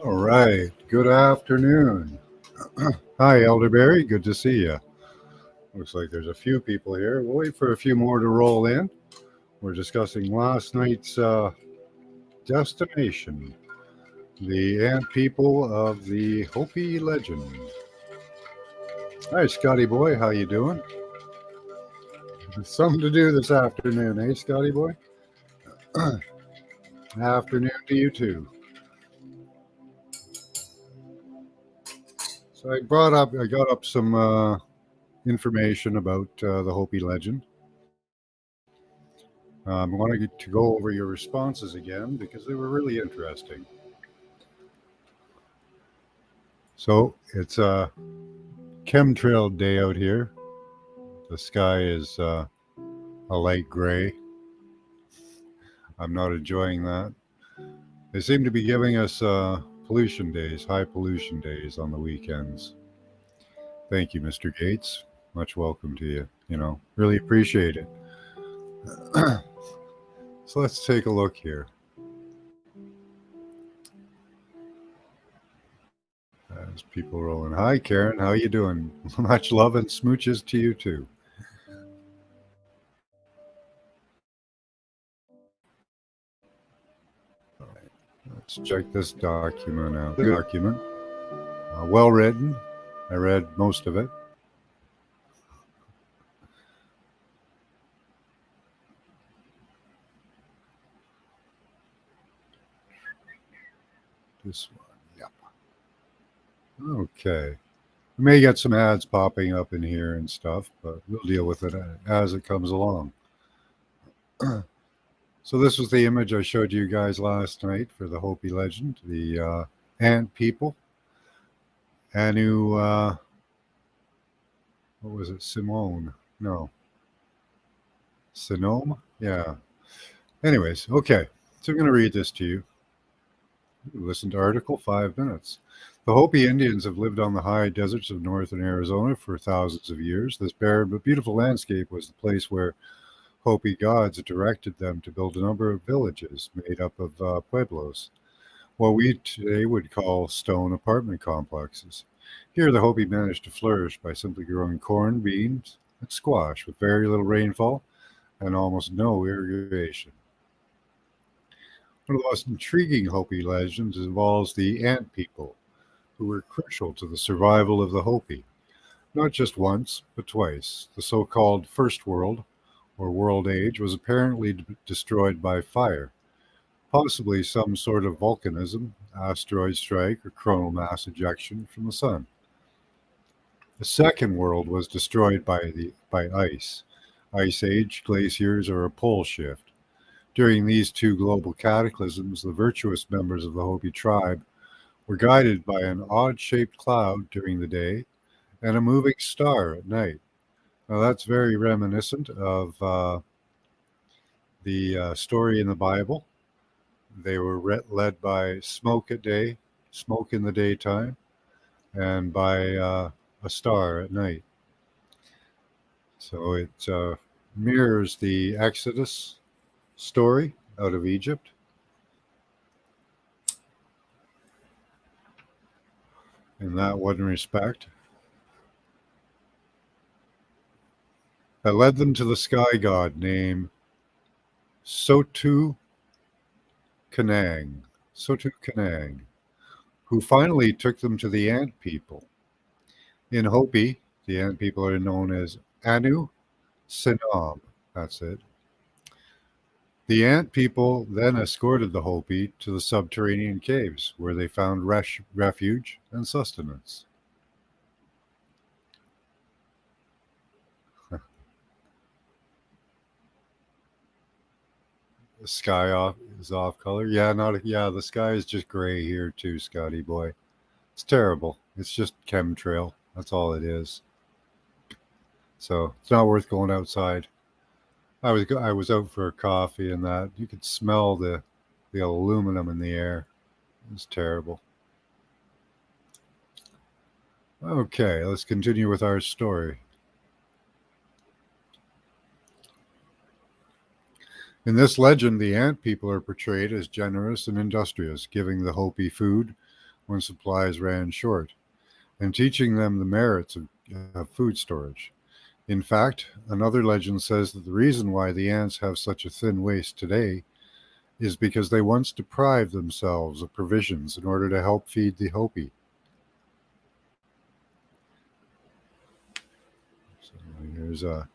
All right. Good afternoon. Hi, Elderberry. Good to see you. Looks like there's a few people here. We'll wait for a few more to roll in. We're discussing last night's destination, the ant people of the Hopi legend. Hi, Scotty boy. How you doing? Something to do this afternoon, eh, Scotty boy? Afternoon to you too. So I got up some information about the Hopi legend. I wanted to go over your responses again because they were really interesting. So it's a chemtrail day out here. The sky is a light gray. I'm not enjoying that. They seem to be giving us pollution days, high pollution days on the weekends. Thank you, Mr. Gates. Much welcome to you. Really appreciate it. So let's take a look here. As people rolling. Hi, Karen. How you doing? Much love and smooches to you too. All right. Let's check this document out. The document, well written. I read most of it. This one. Yep. Okay. We may get some ads popping up in here and stuff, but we'll deal with it as it comes along. So this was the image I showed you guys last night for the Hopi legend, the ant people. Anu, what was it? Simone? No. Sinome? Yeah. Anyways, okay. So I'm going to read this to you. Listen to Article 5 minutes. The Hopi Indians have lived on the high deserts of northern Arizona for thousands of years. This barren but beautiful landscape was the place where Hopi gods directed them to build a number of villages made up of pueblos, what we today would call stone apartment complexes. Here, the Hopi managed to flourish by simply growing corn, beans, and squash with very little rainfall and almost no irrigation. One of the most intriguing Hopi legends involves the ant people, who were crucial to the survival of the Hopi. Not just once, but twice. The so called First World, or World Age, was apparently destroyed by fire, possibly some sort of volcanism, asteroid strike, or coronal mass ejection from the sun. The Second World was destroyed by ice, ice age, glaciers, or a pole shift. During these two global cataclysms, the virtuous members of the Hopi tribe were guided by an odd-shaped cloud during the day and a moving star at night. Now that's very reminiscent of the story in the Bible. They were led by smoke at day, smoke in the daytime, and by a star at night. So it mirrors the Exodus story out of Egypt. In that one respect, that led them to the sky god named Sotu Kanang, Sotu Kanang, who finally took them to the ant people. In Hopi, the ant people are known as Anu Sinam. That's it. The ant people then escorted the Hopi to the subterranean caves, where they found refuge and sustenance. The sky is off color. Yeah, yeah. The sky is just gray here too, Scotty boy. It's terrible. It's just chemtrail. That's all it is. So it's not worth going outside. I was out for a coffee and that you could smell the aluminum in the air. It's terrible. Okay, let's continue with our story. In this legend, the ant people are portrayed as generous and industrious, giving the Hopi food when supplies ran short, and teaching them the merits of food storage. In fact, another legend says that the reason why the ants have such a thin waist today is because they once deprived themselves of provisions in order to help feed the Hopi. So here's a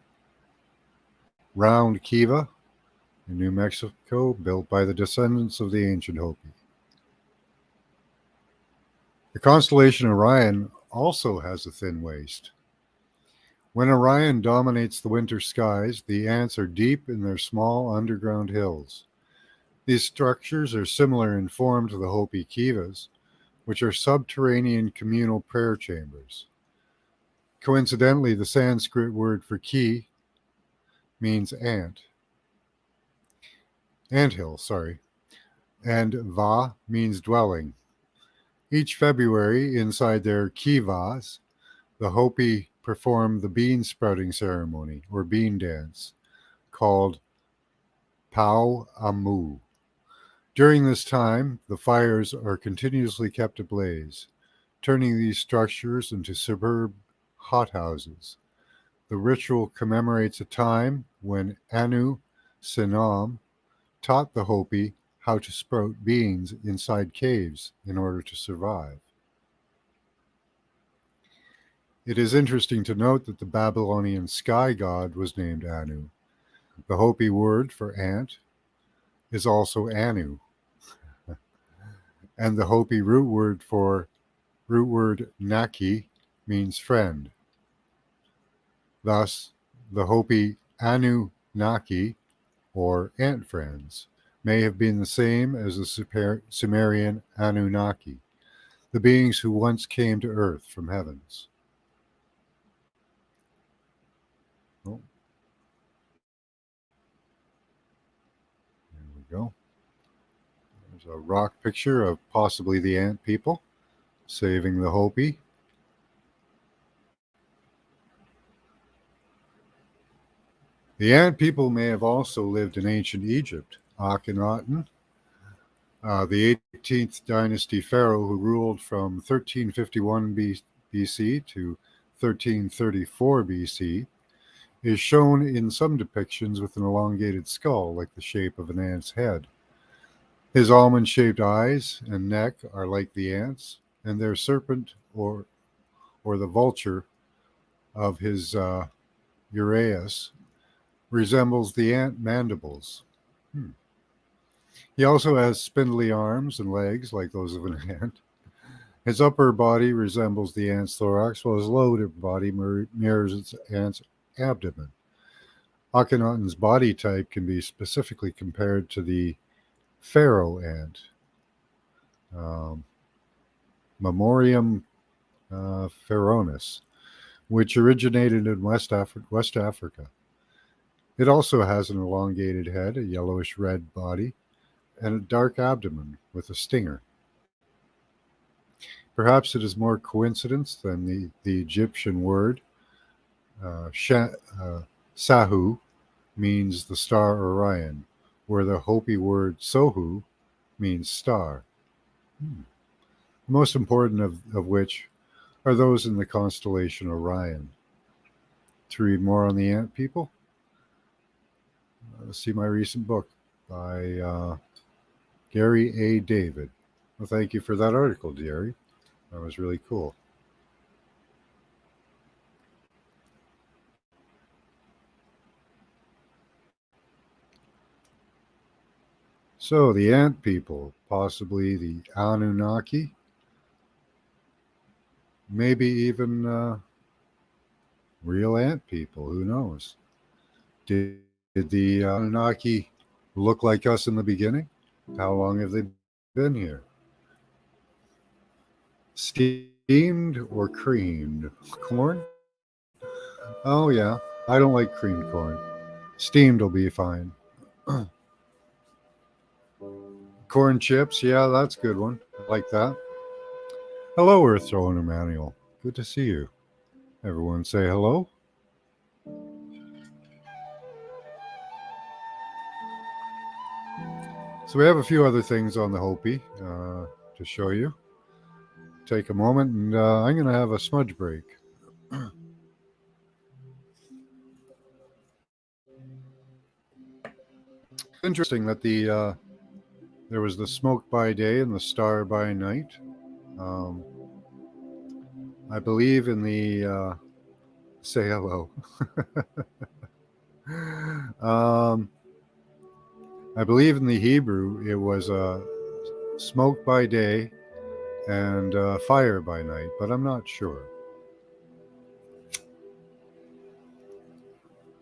round kiva in New Mexico, built by the descendants of the ancient Hopi. The constellation Orion also has a thin waist. When Orion dominates the winter skies, the ants are deep in their small underground hills. These structures are similar in form to the Hopi kivas, which are subterranean communal prayer chambers. Coincidentally, the Sanskrit word for ki means anthill, and va means dwelling. Each February, inside their kivas, the Hopi perform the bean sprouting ceremony, or bean dance, called Pau Amu. During this time, the fires are continuously kept ablaze, turning these structures into superb hothouses. The ritual commemorates a time when Anu Sinam taught the Hopi how to sprout beans inside caves in order to survive. It is interesting to note that the Babylonian sky god was named Anu. The Hopi word for ant is also Anu, and the Hopi root word Naki means friend. Thus, the Hopi Anunnaki, or ant friends, may have been the same as the Sumerian Anunnaki, the beings who once came to earth from heavens. Oh, there we go. There's a rock picture of possibly the ant people saving the Hopi. The ant people may have also lived in ancient Egypt. Akhenaten, the 18th dynasty pharaoh who ruled from 1351 BC to 1334 BC, is shown in some depictions with an elongated skull like the shape of an ant's head. His almond-shaped eyes and neck are like the ant's, and their serpent or the vulture of his uraeus resembles the ant mandibles. He also has spindly arms and legs like those of an ant. His upper body resembles the ant's thorax, while his lower body mirrors its ant's abdomen. Akhenaten's body type can be specifically compared to the pharaoh ant, Memorium pharaonis, which originated in West Africa. It also has an elongated head, a yellowish-red body, and a dark abdomen with a stinger. Perhaps it is more coincidence than the Egyptian word Sahu means the star Orion, where the Hopi word Sohu means star. The most important of which are those in the constellation Orion. To read more on the ant people, see my recent book, by Gary A. David. Well, thank you for that article, Gary. That was really cool. So, the ant people, possibly the Anunnaki, maybe even real ant people, who knows? Did the Anunnaki look like us in the beginning? How long have they been here? Steamed or creamed? Corn? Oh, yeah. I don't like creamed corn. Steamed will be fine. Corn chips, yeah, that's a good one. I like that. Hello, Earth Throwing Emmanuel. Good to see you. Everyone say hello. So we have a few other things on the Hopi to show you. Take a moment, and I'm going to have a smudge break. Interesting that there was the smoke by day and the star by night. Um, I believe in the say hello. um, I believe in the Hebrew it was smoke by day and fire by night, but I'm not sure.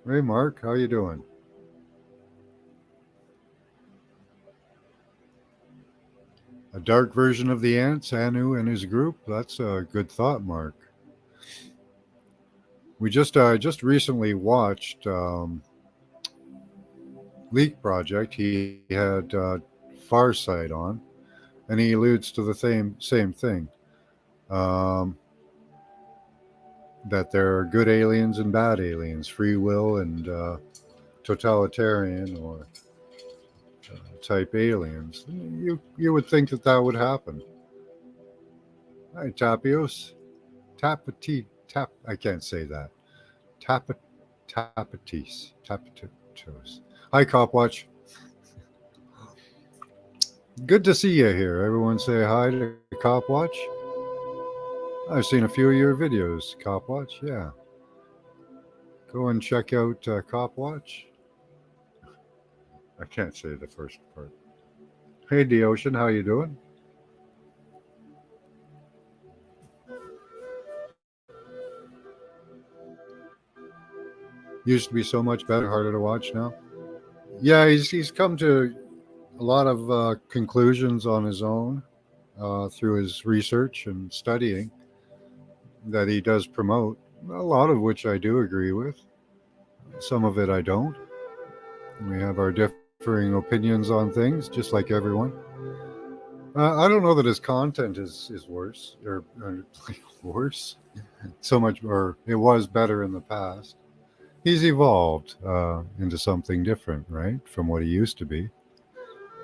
Hey, Mark, how you doing? A dark version of the ants, Anu and his group. That's a good thought, Mark. We just recently watched Leak Project. He had Farsight on, and he alludes to the same thing. Um, that there are good aliens and bad aliens, free will and totalitarian or type aliens. You would think that would happen. Hi, Tapios. Tapati tap. I can't say that. Tap tapatis tapatos. Hi, Copwatch. Good to see you here. Everyone say hi to Copwatch. I've seen a few of your videos, Copwatch. Yeah, go and check out Copwatch. I can't say the first part. Hey, the ocean, how you doing? Used to be so much better, harder to watch now. Yeah, he's come to a lot of conclusions on his own through his research and studying that he does promote. A lot of which I do agree with. Some of it I don't. We have our differing opinions on things, just like everyone. I don't know that his content is worse or like worse so much, or it was better in the past. He's evolved into something different, right, from what he used to be.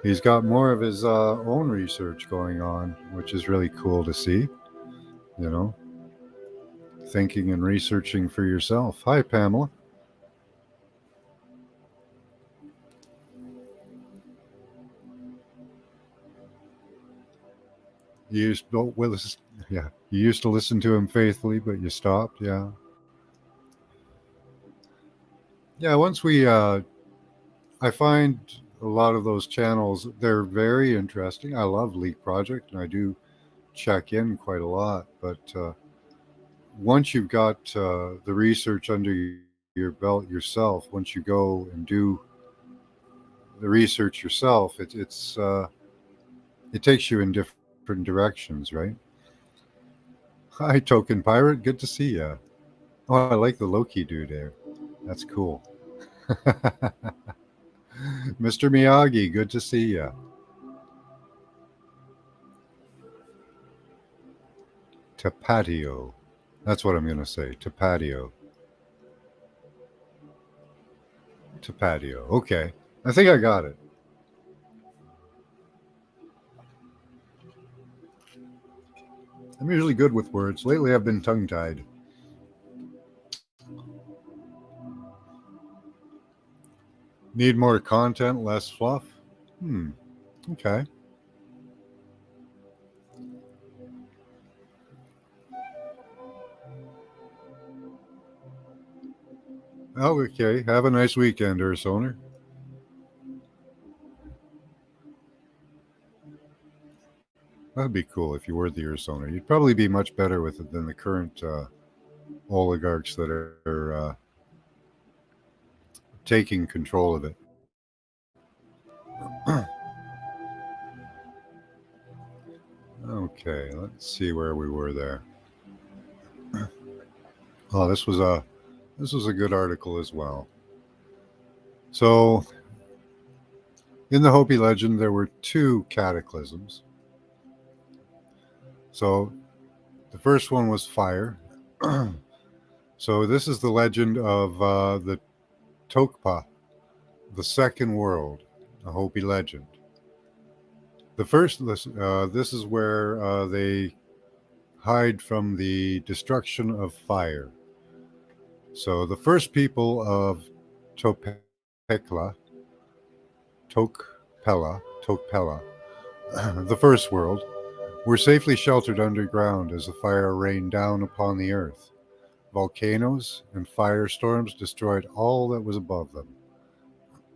He's got more of his own research going on, which is really cool to see. You know, thinking and researching for yourself. Hi, Pamela. You used to, well, yeah. You used to listen to him faithfully, but you stopped. Yeah, yeah. Once I find a lot of those channels they're very interesting. I love Leak Project, and I do check in quite a lot. But once you've got the research under your belt yourself, once you go and do the research yourself, it takes you in different directions, right? Hi, Token Pirate. Good to see you. Oh, I like the Loki dude there. That's cool. Mr. Miyagi, good to see you. Tapatio. That's what I'm going to say. Tapatio. Tapatio. Okay. I think I got it. I'm usually good with words. Lately, I've been tongue tied. Need more content, less fluff? Hmm. Okay. Oh, okay. Have a nice weekend, Earth owner. That'd be cool if you were the Earth owner. You'd probably be much better with it than the current oligarchs that are taking control of it. Okay, let's see where we were there. Oh, this was a good article as well. So, in the Hopi legend, there were two cataclysms. So, the first one was fire. So, this is the legend of the Tokpa, the second world, a Hopi legend. The first, this is where they hide from the destruction of fire. So, the first people of Topekla, Tokpela, the first world, were safely sheltered underground as the fire rained down upon the earth. Volcanoes and firestorms destroyed all that was above them,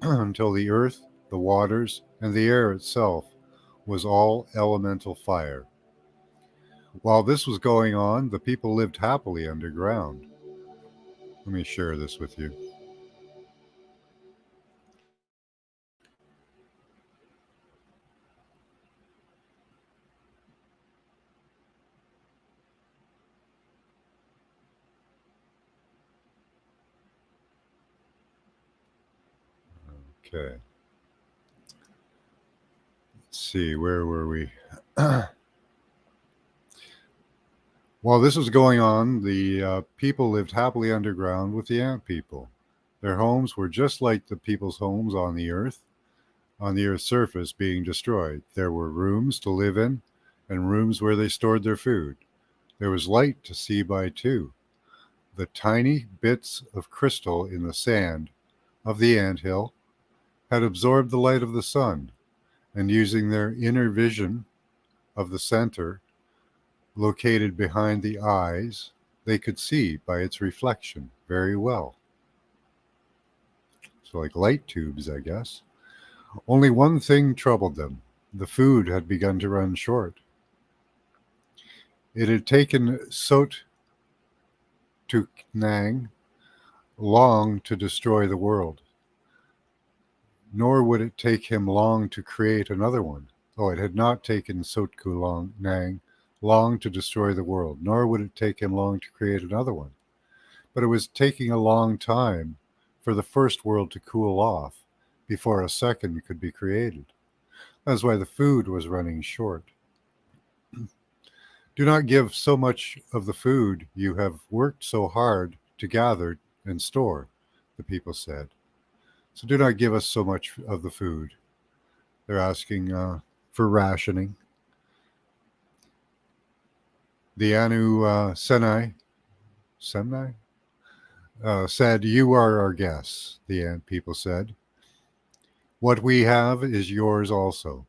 until the earth, the waters, and the air itself was all elemental fire. While this was going on, the people lived happily underground. Let me share this with you. Okay, let's see, where were we? While this was going on, the people lived happily underground with the ant people. Their homes were just like the people's homes on the earth's surface being destroyed. There were rooms to live in and rooms where they stored their food. There was light to see by too. The tiny bits of crystal in the sand of the ant hill had absorbed the light of the sun, and using their inner vision of the center located behind the eyes, they could see by its reflection very well. So, like light tubes, I guess. Only one thing troubled them: the food had begun to run short. It had taken Sot Tuknang long to destroy the world, nor would it take him long to create another one. Oh, it had not taken Sotku Nang long to destroy the world, nor would it take him long to create another one. But it was taking a long time for the first world to cool off before a second could be created. That's why the food was running short. Do not give so much of the food you have worked so hard to gather and store, the people said. So do not give us so much of the food. They're asking for rationing. The Anu Senai, said, "You are our guests," the ant people said. "What we have is yours also."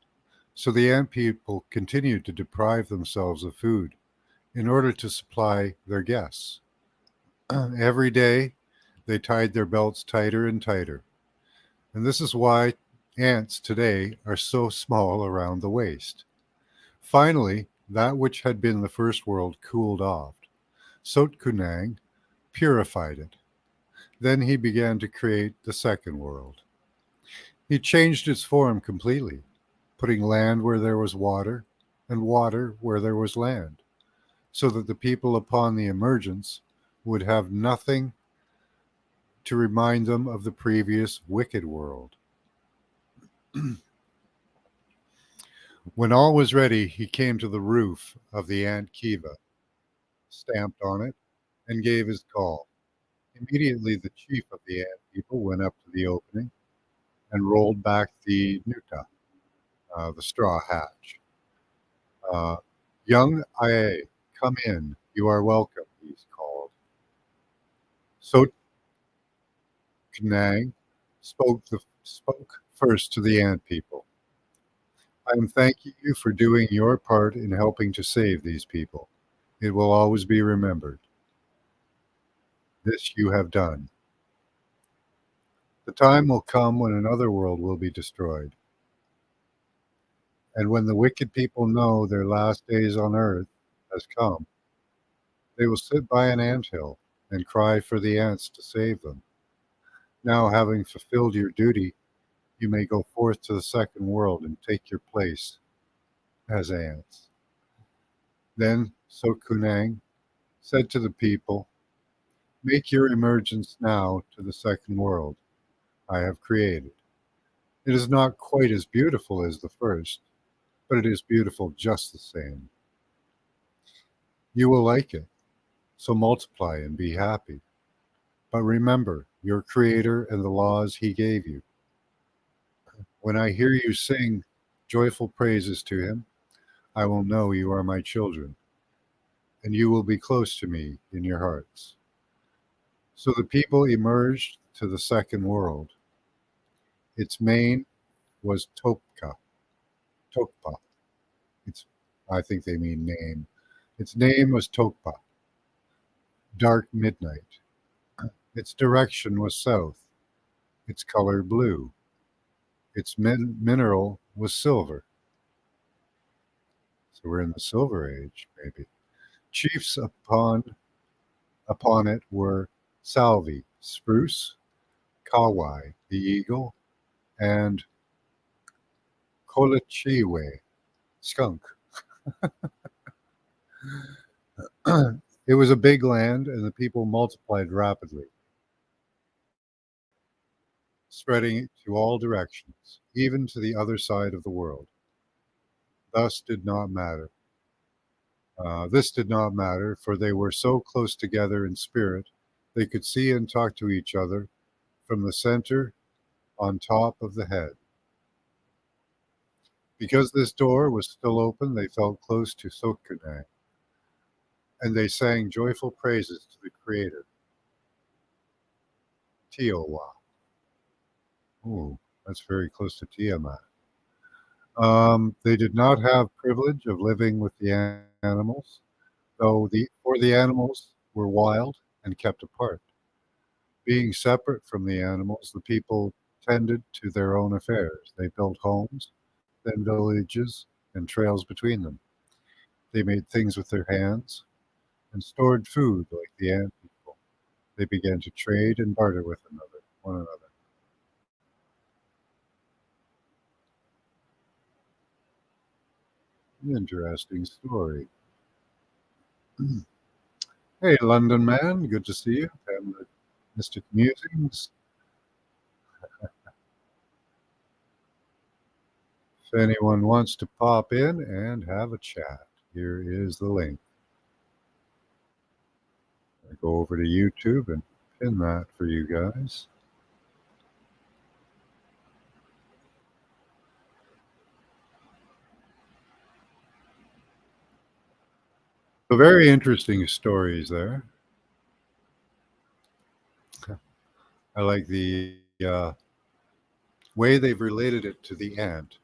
So the ant people continued to deprive themselves of food in order to supply their guests. Every day, they tied their belts tighter and tighter. And this is why ants today are so small around the waist. Finally, that which had been the first world cooled off. Sotkunang purified it. Then he began to create the second world. He changed its form completely, putting land where there was water and water where there was land, so that the people upon the emergence would have nothing to remind them of the previous wicked world. When all was ready, he came to the roof of the ant kiva, stamped on it, and gave his call. Immediately, the chief of the ant people went up to the opening and rolled back the nuta, the straw hatch. Uh, Young Ia, come in. You are welcome, he's called. So Knang spoke spoke first to the ant people. I am thanking you for doing your part in helping to save these people. It will always be remembered. This you have done. The time will come when another world will be destroyed. And when the wicked people know their last days on earth has come, they will sit by an anthill and cry for the ants to save them. Now, having fulfilled your duty, you may go forth to the second world and take your place as ants. Then Sokunang said to the people, make your emergence now to the second world I have created. It is not quite as beautiful as the first, but it is beautiful just the same. You will like it, so multiply and be happy. But remember your Creator and the laws He gave you. When I hear you sing joyful praises to Him, I will know you are my children, and you will be close to me in your hearts. So the people emerged to the second world. Its name was Tokpa. It's, I think they mean name. Its name was Tokpa, dark midnight. Its direction was south. Its color blue. Its mineral was silver. So we're in the Silver Age, maybe. Chiefs upon it were Salvi, spruce, Kawai, the eagle, and Kolachiwe, skunk. It was a big land, and the people multiplied rapidly, spreading to all directions, even to the other side of the world. Thus did not matter. This did not matter, for they were so close together in spirit, they could see and talk to each other from the center on top of the head. Because this door was still open, they felt close to Sokunang, and they sang joyful praises to the Creator. Tiowa. Oh, that's very close to Tiamat. They did not have privilege of living with the animals, though the animals were wild and kept apart. Being separate from the animals, the people tended to their own affairs. They built homes, then villages, and trails between them. They made things with their hands and stored food like the ant people. They began to trade and barter with one another. Interesting story. Hey, London man, good to see you. Having the Mystic Musings. If anyone wants to pop in and have a chat, here is the link. I go over to YouTube and pin that for you guys. So very interesting stories there. I like the way they've related it to the ant.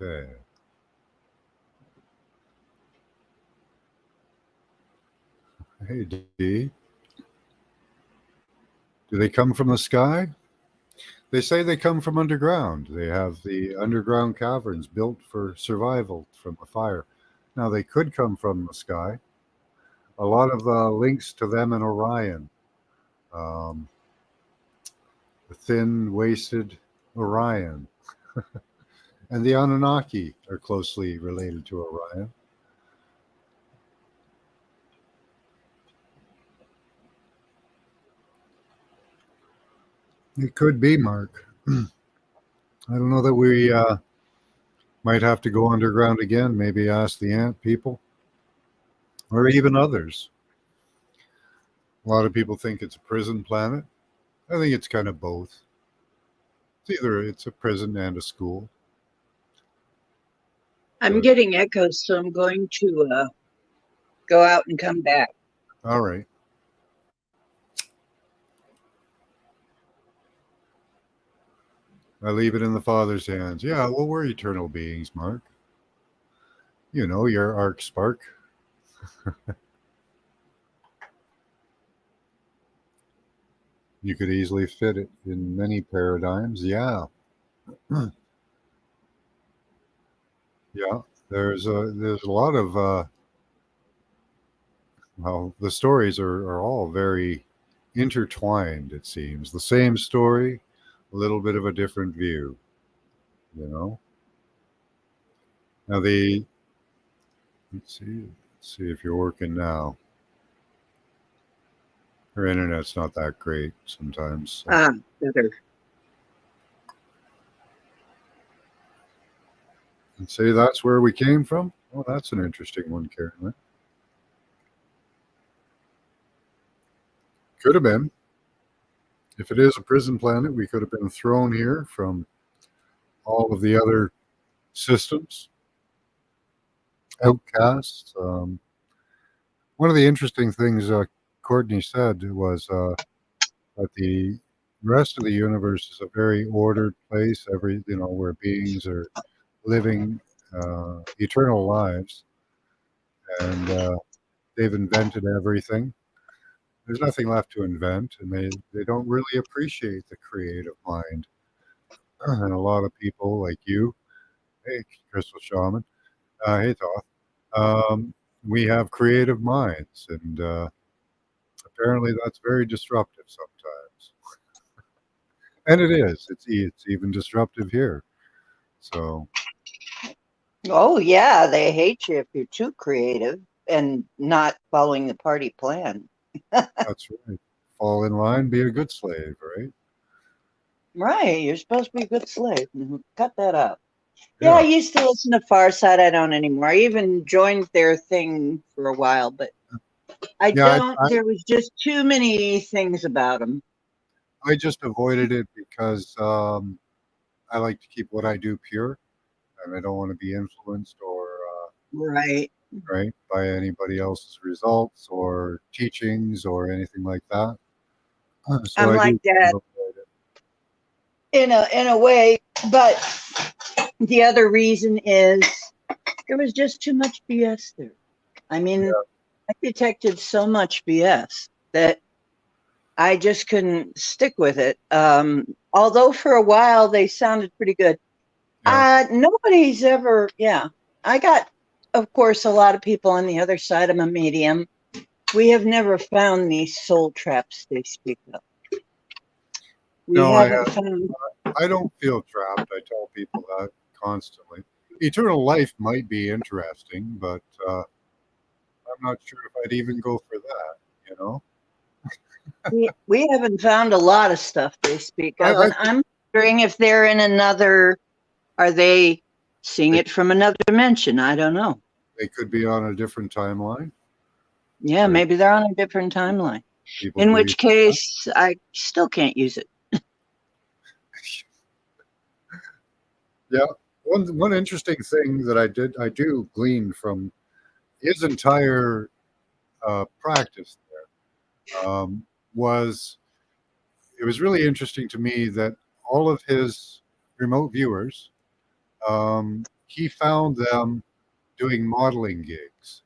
Okay. Hey, D. Do they come from the sky? They say they come from underground. They have the underground caverns built for survival from a fire. Now, they could come from the sky. A lot of links to them in Orion. The thin waisted Orion. And the Anunnaki are closely related to Orion. It could be, Mark. I don't know that we might have to go underground again. Maybe ask the ant people. or even others. A lot of people think it's a prison planet. I think it's kind of both. It's a prison and a school. I'm But, getting echoes, so I'm going to go out and come back. all right. I leave it in the Father's hands. Yeah, well, we're eternal beings, Mark. You know, your arc spark. You could easily fit it in many paradigms. Yeah. Yeah. There's a lot of well, the stories are all very intertwined, it seems. The same story, a little bit of a different view, you know. Now the let's see if you're working now. Her internet's not that great sometimes. So. Better. And say that's where we came from? Oh, that's an interesting one, Karen. Could have been. If it is a prison planet, we could have been thrown here from all of the other systems, outcasts. One of the interesting things Courtney said was that the rest of the universe is a very ordered place. Where beings are living eternal lives, and they've invented everything. There's nothing left to invent, and they don't really appreciate the creative mind. And a lot of people like you, hey, Crystal Shaman, hey, Toth, we have creative minds, and apparently that's very disruptive sometimes. And it is. It's even disruptive here. So Oh, yeah, they hate you if you're too creative and not following the party plan. that's right. Fall in line, be a good slave, right? Right, you're supposed to be a good slave. Cut that out. Yeah, I Yeah. used to listen to Far Side. I don't anymore. I even joined their thing for a while, but I Yeah, don't. There was just too many things about them. I just avoided it because I like to keep what I do pure, and I don't want to be influenced or Right. right by anybody else's results or teachings or anything like that. So I'm I like do kind that of avoid it. in a way, but the other reason is there was just too much BS there. I mean, Yeah, I detected so much BS that I just couldn't stick with it. Although for a while they sounded pretty good. yeah. Nobody's ever, yeah. I got, of course, a lot of people on the other side. I'm a medium. We have never found these soul traps they speak of. We No, haven't found. I don't feel trapped. I tell people that constantly. Eternal life might be interesting, but I'm not sure if I'd even go for that. You know, We haven't found a lot of stuff they speak of, I and think I'm wondering if they're in another. Are they seeing they, it from another dimension? I don't know. they could be on a different timeline. Yeah, There, maybe they're on a different timeline. people In believe which case, I still can't use it. Yeah. One interesting thing that I do glean from his entire practice there was it was really interesting to me that all of his remote viewers he found them doing modeling gigs.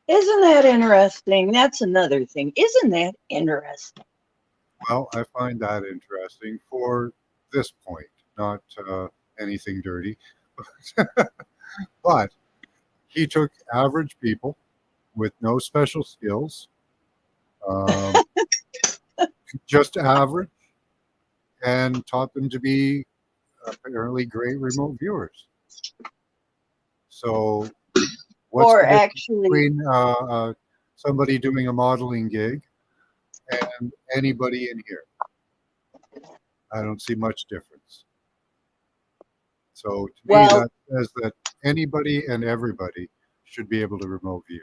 Isn't that interesting? That's another thing. Isn't that interesting? Well, I find that interesting for this point, not anything dirty, but he took average people with no special skills, um, just average, and taught them to be apparently great remote viewers. So, what's Or the difference actually, between somebody doing a modeling gig and anybody in here? I don't see much difference. So, to me, well, that says that anybody and everybody should be able to remote view,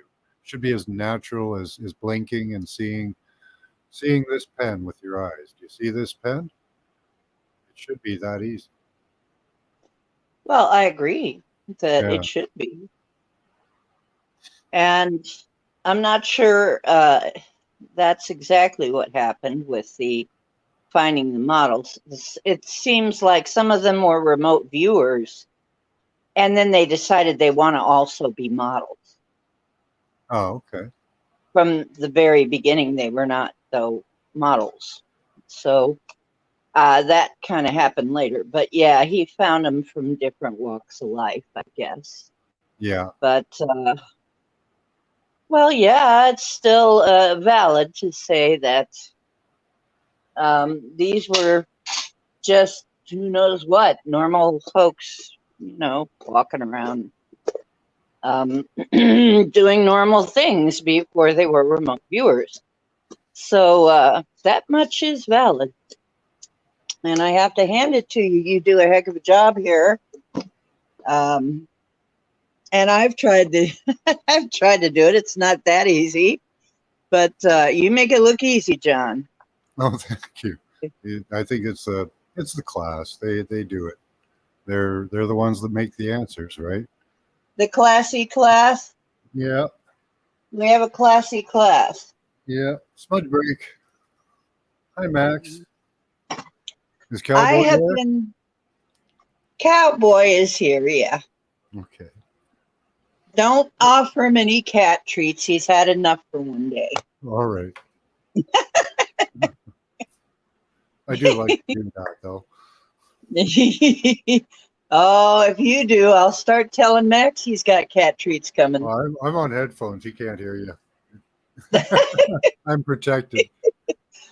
should be as natural as blinking and seeing this pen with your eyes. Do you see this pen? It should be that easy. Well, I agree that Yeah. it should be. And I'm not sure that's exactly what happened with the finding the models. It seems like some of them were remote viewers, and then they decided they want to also be models. Oh, okay. From the very beginning, they were not, though, models. So that kind of happened later. But yeah, he found them from different walks of life, I guess. Yeah. But well, yeah, it's still valid to say that these were just who knows what, normal folks, walking around doing normal things before they were remote viewers. So that much is valid. And I have to hand it to you. You do a heck of a job here. And I've tried to I've tried to do it. It's not that easy, but you make it look easy, John. Oh, thank you. I think it's the class. They do it. They're the ones that make the answers, right? The classy class. Yeah. We have a classy class. Yeah. Smudge break. Hi, Max. Is I Cowboy have there? been. Cowboy is here, yeah. Okay. Don't offer him any cat treats. He's had enough for one day. All right. I do like to do that, though. Oh, if you do, I'll start telling Max he's got cat treats coming. Well, I'm on headphones. He can't hear you. I'm protected.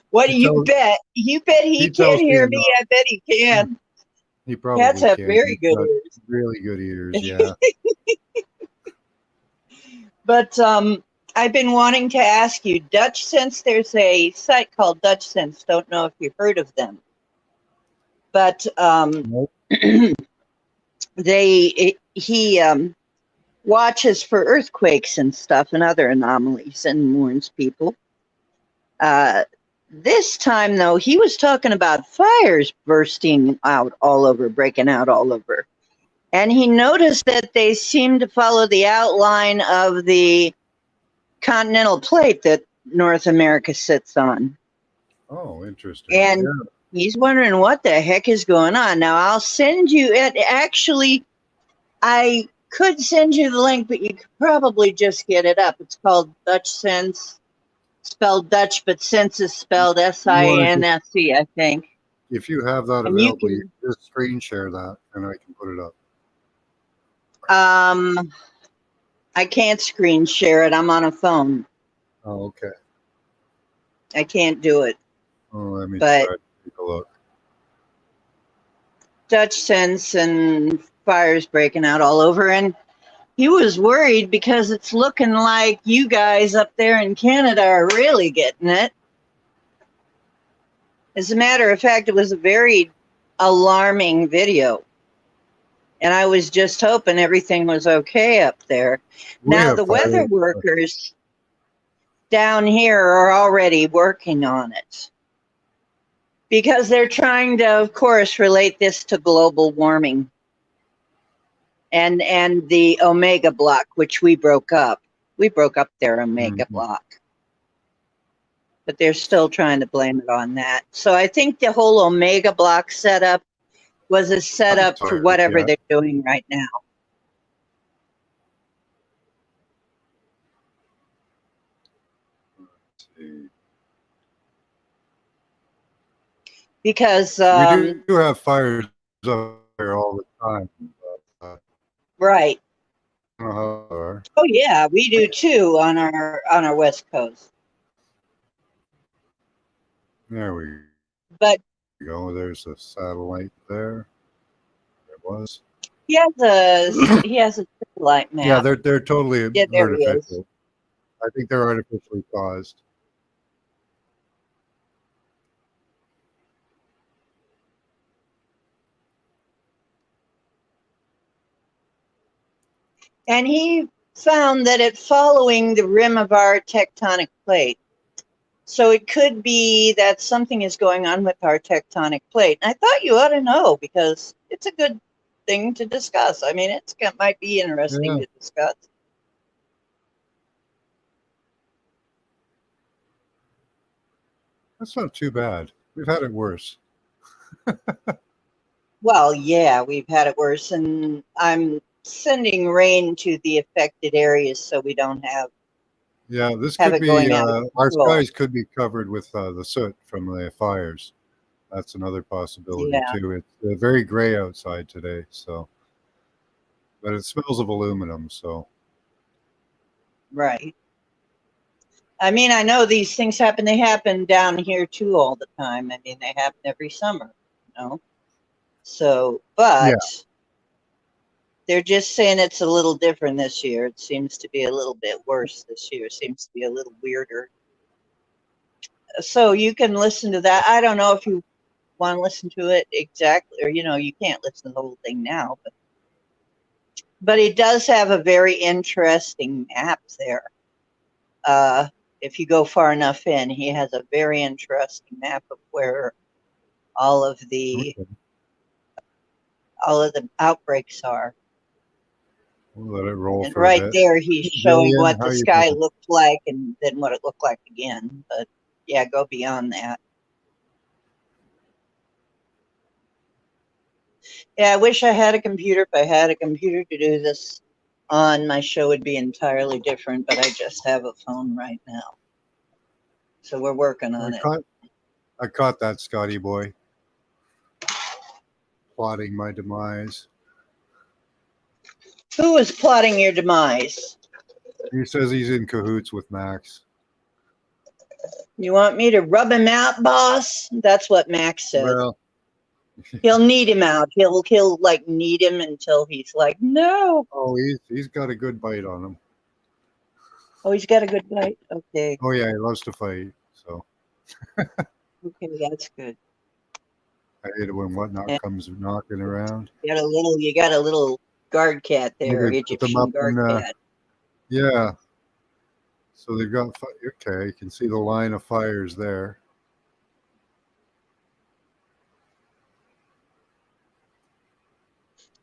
What do He you tells- bet? You bet he he can tells me hear me. enough. I bet he can. He Cats probably have can. very He's good got ears. really good ears. Yeah. But I've been wanting to ask you, Dutch Sense, there's a site called Dutch Sense. Don't know if you've heard of them. But Nope. he watches for earthquakes and stuff and other anomalies and warns people. This time, though, he was talking about fires bursting out all over, breaking out all over. And he noticed that they seemed to follow the outline of the continental plate that North America sits on. Oh, interesting. And Yeah. he's wondering what the heck is going on. Now, I'll send you it. Actually, I could send you the link, but you could probably just get it up. It's called Dutch Sense, spelled Dutch, but Sense is spelled S-I-N-S-E, I think. If you have that And you available, you can, can just screen share that, and I can put it up. I can't screen share it. I'm on a phone. Oh, okay. I can't do it. Oh, let me But try to take a look. Dutch Sense and fires breaking out all over. And he was worried because it's looking like you guys up there in Canada are really getting it. As a matter of fact, it was a very alarming video. And I was just hoping everything was okay up there. We Now, have the weather fire. workers down here are already working on it because they're trying to, of course, relate this to global warming and the Omega block, which we broke up. We broke up their Omega block. But they're still trying to blame it on that. So I think the whole Omega block setup was a setup for whatever they're doing right now. Let's see. Because we do have fires up there all the time. But, right. I don't know how they are. Oh yeah, we do too on our West Coast. There we But go. There's a satellite there. There was. he has a satellite map. Yeah, they're totally Yeah, there he is. artificial. I think they're artificially caused. And he found that it's following the rim of our tectonic plate. So it could be that something is going on with our tectonic plate. And I thought you ought to know because it's a good thing to discuss. I mean, it might be interesting Yeah, to discuss. that's not too bad. We've had it worse. Well, yeah, we've had it worse, and I'm sending rain to the affected areas so we don't have Yeah, this have could it be, going out of our control. skies could be covered with the soot from the fires. That's another possibility Yeah, too. It's very gray outside today, so, but it smells of aluminum, so. right. I mean, I know these things happen. They happen down here too all the time. I mean, they happen every summer, you know. So, Yeah, but they're just saying it's a little different this year. It seems to be a little bit worse this year. It seems to be a little weirder. So you can listen to that. I don't know if you want to listen to it exactly, or you can't listen to the whole thing now, but it does have a very interesting map there. If you go far enough in, he has a very interesting map of where all of the okay. all of the outbreaks are. We'll let it roll And for a right bit. there, he's showing Jillian, what how the you sky doing? looked like and then what it looked like again. But yeah, go beyond that. Yeah, I wish I had a computer. If I had a computer to do this on, my show would be entirely different, but I just have a phone right now. So we're working I on it. caught, I caught that Scotty boy plotting my demise. Who is plotting your demise? He says he's in cahoots with Max. You want me to rub him out, boss? That's what Max said. Well, He'll need him out. He'll like need him until he's like, no. oh, he's got a good bite on him. Oh, he's got a good bite. Okay. Oh yeah, he loves to fight. So Okay, that's good. I hate it when whatnot Yeah, comes knocking around. you got a little guard cat there, Maybe put them Egyptian up guard in. cat. Yeah. So they've got. Okay, you can see the line of fires there.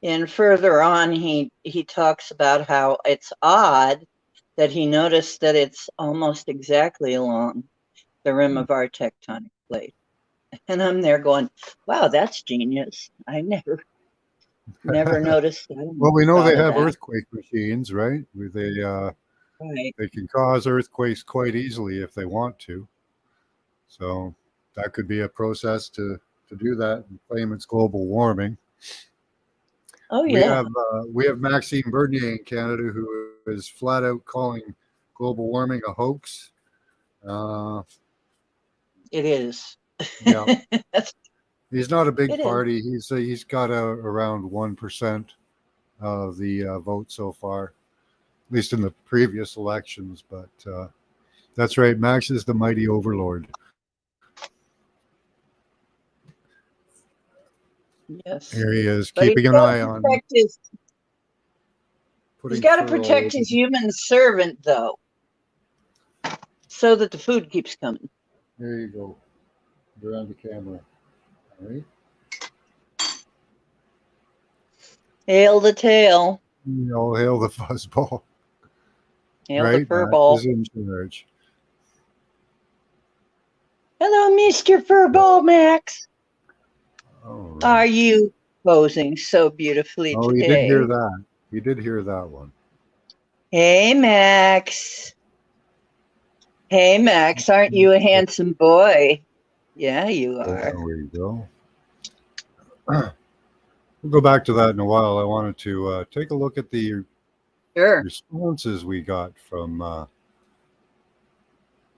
And further on, he talks about how it's odd that he noticed that it's almost exactly along the rim of our tectonic plate. And I'm there going, wow, that's genius. I never noticed that. I Well, never we know thought they of have that. earthquake machines, right? Right. They can cause earthquakes quite easily if they want to. So that could be a process to do that and claim it's global warming. Oh We yeah, have Maxime Bernier in Canada who is flat out calling global warming a hoax. Uh, it is. yeah, It he's not a big is. party. He's got around 1% of the vote so far, at least in the previous elections. But that's right, Max is the mighty overlord. Yes. Here he is, But keeping an eye on he's putting got to fur all protect over. his human servant though, so that the food keeps coming. There you go. You're on the camera. All right. Hail the tail. All hail the fuzzball. Hail the Right? fur Max ball. is in charge. Hello, Mr. Furball Max. All Are right. you posing so beautifully Oh, you did hear today? that. You did hear that one. Hey, Max. Hey, Max, aren't you a handsome boy? Yeah, you There are. we go. We'll go back to that in a while. I wanted to take a look at the Sure. responses we got from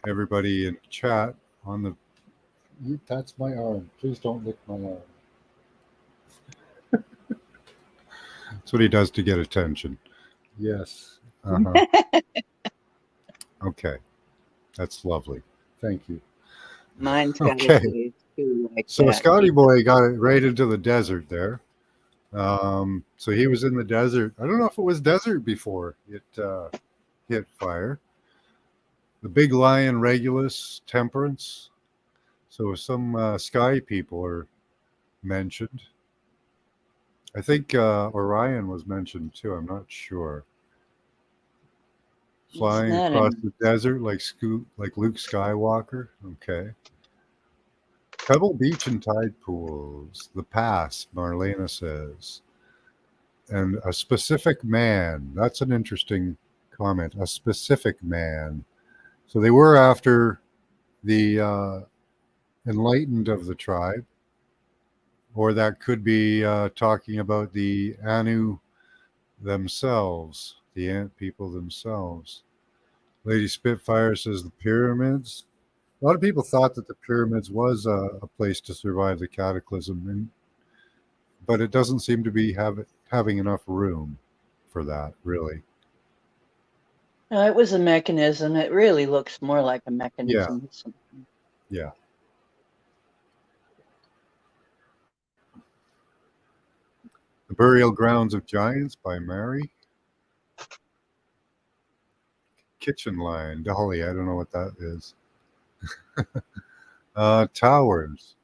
everybody in chat on the. That's my arm. Please don't lick my arm. That's what he does to get attention. Yes. Uh-huh. Okay. That's lovely. Thank you. Mine's got its Okay. ways too, like So that. Scotty Boy got it right into the desert there. So he was in the desert. I don't know if it was desert before it hit fire. The big lion, Regulus, temperance. So some sky people are mentioned. I think Orion was mentioned too. I'm not sure. It's Flying not across in. the desert like like Luke Skywalker. Okay. Pebble Beach and tide pools. The past, Marlena says. And a specific man. That's an interesting comment. A specific man. So they were after the enlightened of the tribe, or that could be talking about the Anu themselves, the ant people themselves. Lady Spitfire says the pyramids. A lot of people thought that the pyramids was a place to survive the cataclysm, but it doesn't seem to be having enough room for that, really. No, it was a mechanism. It really looks more like a Yeah, mechanism. Than something. yeah. The Burial Grounds of Giants by Mary. Kitchen Line. Dolly, I don't know what that is. Towers.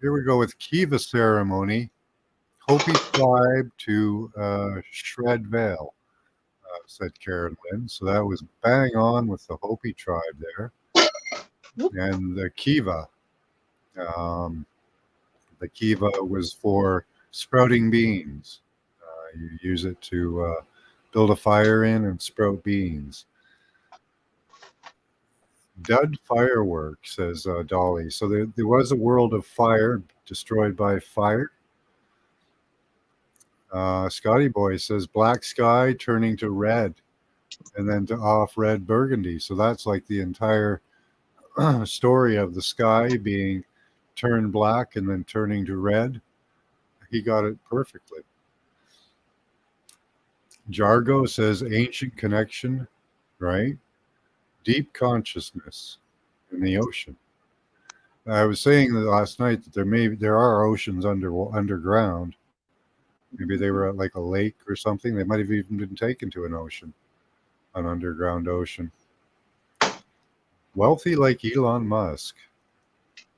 Here we go with Kiva ceremony. Hopi tribe to Shred Vale, said Karen Lynn. So that was bang on with the Hopi tribe there. And the Kiva. Um, the Kiva was for sprouting beans. You use it to build a fire in and sprout beans. Dud fireworks, says Dolly. So there was a world of fire destroyed by fire. Scotty Boy says black sky turning to red and then to off red burgundy. So that's like the entire story of the sky being turned black and then turning to red. He got it perfectly. Jargo says ancient connection, right? Deep consciousness in the ocean. I was saying that last night that there are oceans underground. Maybe they were at like a lake or something. They might have even been taken to an ocean, an underground ocean. Wealthy like Elon Musk.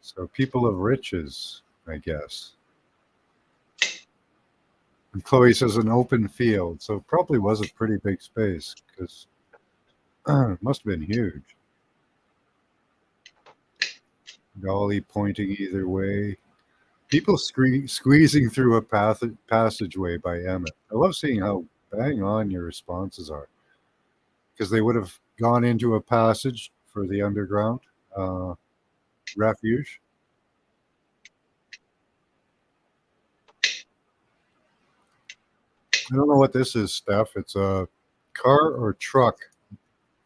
So people of riches, I guess. And Chloe says an open field. So it probably was a pretty big space because it must have been huge. Dolly pointing either way. People squeezing through a passageway by Emmett. I love seeing how bang on your responses are because they would have gone into a passage for the underground refuge. I don't know what this is, Steph. It's a car or truck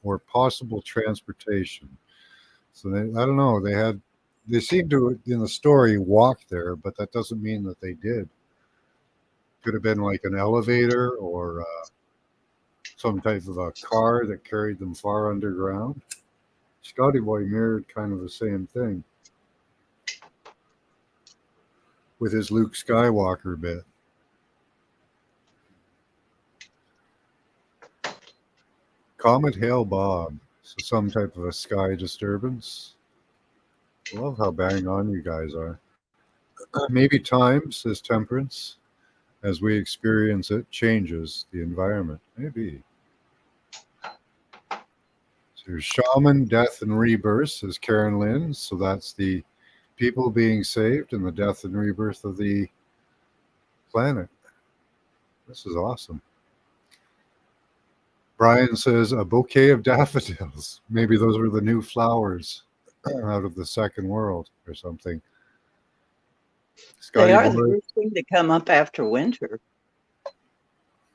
or possible transportation. So I don't know. They seem to in the story walk there, but that doesn't mean that they did. Could have been like an elevator or some type of a car that carried them far underground. Scotty Boy mirrored kind of the same thing with his Luke Skywalker bit. Comet Hail Bob. So some type of a sky disturbance. I love how bang on you guys are. Maybe time, says Temperance, as we experience it, changes the environment. Maybe. So shaman, death, and rebirth, says Karen Lynn. So that's the people being saved and the death and rebirth of the planet. This is awesome. Brian says a bouquet of daffodils. Maybe those were the new flowers out of the second world or something. They Scotty are the Boy. first thing to come up after winter.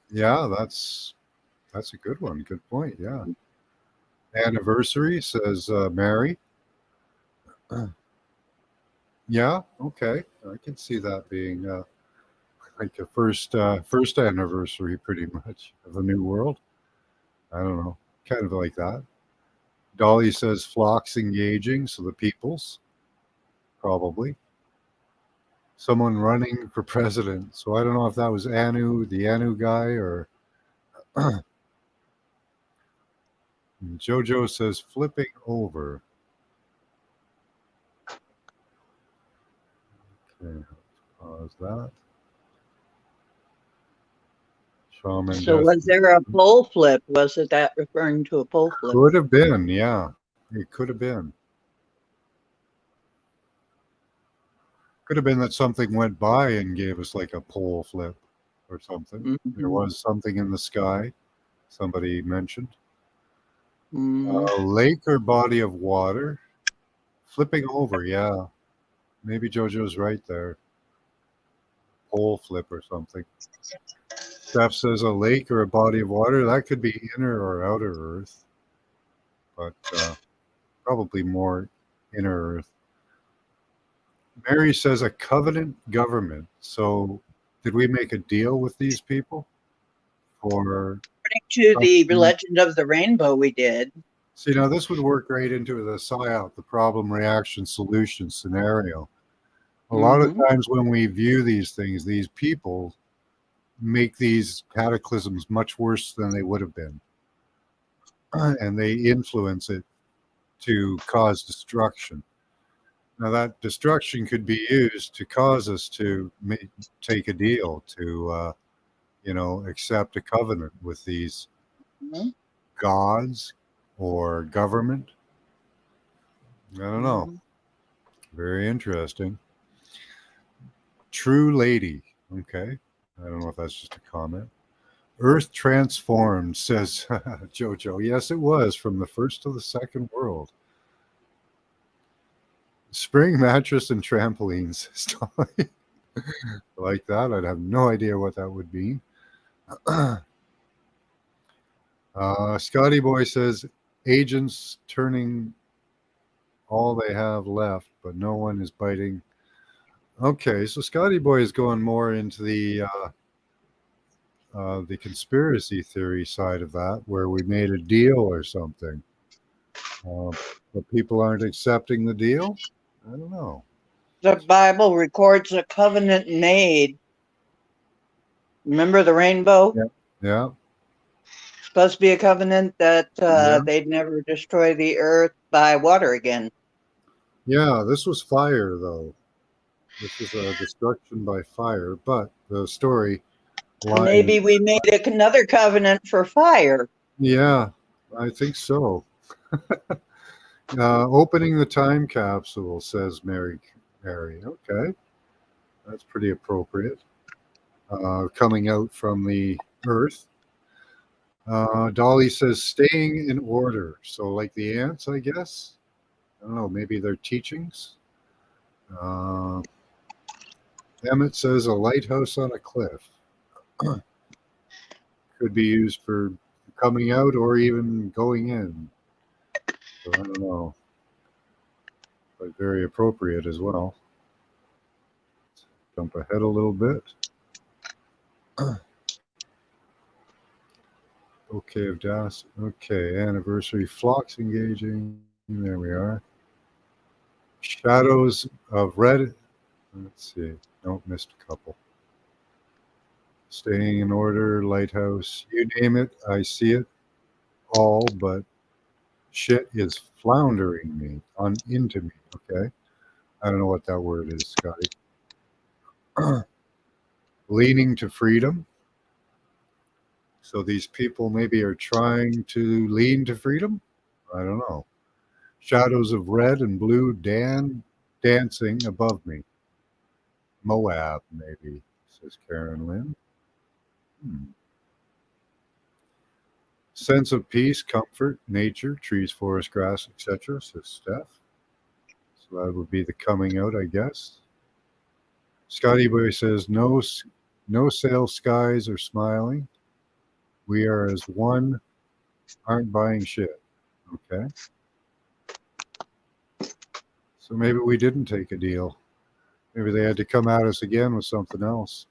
Yeah, that's a good one. Good point. Yeah. Anniversary, says Mary. Yeah, okay. I can see that being like a first anniversary, pretty much, of a new world. I don't know, kind of like that. Dolly says flocks engaging, so the peoples, probably. someone running for president. So I don't know if that was Anu, the Anu guy, or Jojo says flipping over. Okay, pause that. Shaman So Death was there a pole flip? Was it that referring to a pole flip? could have been, yeah. It could have been. Could have been that something went by and gave us like a pole flip or something. There Mhm. was something in the sky, somebody mentioned. Mm. A lake or body of water. Flipping over, yeah. Maybe JoJo's right there. Pole flip or something. Steph says a lake or a body of water. That could be inner or outer Earth, but probably more inner Earth. Mary says a covenant government. So, did we make a deal with these people for According to the something? Legend of the Rainbow, we did. See, now this would work right into the PSYOP, the problem, reaction, solution scenario. A lot of Hmm. times when we view these things, these people make these cataclysms much worse than they would have been. And they influence it to cause destruction. Now, that destruction could be used to cause us to take a deal, to, accept a covenant with these gods or government. I don't know. Hmm. Very interesting. True lady. Okay. I don't know if that's just a comment. Earth transformed, says Jojo. Yes, it was from the first to the second world. Spring mattress and trampolines. Like that. I'd have no idea what that would be. Scotty Boy says agents turning all they have left, but no one is biting. Okay, so Scotty Boy is going more into the conspiracy theory side of that, where we made a deal or something, uh, but people aren't accepting the deal. I don't know. The Bible records a covenant made. Remember the rainbow? Yeah, yeah, Supposed to be a covenant that yeah, they'd never destroy the earth by water again. yeah. This was fire, though. This was a destruction by fire, but the story line. Maybe we made another covenant for fire. Yeah, I think so. Opening the time capsule, says Mary. Mary, okay, that's pretty appropriate. Coming out from the Earth. Dolly says staying in order. So, like the ants, I guess. I don't know. Maybe their teachings. Uh, Emmett says a lighthouse on a cliff could be used for coming out or even going in. So I don't know, but very appropriate as well. Jump ahead a little bit. Okay, of Das. Okay, anniversary flocks engaging. There we are. Shadows of red. Let's see. Nope, missed a couple. Staying in order, lighthouse. You name it, I see it all, but shit is floundering me on into me. Okay, I don't know what that word is, Scotty. Leaning to freedom. So these people maybe are trying to lean to freedom. I don't know. Shadows of red and blue dancing above me. Moab, maybe, says Karen Lynn. Hmm. Sense of peace, comfort, nature, trees, forest, grass, etc., says Steph. So that would be the coming out, I guess. Scotty Boy says, no sale skies are smiling. We are as one, aren't buying shit. Okay. So maybe we didn't take a deal. Maybe they had to come at us again with something else.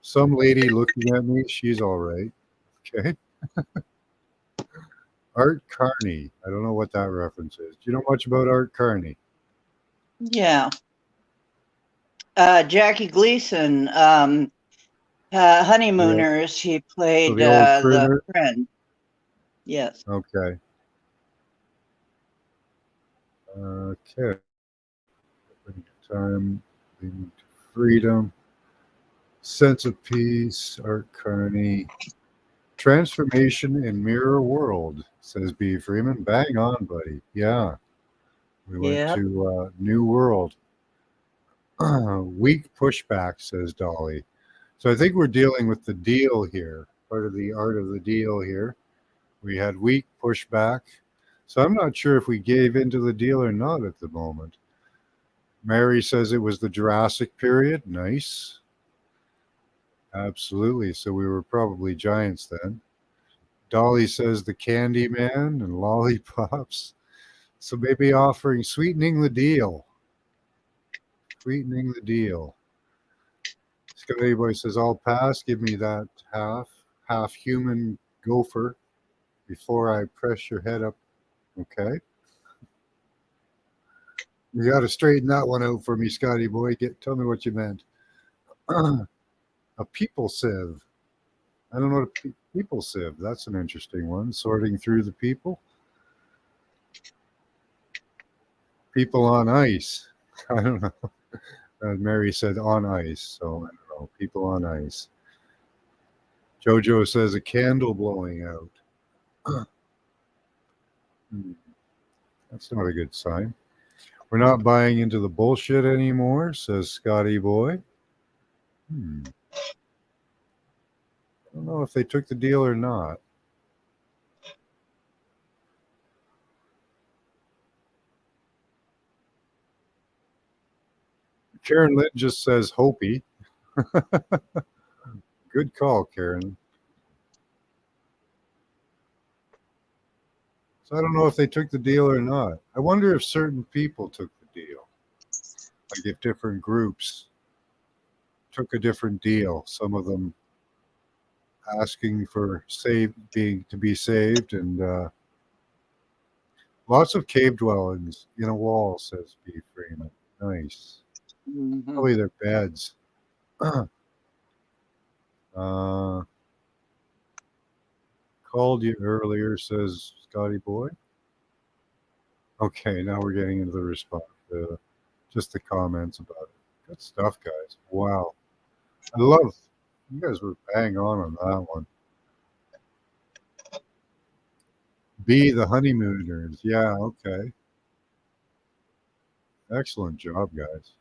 Some lady looking at me, she's all right. Okay. Art Carney. I don't know what that reference is. Do you know much about Art Carney? Yeah. Jackie Gleason, Honeymooners, he So played the old the crooner. friend. Yes. Okay. Okay. Time, leading to freedom, sense of peace, Art Carney. Transformation in Mirror World, says B. Freeman. Bang on, buddy. Yeah. We went Yep. to New World. Weak pushback, says Dolly. So I think we're dealing with the deal here, part of the art of the deal here. We had weak pushback. So I'm not sure if we gave into the deal or not at the moment. Mary says it was the Jurassic period. Nice. Absolutely. So we were probably giants then. Dolly says the Candy Man and lollipops. So maybe offering sweetening the deal. Sweetening the deal. Scotty Boy says, I'll pass. Give me that half human gopher before I press your head up. Okay. You got to straighten that one out for me, Scotty Boy. Tell me what you meant. A people sieve. I don't know what a people sieve. That's an interesting one. Sorting through the people. People on ice. I don't know. Mary said on ice, so I don't know. People on ice. Jojo says a candle blowing out. That's not a good sign. We're not buying into the bullshit anymore, says Scotty Boy. I don't know if they took the deal or not. Karen Litt just says Hopi. Good call, Karen. So I don't know if they took the deal or not. I wonder if certain people took the deal. Like if different groups took a different deal. Some of them asking for being to be saved, and lots of cave dwellings in a wall, says B. Freeman. Nice. Mm-hmm. Probably their beds. uh, Called you earlier, says Scotty Boy. Okay, now we're getting into the response. Just the comments about it. Good stuff, guys. Wow. I love you guys were bang on that one. B, the honeymooners. Yeah, okay. Excellent job, guys.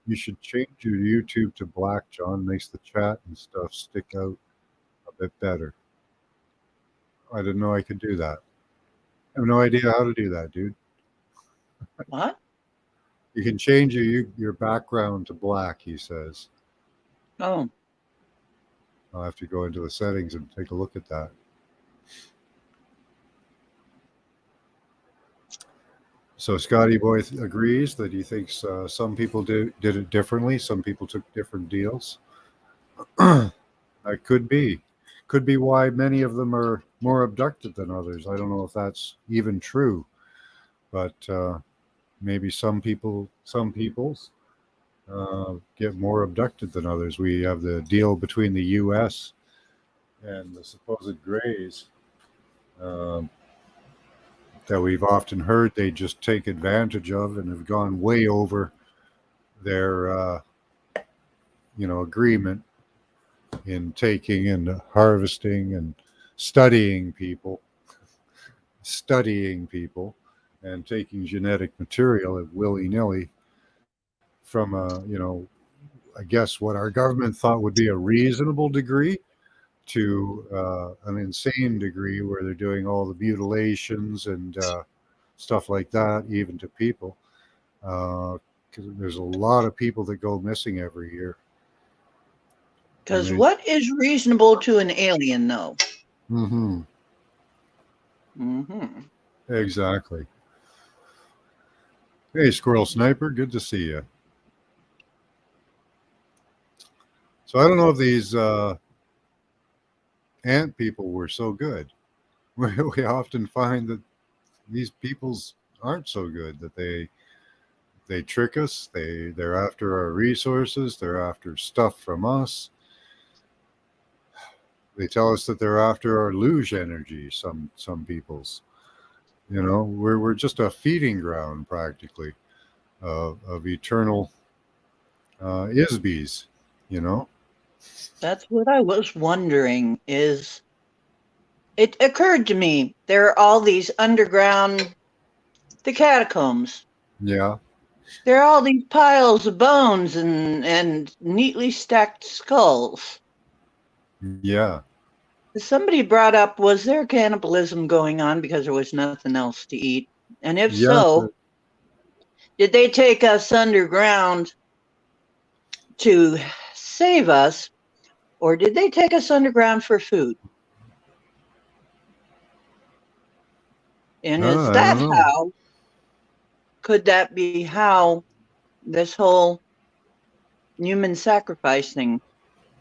You should change your YouTube to black, John. Makes the chat and stuff stick out a bit better. I didn't know I could do that. I have no idea how to do that, dude. What? You can change your background to black, he says. Oh. I'll have to go into the settings and take a look at that. So Scotty Boy agrees that he thinks some people did it differently. Some people took different deals. That could be why many of them are more abducted than others. I don't know if that's even true, but maybe some peoples get more abducted than others. We have the deal between the U.S. and the supposed Greys um, that we've often heard they just take advantage of and have gone way over their agreement in taking and harvesting and studying people, studying people, and taking genetic material at willy nilly from I guess what our government thought would be a reasonable degree to an insane degree where they're doing all the mutilations and stuff like that, even to people. Because there's a lot of people that go missing every year. Because what is reasonable to an alien, though? Mm-hmm. Mm-hmm. Exactly. Hey, Squirrel Sniper, good to see you. So I don't know if these ant people were so good. We often find that these peoples aren't so good, that they trick us. They're after our resources. They're after stuff from us. They tell us that they're after our luge energy. Some peoples, we're just a feeding ground practically of eternal isbies. You know, That's what I was wondering. Is it occurred to me there are all these underground the catacombs. yeah, There are all these piles of bones and neatly stacked skulls. yeah, Somebody brought up, was there cannibalism going on because there was nothing else to eat? And if yeah. so, did they take us underground to save us, or did they take us underground for food? And is I don't that know. how, could that be how this whole human sacrifice thing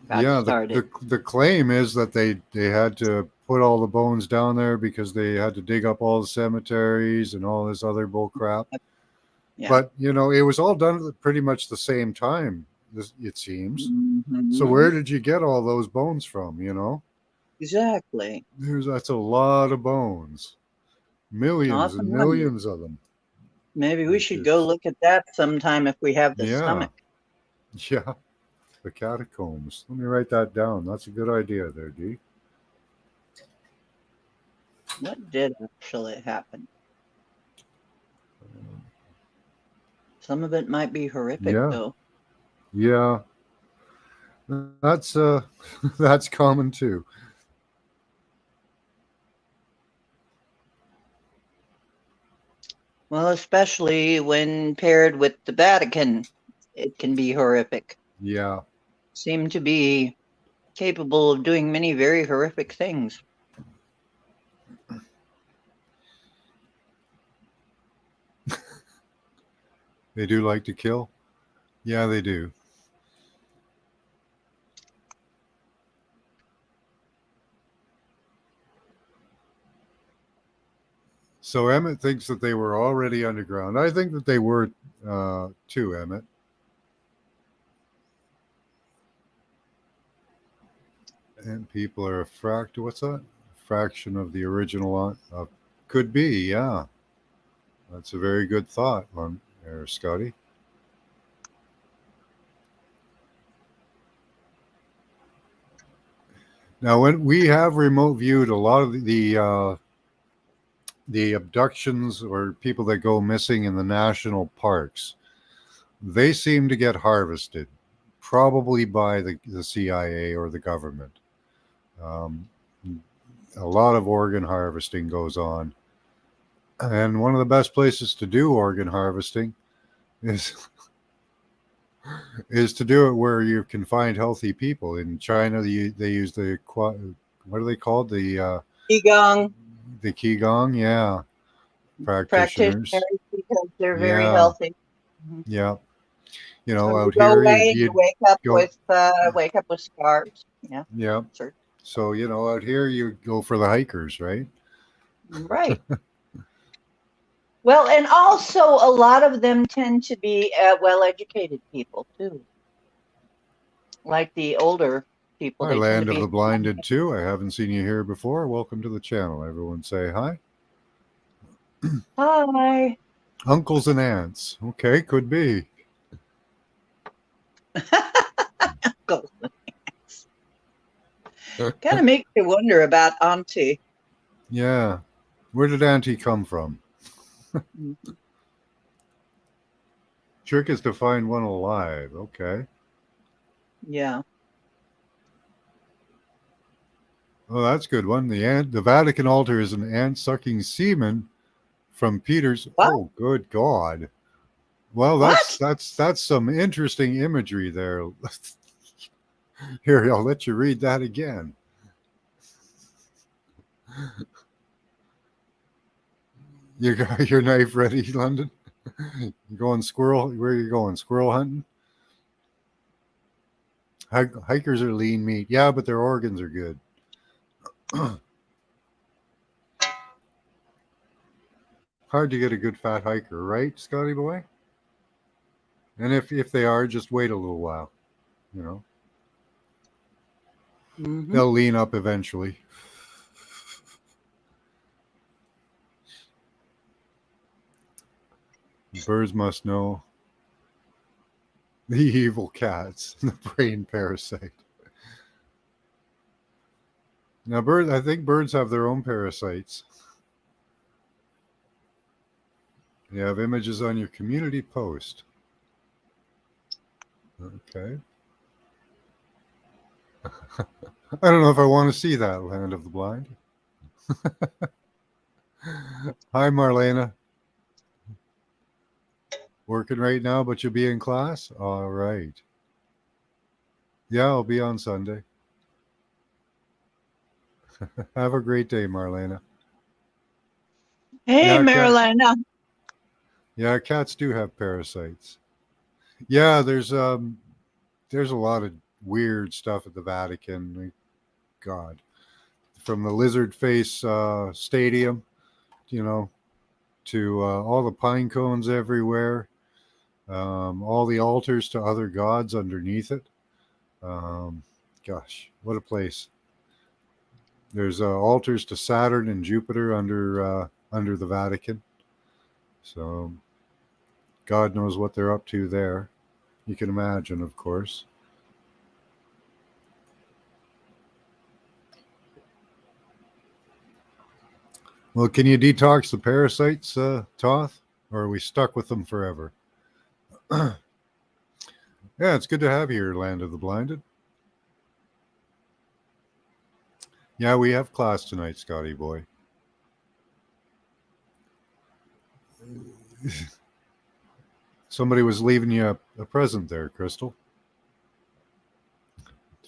got Yeah, started? the claim is that they had to put all the bones down there because they had to dig up all the cemeteries and all this other bull crap. Yeah. But it was all done at pretty much the same time. It seems. So Mhm. where did you get all those bones from? Exactly. That's a lot of bones, millions and Often wonder. millions of them. Maybe we It's should go just look at that sometime if we have the yeah, stomach. yeah. The catacombs. Let me write that down. That's a good idea there, D. What did actually happen? Some of it might be horrific, Yeah, though. yeah. That's that's common too. Well, especially when paired with the Vatican, it can be horrific. Yeah, Seem to be capable of doing many very horrific things. they do like to kill. Yeah, they do. So Emmett thinks that they were already underground. I think that they were too, Emmett. And people are a what's that? Fraction of the original. Could be, yeah. That's a very good thought on there, Scotty. Now, when we have remote viewed a lot of the abductions or people that go missing in the national parks, they seem to get harvested, probably by the CIA or the government. Um, a lot of organ harvesting goes on, and one of the best places to do organ harvesting is is to do it where you can find healthy people. In China, they use what are they called, Qigong the qigong, yeah, practitioners practitioners, because they're very yeah, healthy. Mhm. yeah. So you Out go here away and you you'd go, wake up with scars. Yeah, yeah. sure. So out here you go for the hikers, right? Right. Well, and also a lot of them tend to be well-educated people too, like the older people. Hi, They tend to land of be. the blinded too. I haven't seen you here before. Welcome to the channel. Everyone say hi. Hi. Uncles and aunts. Okay, could be. Kind of makes you wonder about Auntie. Yeah. Where did Auntie come from? Mhm. Trick is to find one alive. Okay. Yeah. Oh, that's a good one. The Vatican altar is an ant sucking semen from Peter's. What? Oh, good God. Well, that's What? that's that's some interesting imagery there. Here, I'll let you read that again. You got your knife ready, London? You going squirrel? Where are you going? Squirrel hunting? Hikers are lean meat. Yeah, but their organs are good. hard to get a good fat hiker, right, Scotty boy? And if they are, just wait a little while. You know, Hmm. they'll lean up eventually. Birds must know the evil cats, the brain parasite. Now, birds. I think birds have their own parasites. You have images on your community post. Okay. I don't know if I want to see that, Land of the Blind. Hi, Marlena. Working right now, but you'll be in class? All right. Yeah, I'll be on Sunday. Have a great day, Marlena. Hey, Yeah, Marilena. yeah, cats do have parasites. Yeah, there's a lot of weird stuff at the Vatican. God, from the lizard face stadium, you know, to all the pine cones everywhere, all the altars to other gods underneath it. Um, Gosh, what a place! There's altars to Saturn and Jupiter under the Vatican. So God knows what they're up to there. You can imagine, of course. Well, can you detox the parasites, Toth? Or are we stuck with them forever? Yeah, it's good to have you here, Land of the Blinded. Yeah, we have class tonight, Scotty boy. Somebody was leaving you a present there, Crystal.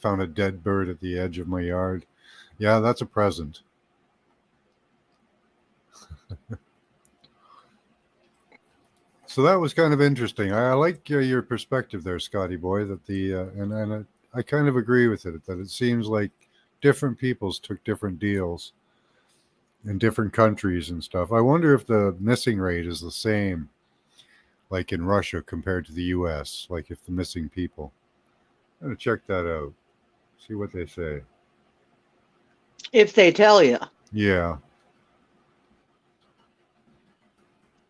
Found a dead bird at the edge of my yard. Yeah, that's a present. So that was kind of interesting. I like your perspective there, Scotty boy. That the and I kind of agree with it. That it seems like different peoples took different deals in different countries and stuff. I wonder if the missing rate is the same, like in Russia compared to the U.S. Like if the missing people. I'm gonna check that out. See what they say. If they tell you, Yeah,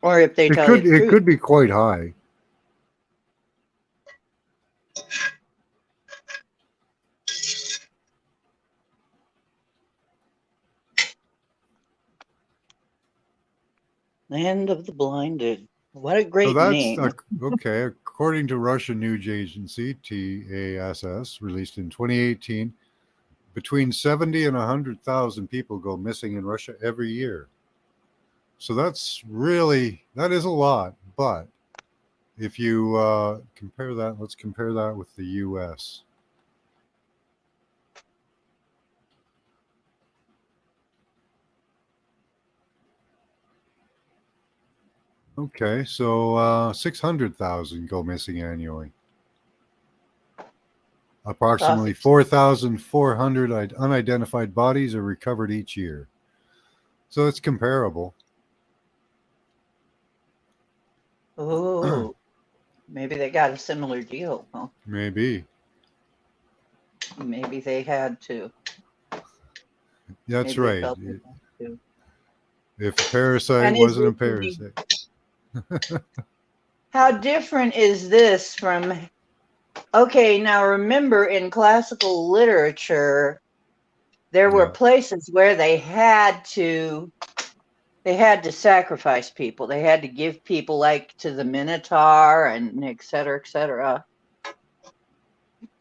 or if they it tell you could the it truth. could be quite high. Land of the Blinded. What a So great that's name. okay. According to Russian news agency TASS, released in 2018, between 70 and 100,000 people go missing in Russia every year. So that is a lot. But if you compare that, let's compare that with the U.S. Okay, so 600,000 go missing annually. Approximately Sausage. 4,400 unidentified bodies are recovered each year. So it's comparable. Oh, maybe they got a similar deal. Huh? Maybe. Maybe they had to. That's Maybe they right. felt they had to. If a parasite And is wasn't a this any, parasite. how different is this from? Okay, now remember in classical literature, there were Yeah. places where they had to sacrifice people. They had to give people like to the Minotaur and et cetera, et cetera.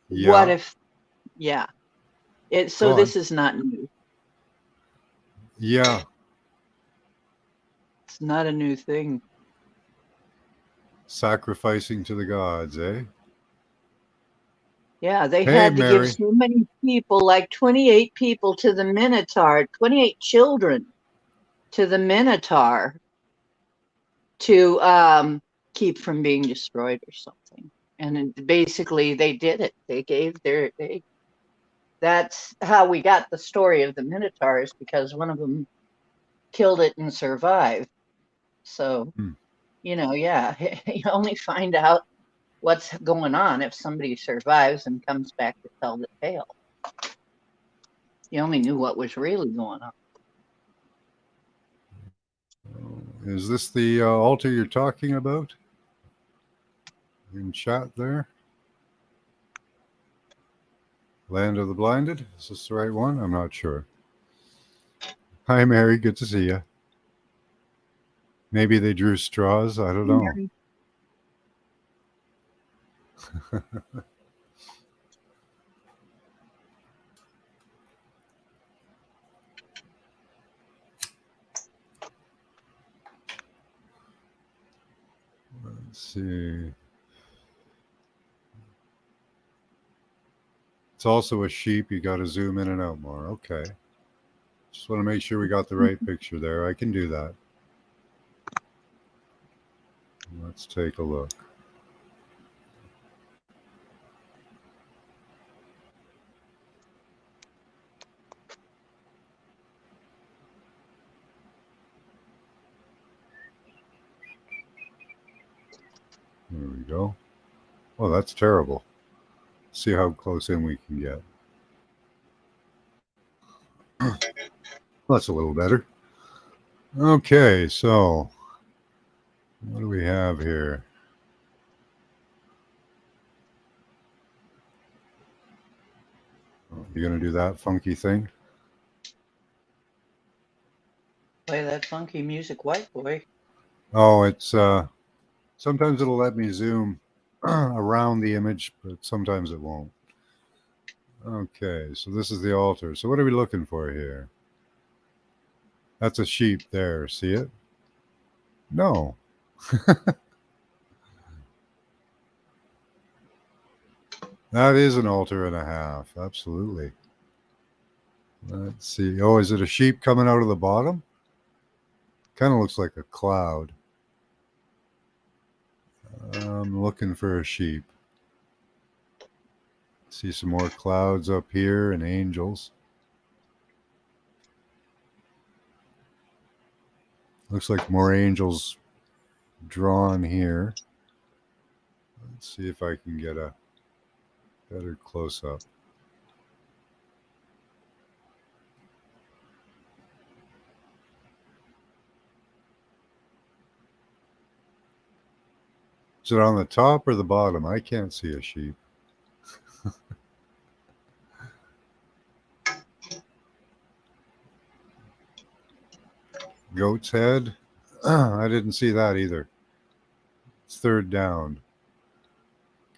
What Yeah. if, yeah, so Go on. this is not new. Yeah. It's not a new thing. Sacrificing to the gods, eh? Yeah, they Hey, had to give Mary. so many people, like 28 people to the Minotaur, 28 children to the Minotaur to keep from being destroyed or something. And basically, they did it. They gave that's how we got the story of the Minotaurs because one of them killed it and survived. So, Hmm. yeah, you only find out what's going on if somebody survives and comes back to tell the tale. You only knew what was really going on. Is this the altar you're talking about? In chat there? Land of the Blinded? Is this the right one? I'm not sure. Hi, Mary. Good to see you. Maybe they drew straws. I don't know. Let's see. It's also a sheep. You got to zoom in and out more. Okay. Just want to make sure we got the right picture there. I can do that. Let's take a look. There we go. Oh, that's terrible. See how close in we can get. That's a little better. Okay, so what do we have here? Oh, you gonna do that funky thing? Play that funky music, white boy. Oh, it's sometimes it'll let me zoom around the image, but sometimes it won't. Okay, so this is the altar. So what are we looking for here? That's a sheep there. See it? No. That is an altar and a half. Absolutely. Let's see. Oh, is it a sheep coming out of the bottom? Kind of looks like a cloud. I'm looking for a sheep. See some more clouds up here and angels. Looks like more angels drawn here. Let's see if I can get a better close up. Is it on the top or the bottom? I can't see a sheep. Goat's head? I didn't see that either. It's third down.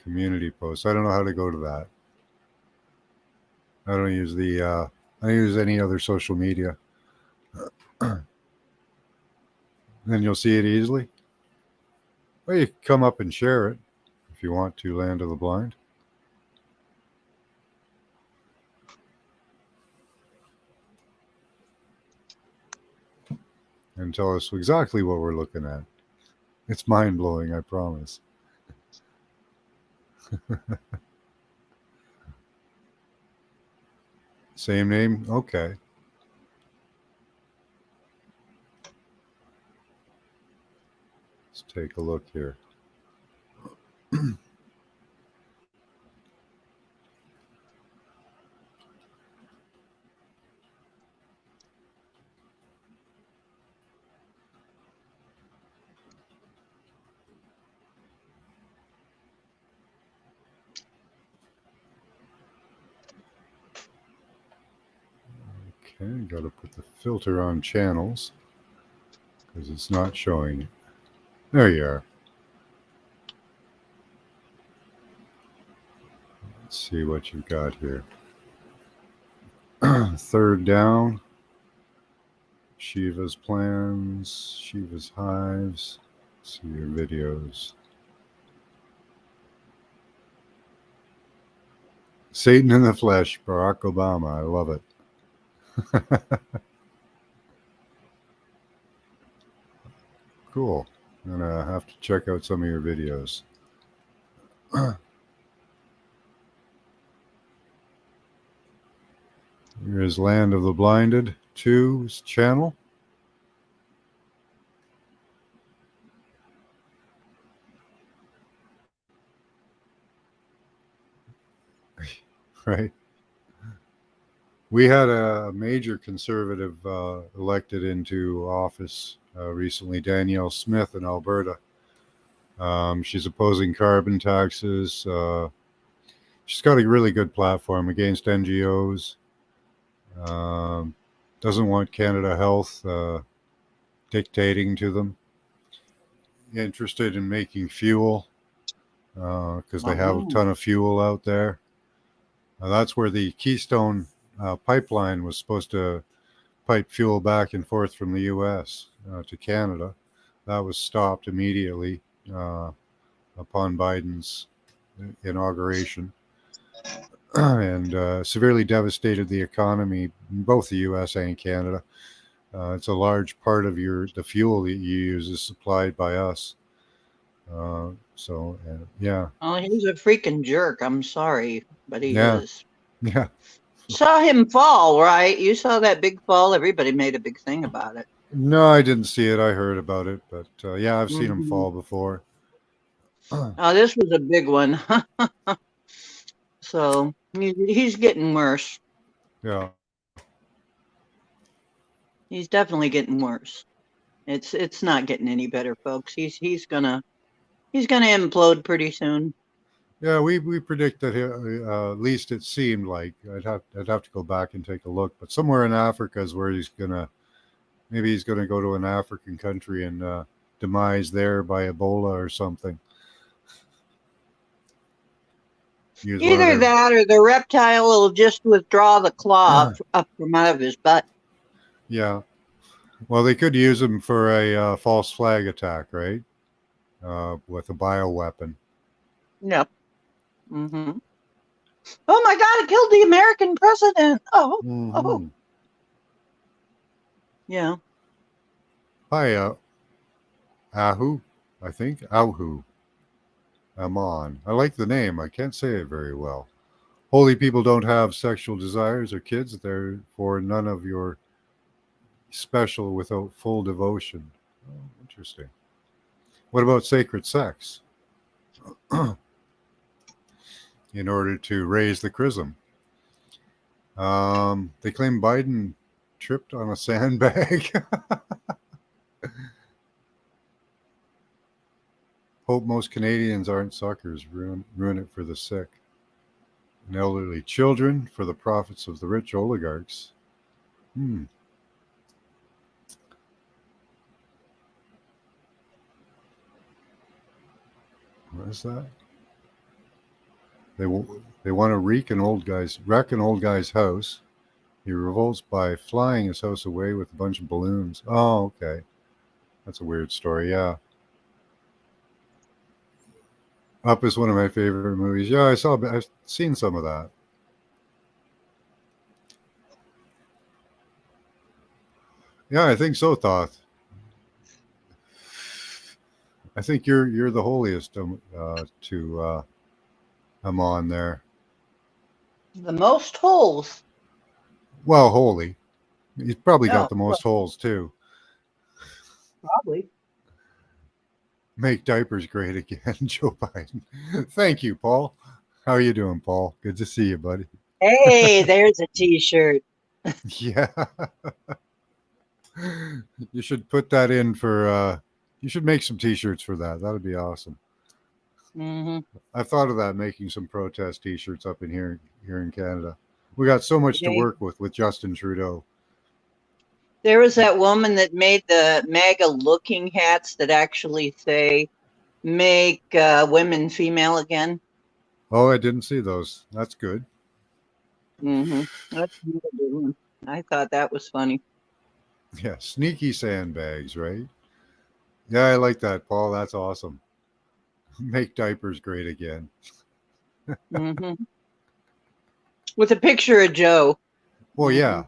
Community post. I don't know how to go to that. I don't use I don't use any other social media. Then you'll see it easily. Well, you can come up and share it if you want to, Land of the Blind. And tell us exactly what we're looking at. It's mind blowing, I promise. Same name? Okay. Let's take a look here. Okay, got to put the filter on channels because it's not showing it. There you are. Let's see what you've got here. Third down. Shiva's plans, Shiva's hives. See your videos. Satan in the flesh, Barack Obama. I love it. Cool. I'm gonna have to check out some of your videos. Here's Land of the Blinded 2's channel. right? We had a major conservative elected into office recently, Danielle Smith in Alberta. She's opposing carbon taxes. She's got a really good platform against NGOs. Um, doesn't want Canada Health dictating to them. Interested in making fuel because they have a Wow. ton of fuel out there. That's where the Keystone pipeline was supposed to pipe fuel back and forth from the U.S. To Canada. That was stopped immediately upon Biden's inauguration and severely devastated the economy in both the U.S. and Canada. It's a large part of the fuel that you use is supplied by us. Yeah, Oh, he's a freaking jerk. I'm sorry, but he yeah, is. yeah. Saw him fall, right? You saw that big fall. Everybody made a big thing about it. No, I didn't see it. I heard about it, but yeah, I've seen him Hmm. fall before. Oh, this was a big one. So he's getting worse. Yeah, He's definitely getting worse. It's not getting any better, folks. He's gonna implode pretty soon. yeah. We predict that at least it seemed like I'd have to go back and take a look, but somewhere in Africa is where maybe he's gonna go to an African country and demise there by Ebola or something. Use one of Either their that or the reptile will just withdraw the claw up from out of his butt. yeah. Well, they could use him for a false flag attack, right? With a bioweapon. Yep. Hmm. Oh my God! It killed the American president. Oh, oh, Mm-hmm. yeah. Hi, Ahu, I think. Auhu. Amon. I like the name. I can't say it very well. Holy people don't have sexual desires or kids, therefore none of your special without full devotion. Oh, interesting. What about sacred sex? In order to raise the chrism. They claim Biden tripped on a sandbag. Hope most Canadians aren't suckers. Ruin it for the sick and elderly children for the profits of the rich oligarchs. Hmm. What is that? They they want to wreck an old guy's house. He revolts by flying his house away with a bunch of balloons. Oh, okay. That's a weird story. Yeah. Up is one of my favorite movies. Yeah, I've seen some of that. Yeah, I think so, Thoth. I think you're the holiest to I'm on there. The most holes. Well, holy. He's probably got Oh, the well, most holes too. probably. Make diapers great again, Joe Biden. Thank you, Paul. How are you doing, Paul? Good to see you, buddy. Hey, there's a T-shirt. Yeah. You should put that in for you should make some t-shirts for that. That'd be awesome. Hmm. I've thought of that, making some protest t-shirts up in here in Canada. We got so much to Hey, work with Justin Trudeau. there was that woman that made the MAGA looking hats that actually say "Make women female again." Oh, I didn't see those. That's good. Hmm. That's another good one. I thought that was funny. Yeah, sneaky sandbags, right? Yeah, I like that, Paul. That's awesome. Make diapers great again. Hmm. With a picture of Joe. Well, Hmm. yeah,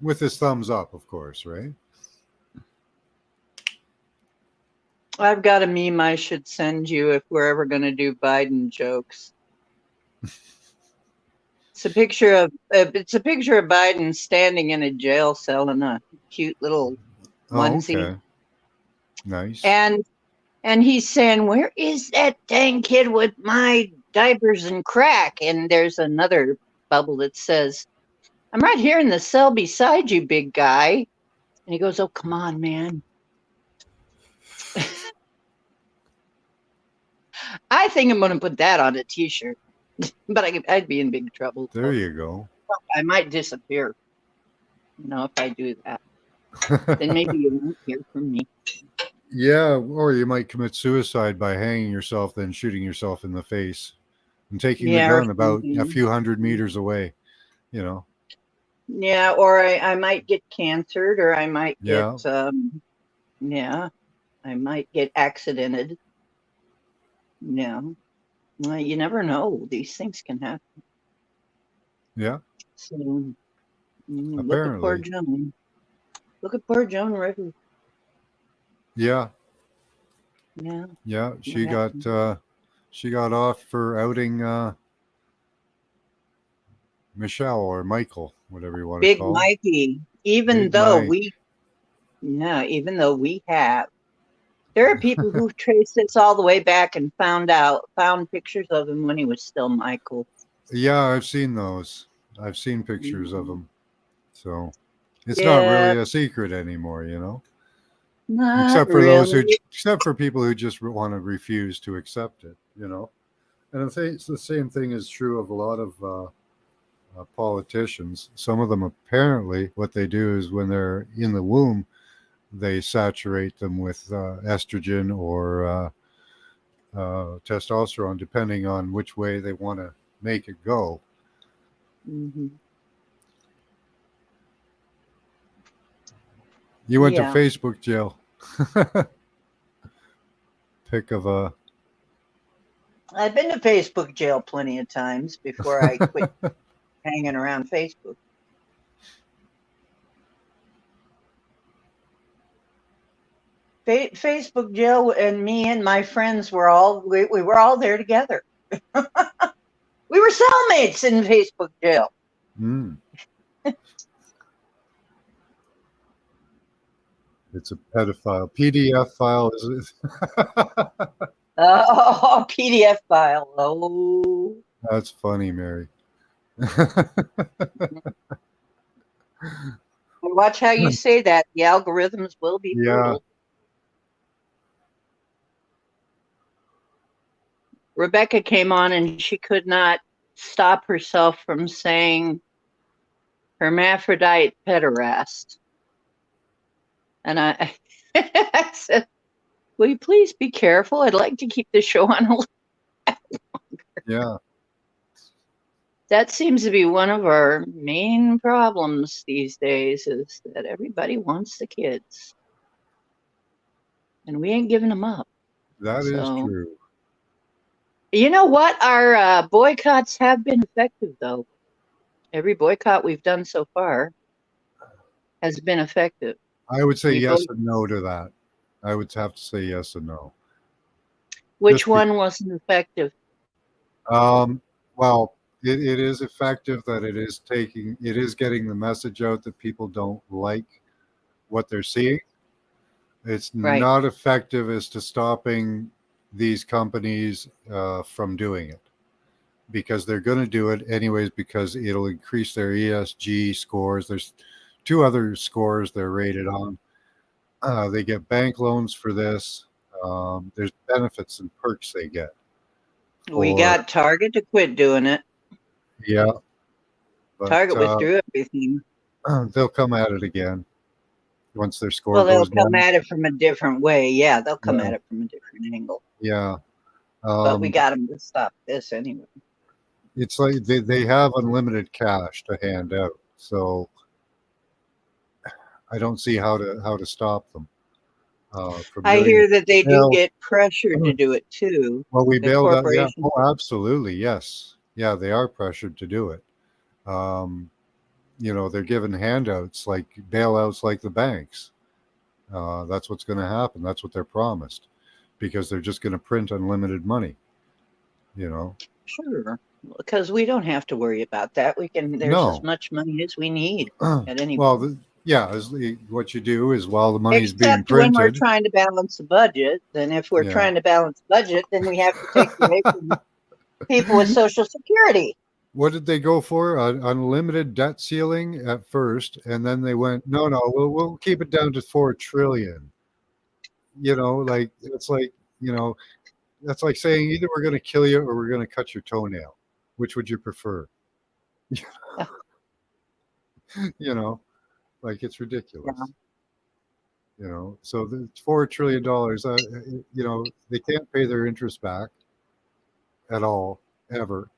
with his thumbs up, of course, right? I've got a meme I should send you if we're ever going to do Biden jokes. It's a picture of Biden standing in a jail cell in a cute little Oh, onesie, okay. Nice. and he's saying, "Where is that dang kid with my diapers and crack?" And there's another bubble that says, "I'm right here in the cell beside you, big guy." And he goes, "Oh, come on, man." I think I'm going to put that on a T-shirt, but I'd be in big trouble. There you go. I might disappear. If I do that, then maybe you won't hear from me. Yeah, or you might commit suicide by hanging yourself, then shooting yourself in the face and taking the Yeah, or gun about a something. few hundred meters away, you know. Yeah, or I might get cancered, or I might get, Yeah, yeah, I might get accidented. Yeah, well, you never know. These things can happen. yeah, So look at poor apparently. Joan. Look at poor Joan Rivers. Yeah, Yeah, yeah, what happened? she got off for outing Michelle or Michael, whatever you want to Big call him. Mikey. Even Big though Mike. we, yeah, even though we have, there are people who traced this all the way back and found pictures of him when he was still Michael. Yeah, I've seen those. I've seen pictures of Mhm. him. So it's not Yeah, really a secret anymore, you know. not really. Except for people who just want to refuse to accept it, you know. And I think it's the same thing is true of a lot of politicians. Some of them apparently what they do is when they're in the womb, they saturate them with estrogen or testosterone, depending on which way they want to make it go. Hmm. You went to Yeah, Facebook jail. Pick of a. I've been to Facebook jail plenty of times before I quit hanging around Facebook. Facebook jail, and me and my friends we were all there together. We were cellmates in Facebook jail. Mm, it's a pedophile PDF file. Is it? PDF file. Oh, That's funny, Mary. watch how you say that. The algorithms will be Yeah, brutal. Rebecca came on and she could not stop herself from saying hermaphrodite pederast. And I, I said, "Will you please be careful? I'd like to keep the show on a." yeah, That seems to be one of our main problems these days is that everybody wants the kids. And we ain't giving them up. that is So, true. you know what? Our boycotts have been effective, though. Every boycott we've done so far has been effective. I would say We yes both, and no to that. I would have to say yes and no. which Just be, one wasn't effective? um, well, it is effective that it is getting the message out that people don't like what they're seeing. It's Right. not effective as to stopping these companies from doing it because they're going to do it anyways because it'll increase their ESG scores. There's two other scores they're rated on. They get bank loans for this. There's benefits and perks they get We for, got Target to quit doing it. yeah, but Target withdrew everything. they'll come at it again once their score Well, they'll goes come down. at it from a different way. Yeah, they'll come Yeah, at it from a different angle. yeah. But we Um, got them to stop this anyway. it's like they have unlimited cash to hand out, so I don't see how to stop them from I doing hear it. that they do Now, get pressured to do it too. well, we The bailed out. Yeah. corporation. Oh, absolutely. Yes. Yeah, they are pressured to do it. Um, they're given handouts like bailouts like the banks. That's what's going to happen. That's what they're promised because they're just going to print unlimited money. You know, Sure. Because we don't have to worry about that. There's as no. much money as we need at any Well, point. yeah, what you do is while the money's being Except when we're printed, trying to balance the budget. Then if we're yeah, trying to balance budget, then we have to take away from people with Social Security. what did they go for? An unlimited debt ceiling at first, and then they went, no, no, we'll keep it down to 4 trillion. Like it's like you know that's like saying either we're going to kill you or we're going to cut your toenail. Which would you prefer? you know, like it's Yeah. ridiculous. So the $4 trillion. They can't pay their interest back at all ever.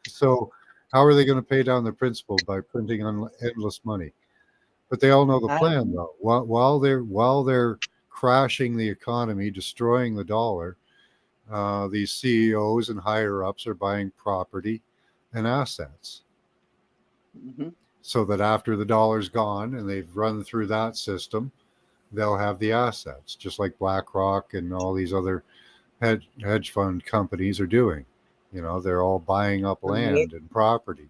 So how are they going to pay down the principal by printing endless money? But they all know the I don't plan, know. though. While they're crashing the economy, destroying the dollar, these CEOs and higher ups are buying property and assets, Hmm. so that after the dollar's gone and they've run through that system, they'll have the assets, just like BlackRock and all these other hedge fund companies are doing. They're all buying up Right. land and property,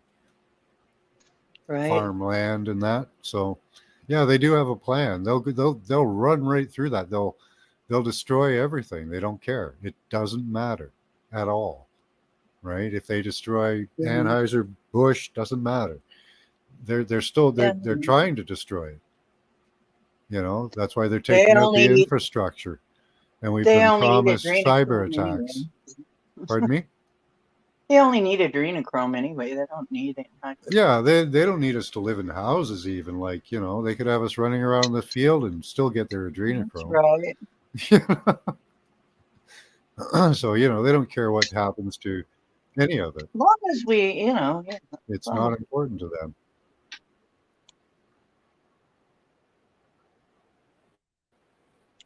Right. farmland, and that. So, yeah, they do have a plan. They'll run right through that. They'll destroy everything. They don't care. It doesn't matter at all, right? If they destroy Mhm. Anheuser Busch, doesn't matter. They're still Yeah. they're trying to destroy it. That's why they're They taking out the only infrastructure, and we've they been only need promised cyber adrenochrome anyway. attacks. Pardon me? They only need adrenochrome anyway. They don't need anhydrous Yeah, carbon. they don't need us to live in houses even. Like, they could have us running around the field and still get their That's adrenochrome. right. So, they don't care what happens to any of it. As long as we, yeah, as It's long not as, important to them.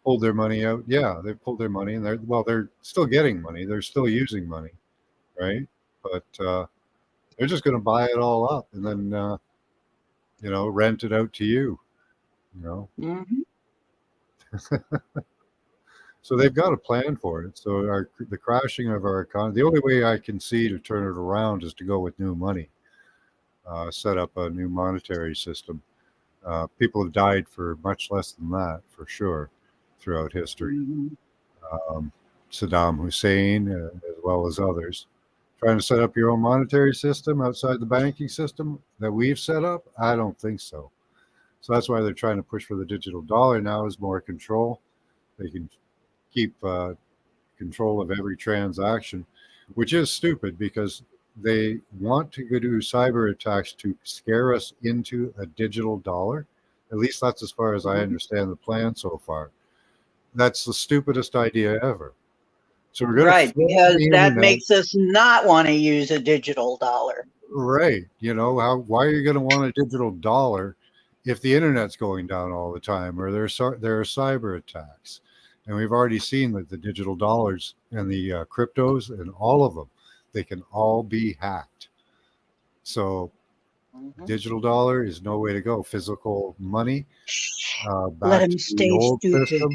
Pulled their money out. Yeah, they pulled their money, and they're still getting money. They're still using money, right? But they're just going to buy it all up and then rent it out to you. You know, hmm so they've got a plan for it. So the crashing of our economy. The only way I can see to turn it around is to go with new money, set up a new monetary system. People have died for much less than that, for sure, throughout history. hmm Um, Saddam Hussein, as well as others. Trying to set up your own monetary system outside the banking system that we've set up? I don't think so. So that's why they're trying to push for the digital dollar now, is more control. They can keep control of every transaction, which is stupid because they want to go do cyber attacks to scare us into a digital dollar. At least that's as far as I hmm understand the plan so far. That's the stupidest idea ever. So we're going to Right, threaten because the that internet. makes us not want to use a digital dollar. Right. Why are you going to want a digital dollar if the internet's going down all the time, or there are cyber attacks? And we've already seen that the digital dollars and the cryptos and all of them, they can all be hacked. So Hmm. digital dollar is no way to go. Physical money, Let back them to the stay old stupid. system,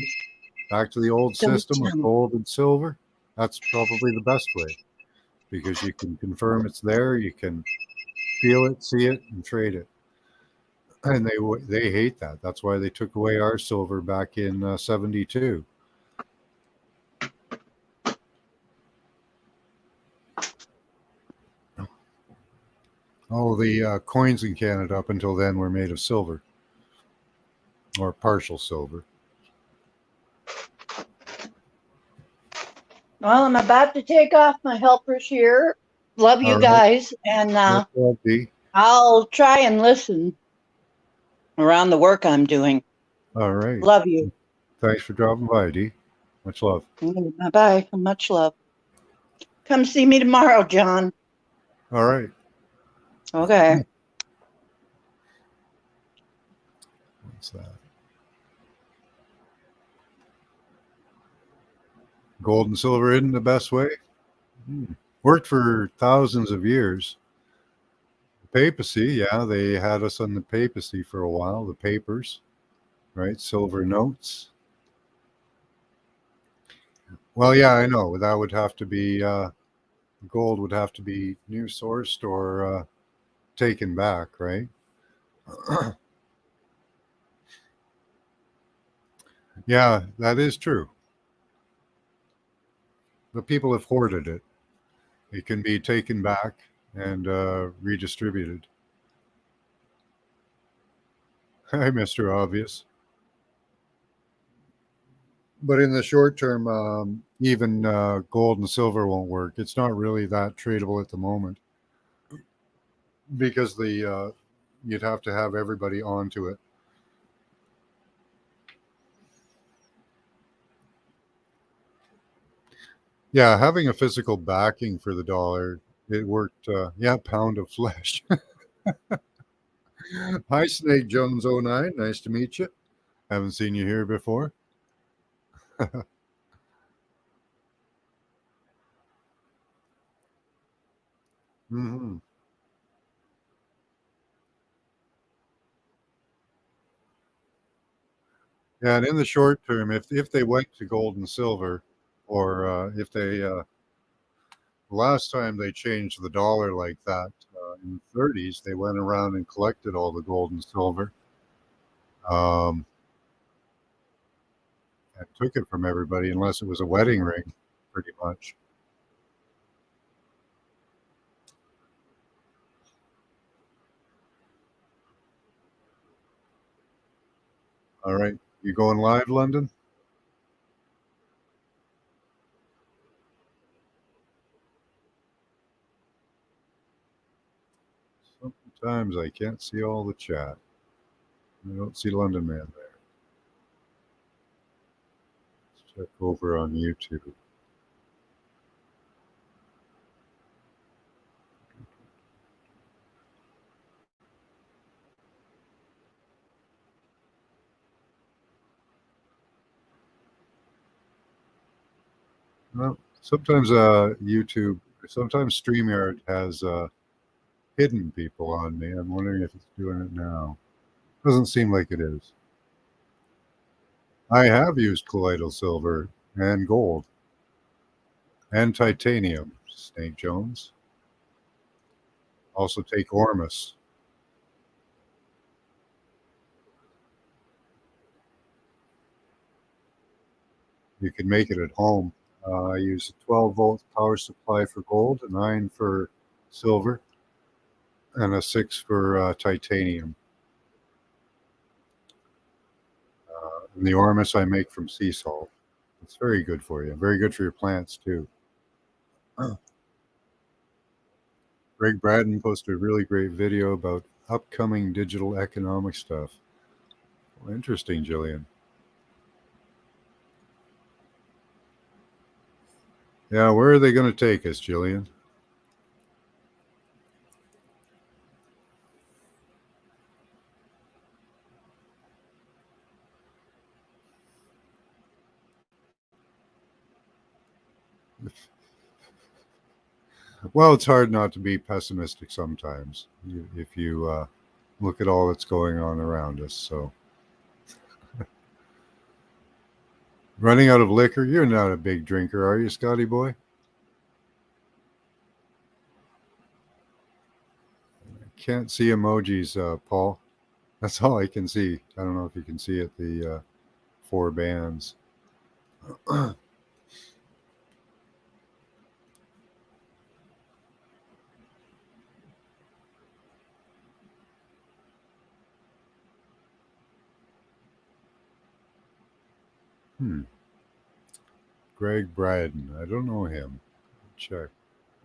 back to the old Don't system of tell 'em. gold and silver. That's probably the best way, because you can confirm it's there, you can feel it, see it, and trade it. And they hate that. That's why they took away our silver back in '72. All the coins in Canada up until then were made of silver, or partial silver. Well, I'm about to take off. My helper's here. Love All you right. guys, and Much love, Dee. I'll try and listen around the work I'm doing. All right. Love you. Thanks for dropping by, Dee. Much love. Bye bye. Much love. Come see me tomorrow, John. All right. Okay. What's that? Gold and silver isn't the best way. Hmm. Worked for thousands of years. Papacy, yeah, they had us on the papacy for a while. The papers, right? Silver notes. Well, yeah, I know. That would have to be gold would have to be new sourced or taken back, right? Yeah, that is true. The people have hoarded it. It can be taken back and redistributed. Hi, Mr. Obvious. But in the short term, even gold and silver won't work. It's not really that tradable at the moment because the you'd have to have everybody onto it. Yeah, having a physical backing for the dollar, it worked. Yeah, pound of flesh. Hi, Snake Jones '09. Nice to meet you. Haven't seen you here before. Hmm. Yeah, and in the short term, if they went to gold and silver, or if they last time they changed the dollar like that in the 30s, they went around and collected all the gold and silver um, and took it from everybody, unless it was a wedding ring, pretty much. All right, you going live, London? Sometimes I can't see all the chat. I don't see London Man there. Let's check over on YouTube. Well, sometimes YouTube, sometimes StreamYard has hidden people on me. I'm wondering if it's doing it now. Doesn't seem like it is. I have used colloidal silver and gold and titanium, Snake Jones. Also take Ormus. You can make it at home. I use a 12-volt power supply for gold, a 9 for silver, and a 6 for titanium. And the Ormus I make from sea salt. It's very good for you. Very good for your plants, too. Greg Braden posted a really great video about upcoming digital economic stuff. Well, interesting, Jillian. Yeah, where are they going to take us, Jillian? Well, it's hard not to be pessimistic sometimes if you look at all that's going on around us. So, running out of liquor, you're not a big drinker, are you, Scotty boy? Can't see emojis, Paul. That's all I can see. I don't know if you can see it, the four bands. Hmm. Greg Braden. I don't know him. Check.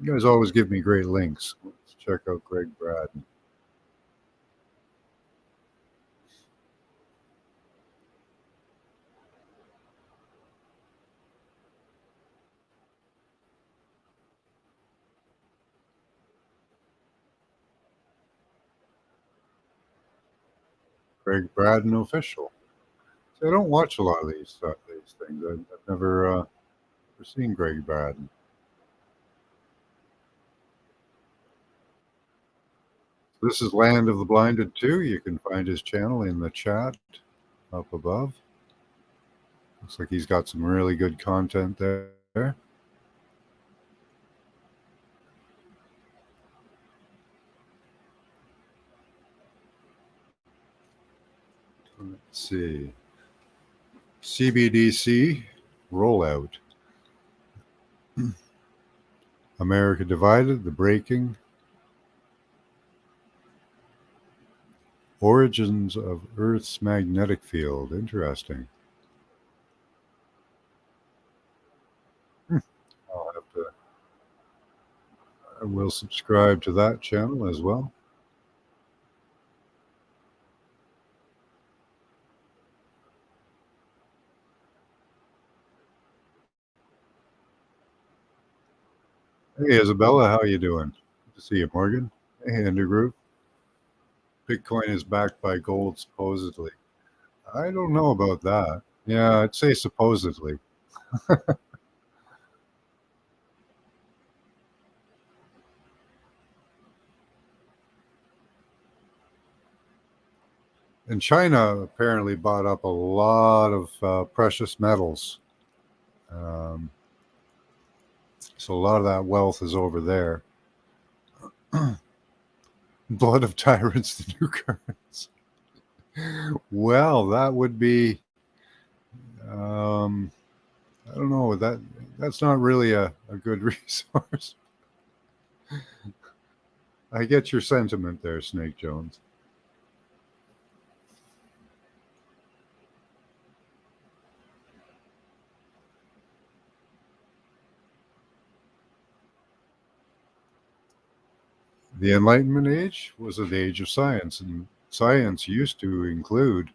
You guys always give me great links. Let's check out Greg Braden. Greg Braden official. See, I don't watch a lot of these things. I've never seen Greg Braden. This is Land of the Blinded too. You can find his channel in the chat up above. Looks like he's got some really good content there. Let's see. CBDC rollout. America divided, the breaking. Origins of Earth's magnetic field. Interesting. Hmm. I'll have to. I will subscribe to that channel as well. Hey, Isabella, how you doing? Good to see you, Morgan. Hey, Andrew. Bitcoin is backed by gold, supposedly. I don't know about that. Yeah, I'd say supposedly. And China apparently bought up a lot of precious metals. Um, so a lot of that wealth is over there. Blood of tyrants, the new currency. Well, that would be. Um, I don't know. That's not really a good resource. I get your sentiment there, Snake Jones. The Enlightenment age was the age of science, and science used to include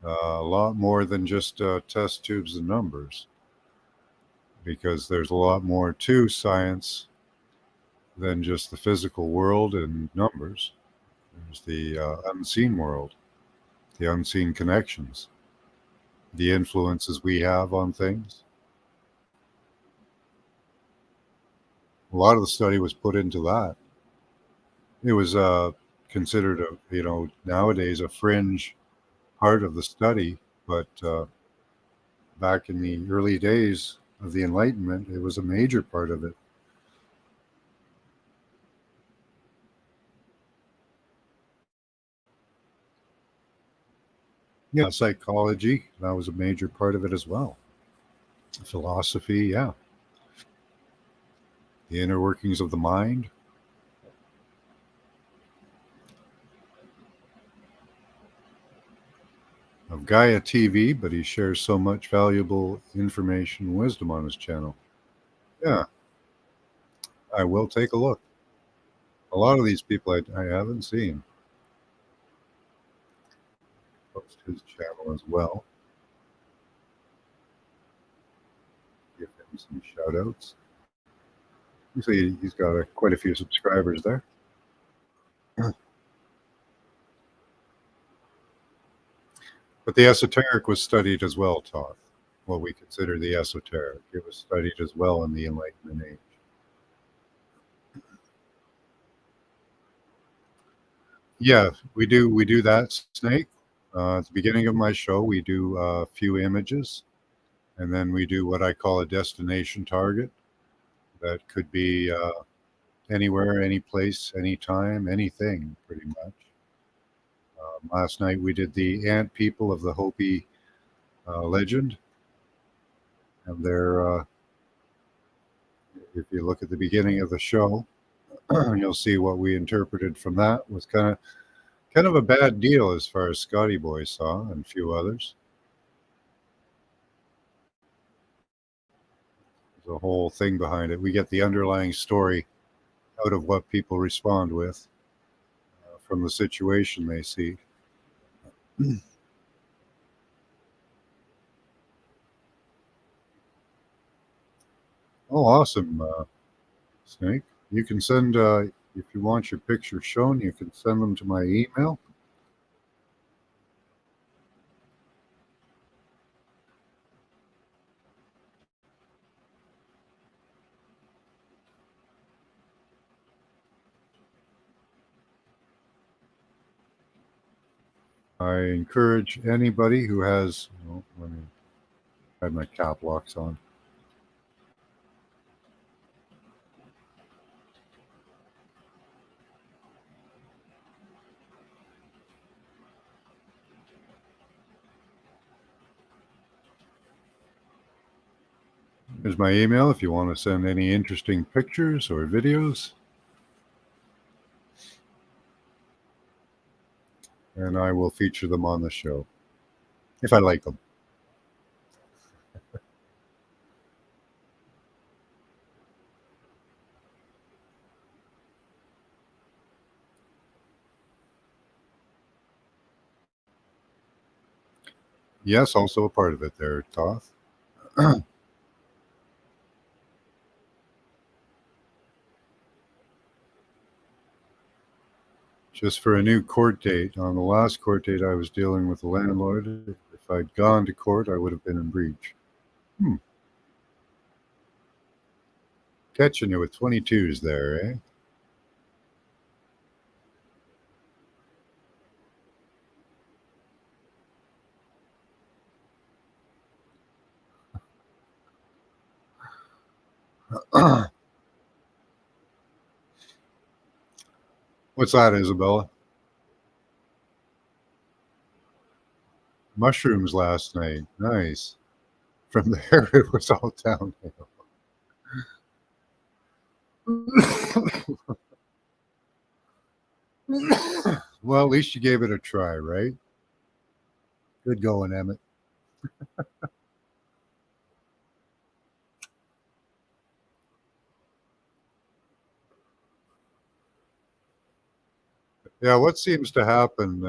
a lot more than just test tubes and numbers, because there's a lot more to science than just the physical world and numbers. There's the unseen world, the unseen connections, the influences we have on things. A lot of the study was put into that. It was considered nowadays a fringe part of the study, but back in the early days of the Enlightenment, it was a major part of it. Yeah, psychology, that was a major part of it as well. Philosophy, yeah. The inner workings of the mind. Of Gaia TV, but he shares so much valuable information and wisdom on his channel. Yeah, I will take a look. A lot of these people I haven't seen. Post his channel as well. Give him some shout outs. You see, he's got quite a few subscribers there. But the esoteric was studied as well, Toth. What we consider the esoteric. It was studied as well in the Enlightenment age. Yeah, we do that, Snake. At the beginning of my show, we do a few images, and then we do what I call a destination target. That could be anywhere, any place, anytime, anything, pretty much. Last night we did the ant people of the Hopi legend, and if you look at the beginning of the show, you'll see what we interpreted from that was kind of a bad deal as far as Scotty Boy saw and a few others. There's a whole thing behind it. We get the underlying story out of what people respond with from the situation they see. Oh, awesome, Snake. You can send, if you want your picture shown, you can send them to my email. I encourage anybody who has, let me have my cap locks on. Here's my email if you want to send any interesting pictures or videos. and I will feature them on the show if I like them. Yes, also a part of it there, Toth. Just for a new court date. On the last court date, I was dealing with the landlord. If I'd gone to court, I would have been in breach. Catching you with 22s there, eh? What's that, Isabella? Mushrooms last night. Nice. From there, it was all downhill. Well, at least you gave it a try, right? Good going, Emmett. Yeah, what seems to happen,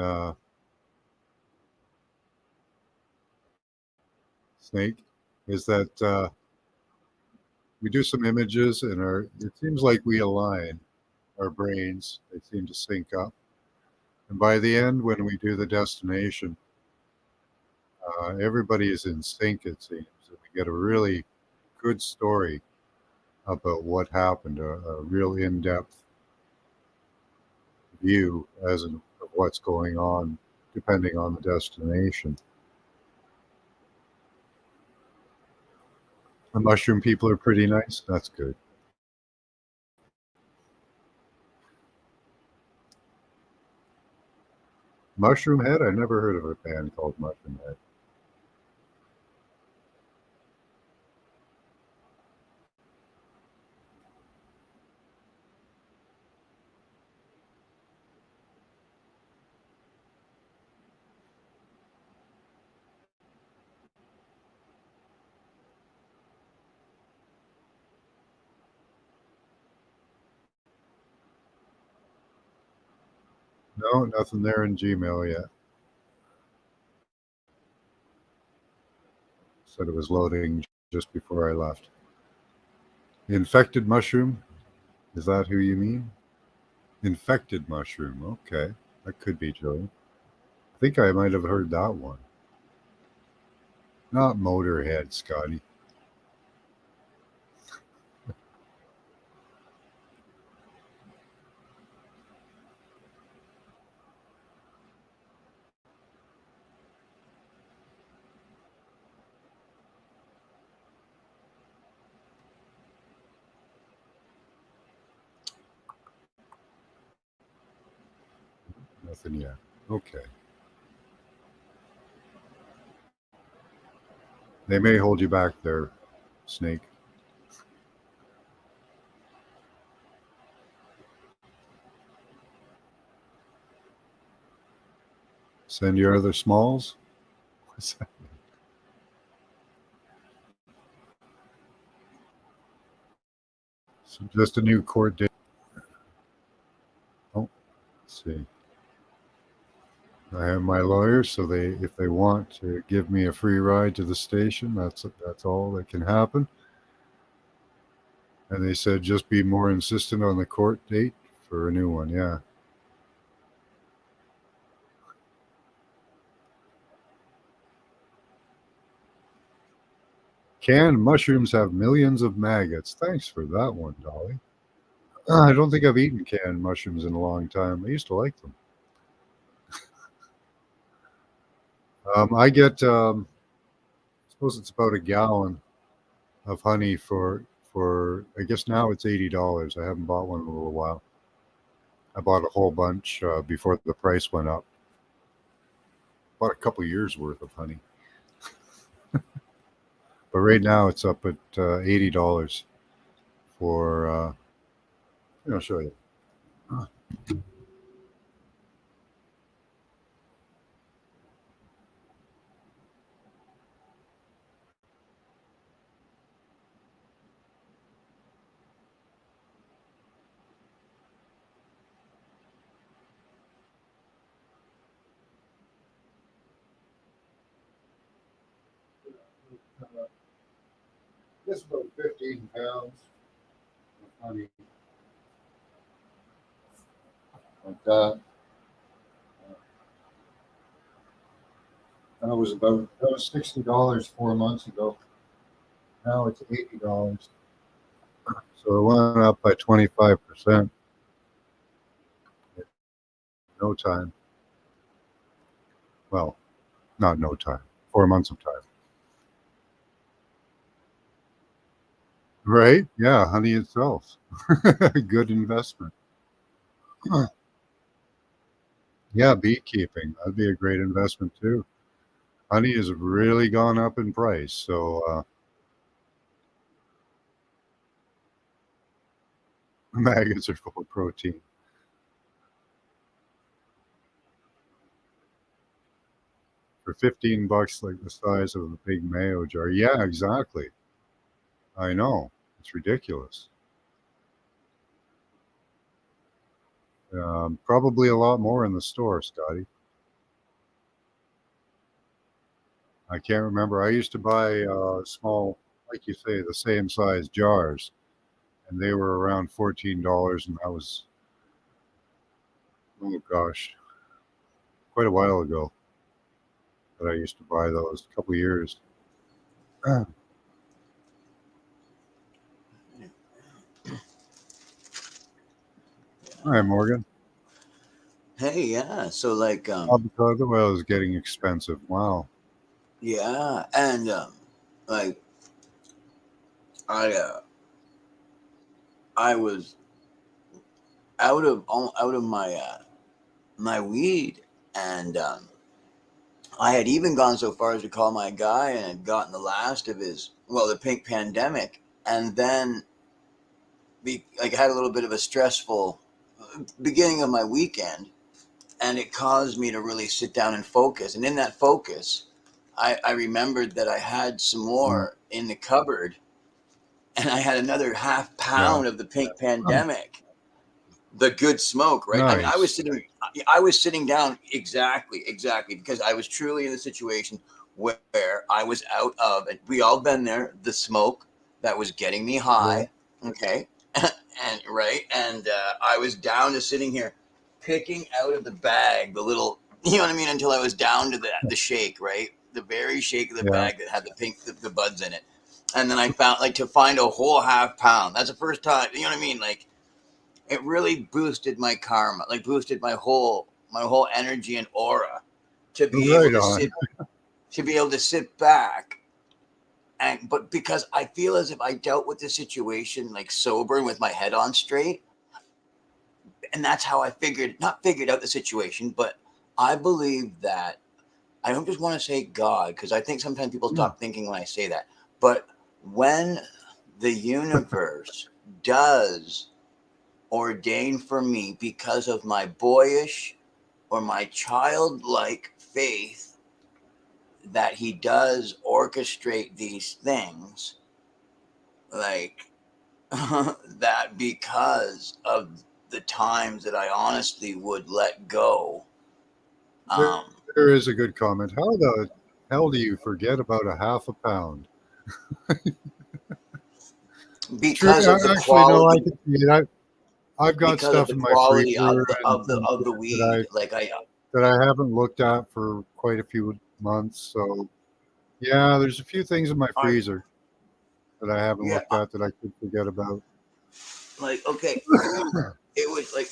Snake, is that we do some images and it seems like we align our brains. They seem to sync up. And by the end, when we do the destination, everybody is in sync, it seems. And we get a really good story about what happened, a real in depth view of what's going on, depending on the destination. The mushroom people are pretty nice. That's good. Mushroom Head? I never heard of a band called Mushroom Head. No, nothing there in Gmail yet. Said it was loading just before I left. Infected mushroom? Is that who you mean? Infected mushroom. Okay. That could be Joey. I think I might have heard that one. Not Motorhead, Scotty. Nothing yet. Okay. They may hold you back there, Snake. Send your other smalls? What's that? So just a new court date. Oh, let's see. I have my lawyers, so if they want to give me a free ride to the station, that's all that can happen. And they said just be more insistent on the court date for a new one. Yeah. Canned mushrooms have millions of maggots. Thanks for that one, Dolly. I don't think I've eaten canned mushrooms in a long time. I used to like them. I get, I suppose it's about a gallon of honey for I guess now it's $80. I haven't bought one in a little while. I bought a whole bunch before the price went up. Bought a couple years worth of honey, but right now it's up at $80 for. I'll show you. It's about 15 pounds of honey, like that. That was $60 4 months ago. Now it's $80. So it went up by 25% in no time. Well, not no time. 4 months of time. Right? Yeah, honey itself. Good investment. Yeah, beekeeping. That'd be a great investment too. Honey has really gone up in price. So maggots are full of protein. For 15 bucks, like the size of a big mayo jar. Yeah, exactly. I know. It's ridiculous. Probably a lot more in the store, Scotty. I can't remember. I used to buy small, like you say, the same size jars, and they were around $14, and that was, oh gosh, quite a while ago that I used to buy those. A couple of years. Hi, Morgan. Hey, yeah. So like, Avocado oil is getting expensive. Wow. yeah, and like I I was out of my my weed, and I had even gone so far as to call my guy and had gotten the last of his, well, the pink pandemic, and then like had a little bit of a stressful beginning of my weekend, and it caused me to really sit down and focus. And in that focus, I remembered that I had some Mm, more in the cupboard, and I had another half yeah. pound of the pink pandemic, the good smoke, right? I mean, Nice. I was sitting down exactly, because I was truly in the situation where I was out of, and we all been there, the smoke that was getting me Yeah. high, okay, and right, and I was down to sitting here picking out of the bag the little, you know what I mean, until I was down to the shake, right, the very shake of the Yeah. bag that had the pink the buds in it, and then I found, like, to find a whole half pound. That's the first time, you know what I mean, like it really boosted my karma, like boosted my whole energy and aura to be able Right to on. sit back. And but because I feel as if I dealt with the situation like sober and with my head on straight, and that's how I figured, not figured out the situation, but I believe that, I don't just want to say God, because I think sometimes people Hmm. stop thinking when I say that, but when the universe does ordain for me, because of my boyish or my childlike faith, that he does orchestrate these things, like that, because of the times that I honestly would let go. There, Um, there is a good comment. How the hell do you forget about a half a pound? True. because of the Actually, no, I quality, can see it. I've got because of stuff the in my quality freezer and things of the weed, like I, that I haven't looked at for quite a few months. So yeah, there's a few things in my I freezer that I haven't yeah, looked at that I could forget about. like, okay, it was like,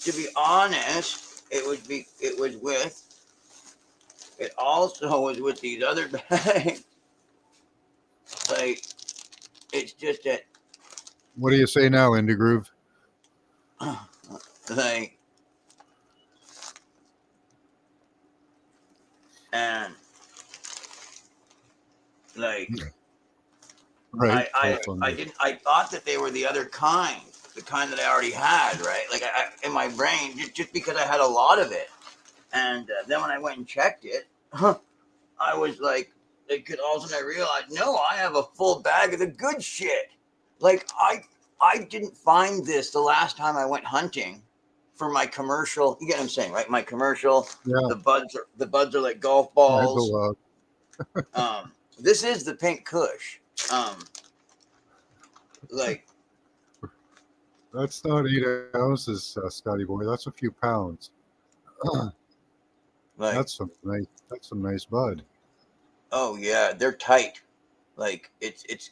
to be honest, it was with, it also was with these other bags. Like, it's just that, What do you say now, Indigroove? like, and like, Right, full I fungus. didn't, I thought that they were the other kind, the kind that I already had, right? Like, in my brain, just because I had a lot of it. And then when I went and checked it, I was like, it could also, I realized, no, I have a full bag of the good shit. Like, I didn't find this the last time I went hunting for my commercial. You get what I'm saying, right? My commercial, Yeah, the buds are like golf I balls. go This is the pink Kush. Um, Like, That's not 8 ounces, Scotty boy. That's a few pounds. like, That's some nice bud. oh yeah, they're tight. Like it's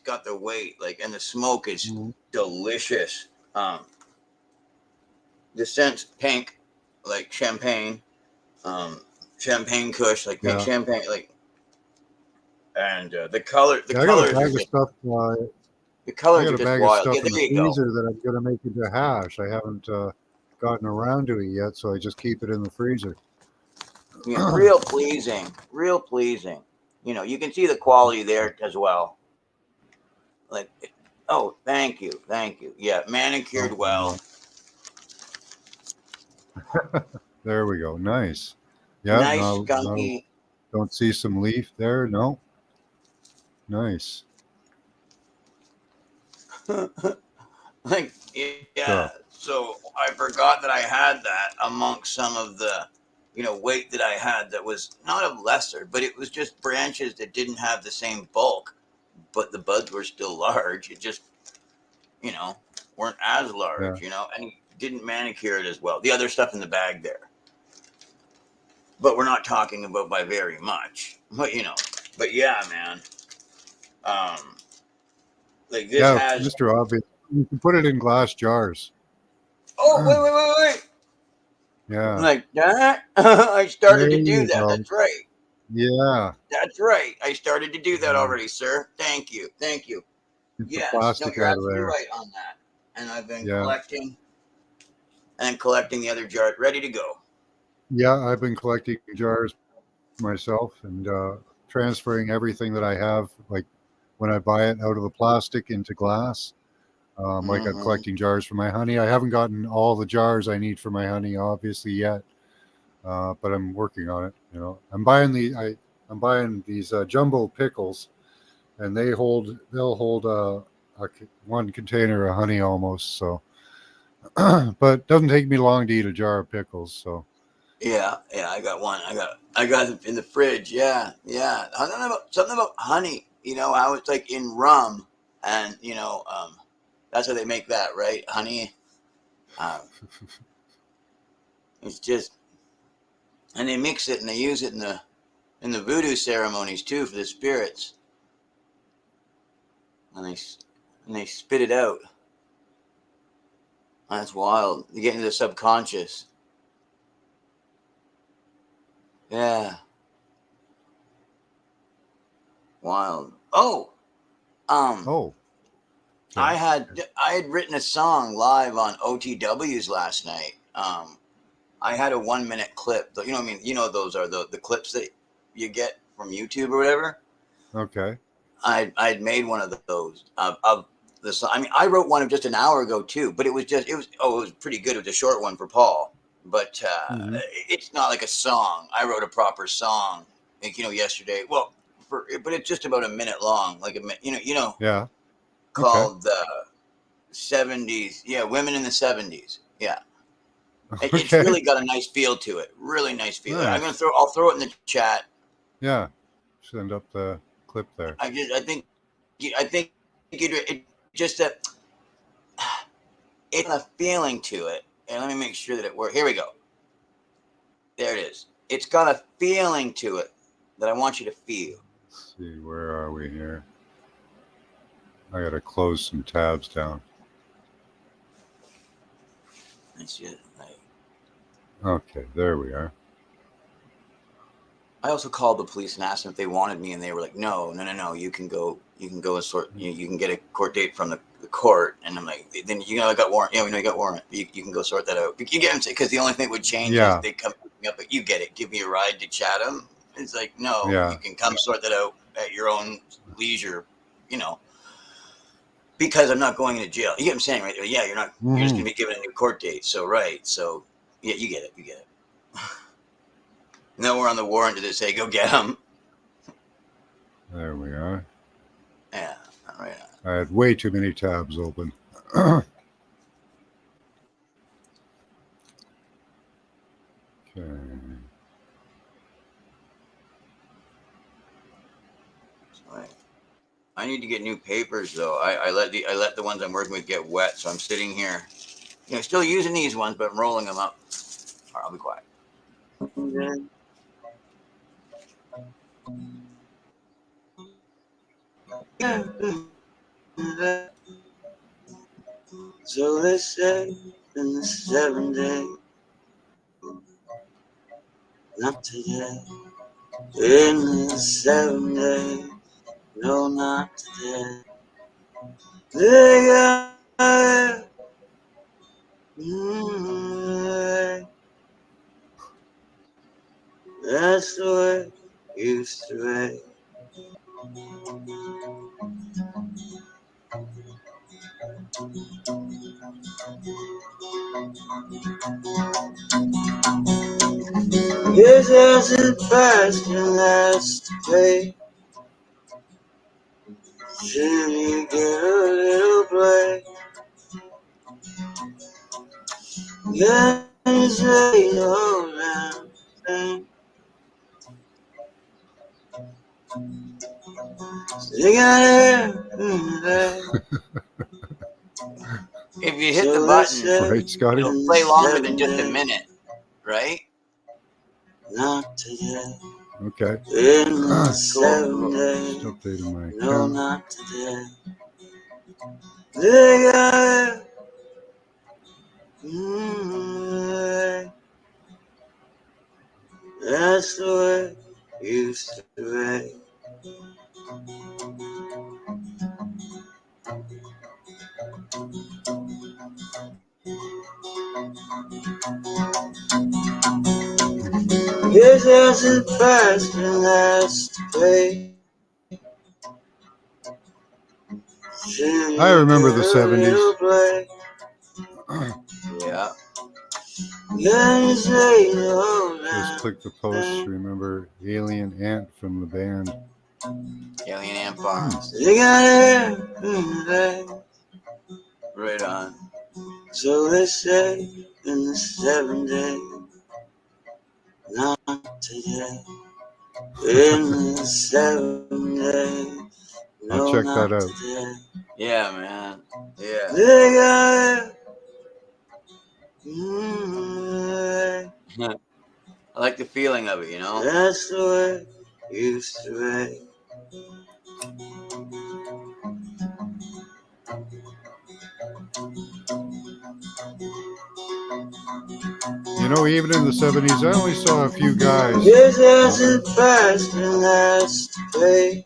got the weight. Like, and the smoke is Mhm. delicious. The scent's pink, like champagne. Um, Champagne Kush, like pink Yeah. champagne, like, and the Yeah, I got a colors are bag of just stuff. the I colors got are a just bag of wild. Yeah, stuff in there the you go. freezer that I'm going to make into hash. I haven't gotten around to it yet, so I just keep it in the freezer. Yeah, real pleasing, real pleasing. You can see the quality there as well. Like, oh, thank you, thank you. Yeah, manicured well, Oh, there we go. Nice. Yeah. nice No, skunky. don't see some leaf there. No. Nice Like, yeah. stuff. So I forgot that I had that amongst some of the, weight that I had that was not of lesser, but it was just branches that didn't have the same bulk, but the buds were still large. It just, you know, weren't as Yeah. large, and he didn't manicure it as well. The other stuff in the bag there, but we're not talking about by very much. But yeah, man. Um, like this Yeah, has. Mr. Obvious. You can put it in glass jars. Oh, wait. Yeah. Like that. I There started to do you that. go. That's right. Yeah. That's right. I started to do that Yeah. already, sir. Thank you. Thank you. Get the Yes. No, plastic you're out of absolutely there. right on that. And I've been Yeah. collecting the other jar, ready to go. Yeah, I've been collecting jars myself and transferring everything that I have, like when I buy it out of the plastic into glass. Like I'm Mm-hmm. collecting jars for my honey. I haven't gotten all the jars I need for my honey, obviously yet, but I'm working on it. I'm buying these jumbo pickles, and they'll hold one container of honey almost. So, but it doesn't take me long to eat a jar of pickles. So, Yeah. I got one. I got it in the fridge. Yeah. Something about honey. How it's like in rum, and that's how they make that, right? Honey. Um, it's just, and they mix it and they use it in the voodoo ceremonies too for the spirits, and they spit it out. That's wild. You get into the subconscious. Yeah, wild. Oh, um, oh, I okay, had I had written a song live on OTWs last night. I had a 1 minute clip. You know what I mean? Those are the clips that you get from YouTube or whatever. okay, I'd made one of those of the song. I mean, I wrote one of just an hour ago too, but it was pretty good. It was a short one for Paul, but hmm, it's not like a song. I wrote a proper song, like, yesterday. Well, but it's just about a minute long, like a minute. yeah, okay, Called '70s. Yeah, women in the '70s. Yeah, it's okay, really got a nice feel to it. Really nice feel. nice. I'll throw it in the chat. Yeah, send up the clip there. I think it just that it's a feeling to it. And let me make sure that it works. Here we go. There it is. It's got a feeling to it that I want you to feel. Let's see, where are we here? I gotta close some tabs down. It's just like, Okay, there we are. I also called the police and asked them if they wanted me, and they were like, "No. You can go. You can go and sort. You can get a court date from the court." And I'm like, "Then I got warrant. Yeah, we know you got warrant. You can go sort that out. You get them because the only thing that would change is Yeah, they come pick me up. But you get it. Give me a ride to Chatham. It's like, no, you yeah, can come sort that out at your own leisure. You know, because I'm not going into jail. You get what I'm saying, right? Yeah, you're not. You're just hmm, gonna be given a new court date. So right. So yeah, you get it. You get it. Nowhere on the warrant did it say go get them. there we are. Yeah, right. I had way too many tabs open. Okay. Right. I need to get new papers though. I let the ones I'm working with get wet, so I'm sitting here, still using these ones, but I'm rolling them up. All right, I'll be quiet. So they say in the 7 day, not today. In the 7 day, no, not today. They got it. That's the way it used to be. Years hasn't passed and that's the way. Should you get a little break? You say no damn thing. You got it. If you hit the button, Right, Scotty? it'll play longer than just a minute, right? Not today. Okay. In the Just 7 days. updating my No, account. not today. They got it. That's the way it used to be. Years hasn't passed and that's the way. I remember the 70s. Yeah. Just click the post. Remember Alien Ant from the band. Alien Ant Farms. Right on. So they say in the 7 days, not today. In the 7 days, I'll check that out. today. Yeah, man. Yeah. They got I like the feeling of it, That's the way it used to be. Even in the 70s, I only saw a few guys. Years hasn't passed and that's the way.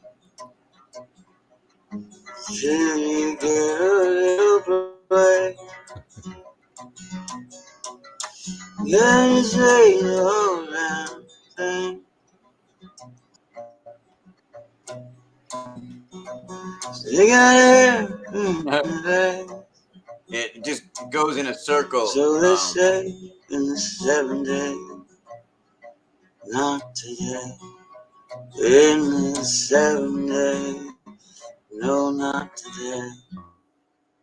Should you get a little break? You say no damn thing. You got it. It just goes in a circle. So they say in the 7 days, not today. In the 7 days, no, not today.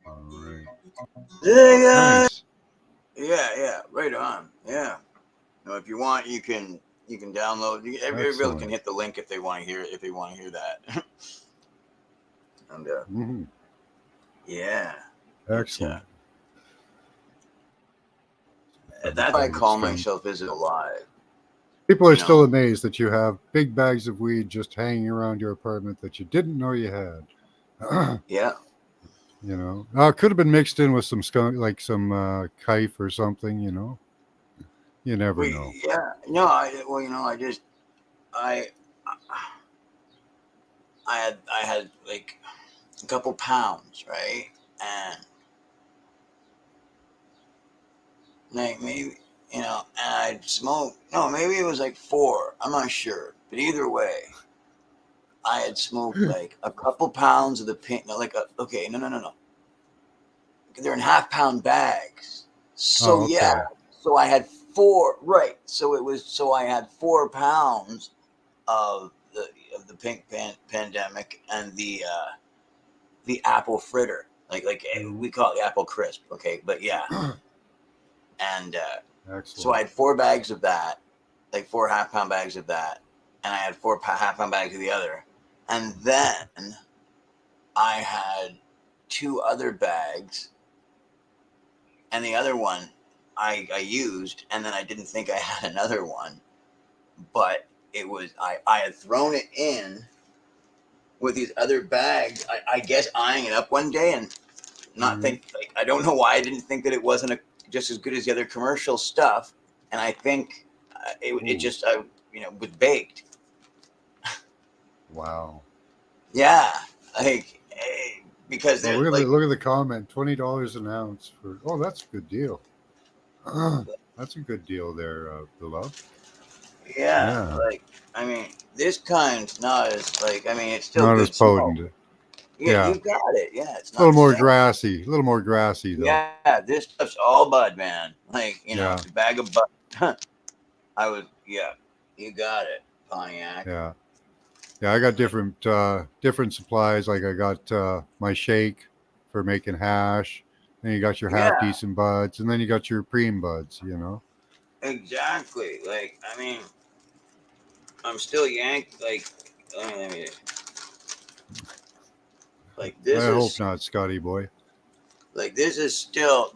All right. They got Nice. Yeah, right on. Yeah. If you want, you can download. Everybody can hit the link if they want to hear that. And yeah. Excellent. That's why I call myself Is It Alive. People are still amazed that you have big bags of weed just hanging around your apartment that you didn't know you had. Yeah. It could have been mixed in with some skunk, like some kife or something. You never know. Yeah. No. I had like a couple pounds, right? And like maybe and I'd smoke. No, maybe it was like 4. I'm not sure, but either way, I had smoked like a couple pounds of the pink. No, okay, no. They're in half-pound bags. So okay. yeah, so I had 4. Right. So I had 4 pounds of the pink pandemic and the apple fritter, like we call it the apple crisp. Okay, but yeah, and so I had 4 bags of that, like 4 half-pound bags of that, and I had 4 half-pound bags of the other, and then I had 2 other bags, and the other one I used, and then I didn't think I had another one, but I had thrown it in with these other bags. I guess eyeing it up one day and not Mhm. think, like, I don't know why I didn't think that it wasn't just as good as the other commercial stuff, and I think it Ooh, just was baked. wow. Yeah, because Oh, there's like, look at the comment. $20 an ounce for. Oh, that's a good deal. That's a good deal there, beloved. yeah, Yeah, like, I mean, this kind's not as, like, I mean, it's still not as good smoke. potent. Yeah, Yeah, you got it. Yeah, it's a not little the more same. grassy. A little more grassy though. Yeah, this stuff's all bud, man. Like, Yeah, a bag of bud. Yeah, you got it, Pontiac. yeah, yeah. I got different supplies. Like I got my shake for making hash. Then you got your half Yeah, decent buds, and then you got your preem buds. exactly. Like, I mean, I'm still yanked. I mean, like I this hope is not, Scotty boy. this is still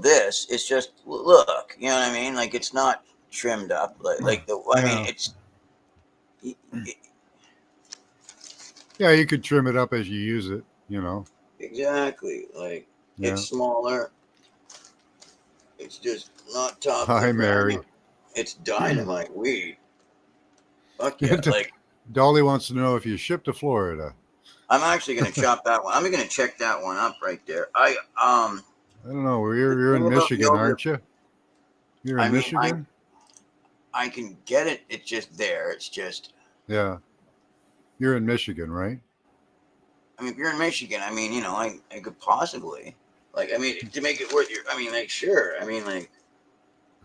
this. It's just, look, you know what I mean? Like, it's not trimmed up. I mean, Yeah, it, yeah. You could trim it up as you use it. exactly. Like, it's Yeah. smaller. It's just not top of the Hi, ground. Mary. It's dynamite weed. Fuck yeah! Like, Dolly wants to know if you ship to Florida. I'm actually gonna chop that one. I'm gonna check that one up right there. I don't know. The You're thing in about Michigan, yogurt, aren't you? You're I in mean, Michigan? I can get it. It's just there. It's just. Yeah. You're in Michigan, right? I mean, if you're in Michigan, I mean, I could possibly, like, I mean, to make it worth your. I mean, like, sure. I mean, like,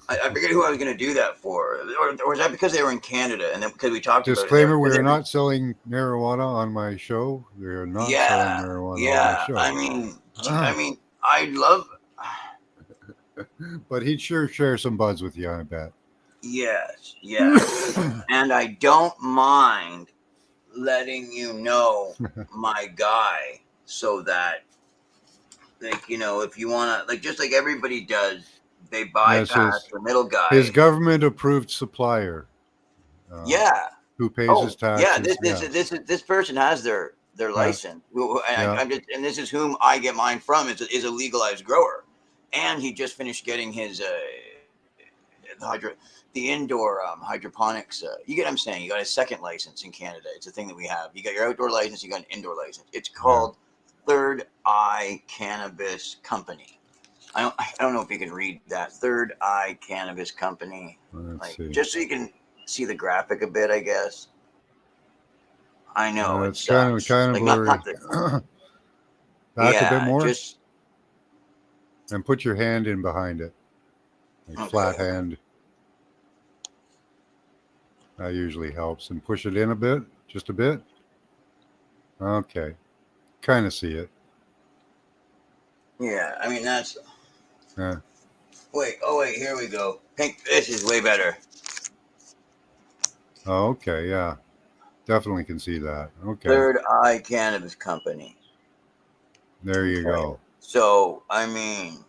I forget who I was gonna do that for, or was that because they were in Canada, and then because we talked about it, Disclaimer, we because are they were. not selling marijuana on my show. We are not selling Yeah, marijuana on my yeah. show. I mean, I love. But he'd sure share some buds with you, I bet. Yes, yes, and I don't mind letting you know my guy, so that, like, if you want to, like, just like everybody does, they Yes, bypass the middle his guy. government approved supplier, uh, Yeah. who pays his Oh, yeah. taxes. Yes. This person has their Yeah. license. And Yeah. I'm just, and this is whom I get mine from, is a legalized grower, and he just finished getting his the hydro the indoor hydroponics. You get what I'm saying? You got a second license in Canada. It's a thing that we have. You got your outdoor license. You got an indoor license. It's Yeah. called Third Eye Cannabis Company. I don't know if you can read that. Third Eye Cannabis Company. Let's Like, see. just so you can see the graphic a bit, I guess. I know it It's kind of sucks. Like, not blurry. the. Back a bit Yeah, more, just and put your hand in behind it, like flat okay. hand. That usually helps. And push it in a bit, just a bit. Okay, kind of see it. Yeah, I mean, that's. Yeah. Wait, oh wait, here we go. Pink. This is way better. Oh, okay. Yeah, definitely can see that. Okay, Third Eye Cannabis Company. there you Okay. go. So, I mean,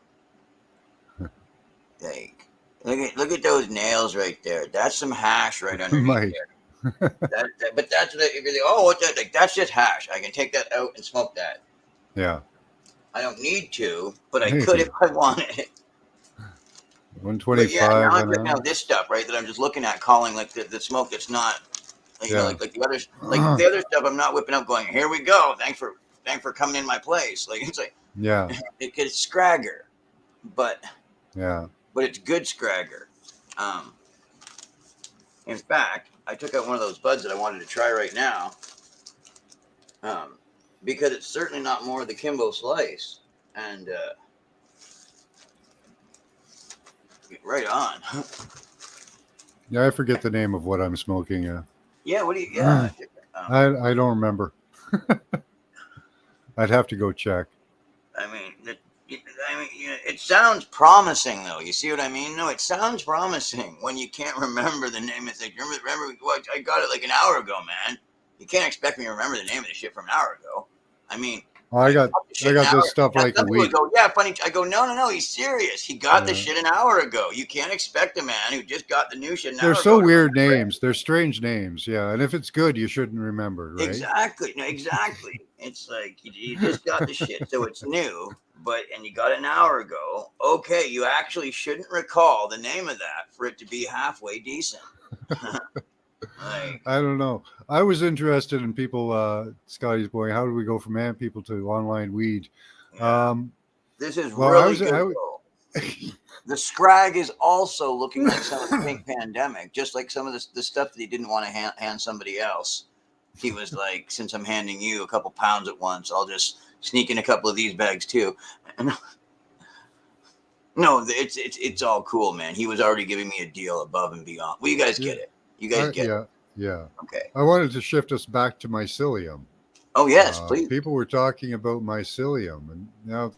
like, look at those nails right there. That's some hash right underneath Might. there. But that's what if you're like, oh, what's that? Like, that's just hash. I can take that out and smoke that. Yeah. I don't need to, but I could if Hey, I wanted. But yeah, 125 an now ounce. this stuff, right, that I'm just looking at, calling, like, the smoke that's not, Yeah. like the others, like the other stuff, I'm not whipping up going, here we go. Thanks for coming in my place. Like, it's like, Yeah. it's scragger, but Yeah. it's good scragger. Um, in fact, I took out one of those buds that I wanted to try right now, um, because it's certainly not more of the Kimbo Slice, and right on. Yeah. I forget the name of what I'm smoking. Yeah, what do you? Yeah, I don't remember. I'd have to go check. I mean, it sounds promising, though. You see what I mean? No, it sounds promising when you can't remember the name. It's like, remember what, I got it like an hour ago, man. You can't expect me to remember the name of the shit from an hour ago. I mean, I got got the shit I an got hour this stuff ago. like a Some people week. go, yeah, funny. I go, no, he's serious. He got the Yeah. shit an hour ago. You can't expect a man who just got the new shit an hour They're ago. so to weird remember it. names. They're strange names. Yeah, and if it's good, you shouldn't remember, right? Exactly. No, exactly. It's like you just got the shit, so it's new, and you got it an hour ago. Okay, you actually shouldn't recall the name of that for it to be halfway decent. Like, I don't know. I was interested in people. Scotty's boy. How do we go from man people to online weed? yeah, Um, this is well, I really was. good I, though. The scrag is also looking like some of the pink pandemic, just like some of the stuff that he didn't want to hand somebody else. He was like, since I'm handing you a couple pounds at once, I'll just sneak in a couple of these bags too. And no, it's all cool, man. He was already giving me a deal above and beyond. Well, you guys yeah, get it. You guys get it. yeah. Okay. I wanted to shift us back to mycelium. Oh yes, please. People were talking about mycelium, and now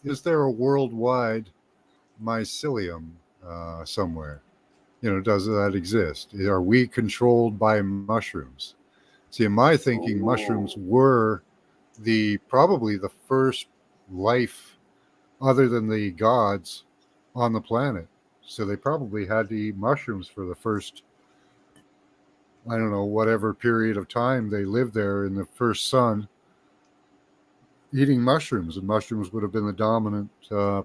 is there a worldwide mycelium somewhere? Does that exist? Are we controlled by mushrooms? See, in my thinking, mushrooms Ooh. were probably the first life other than the gods on the planet. So they probably had to eat mushrooms for the first, I don't know, whatever period of time they lived there in the first sun, eating mushrooms, and mushrooms would have been the dominant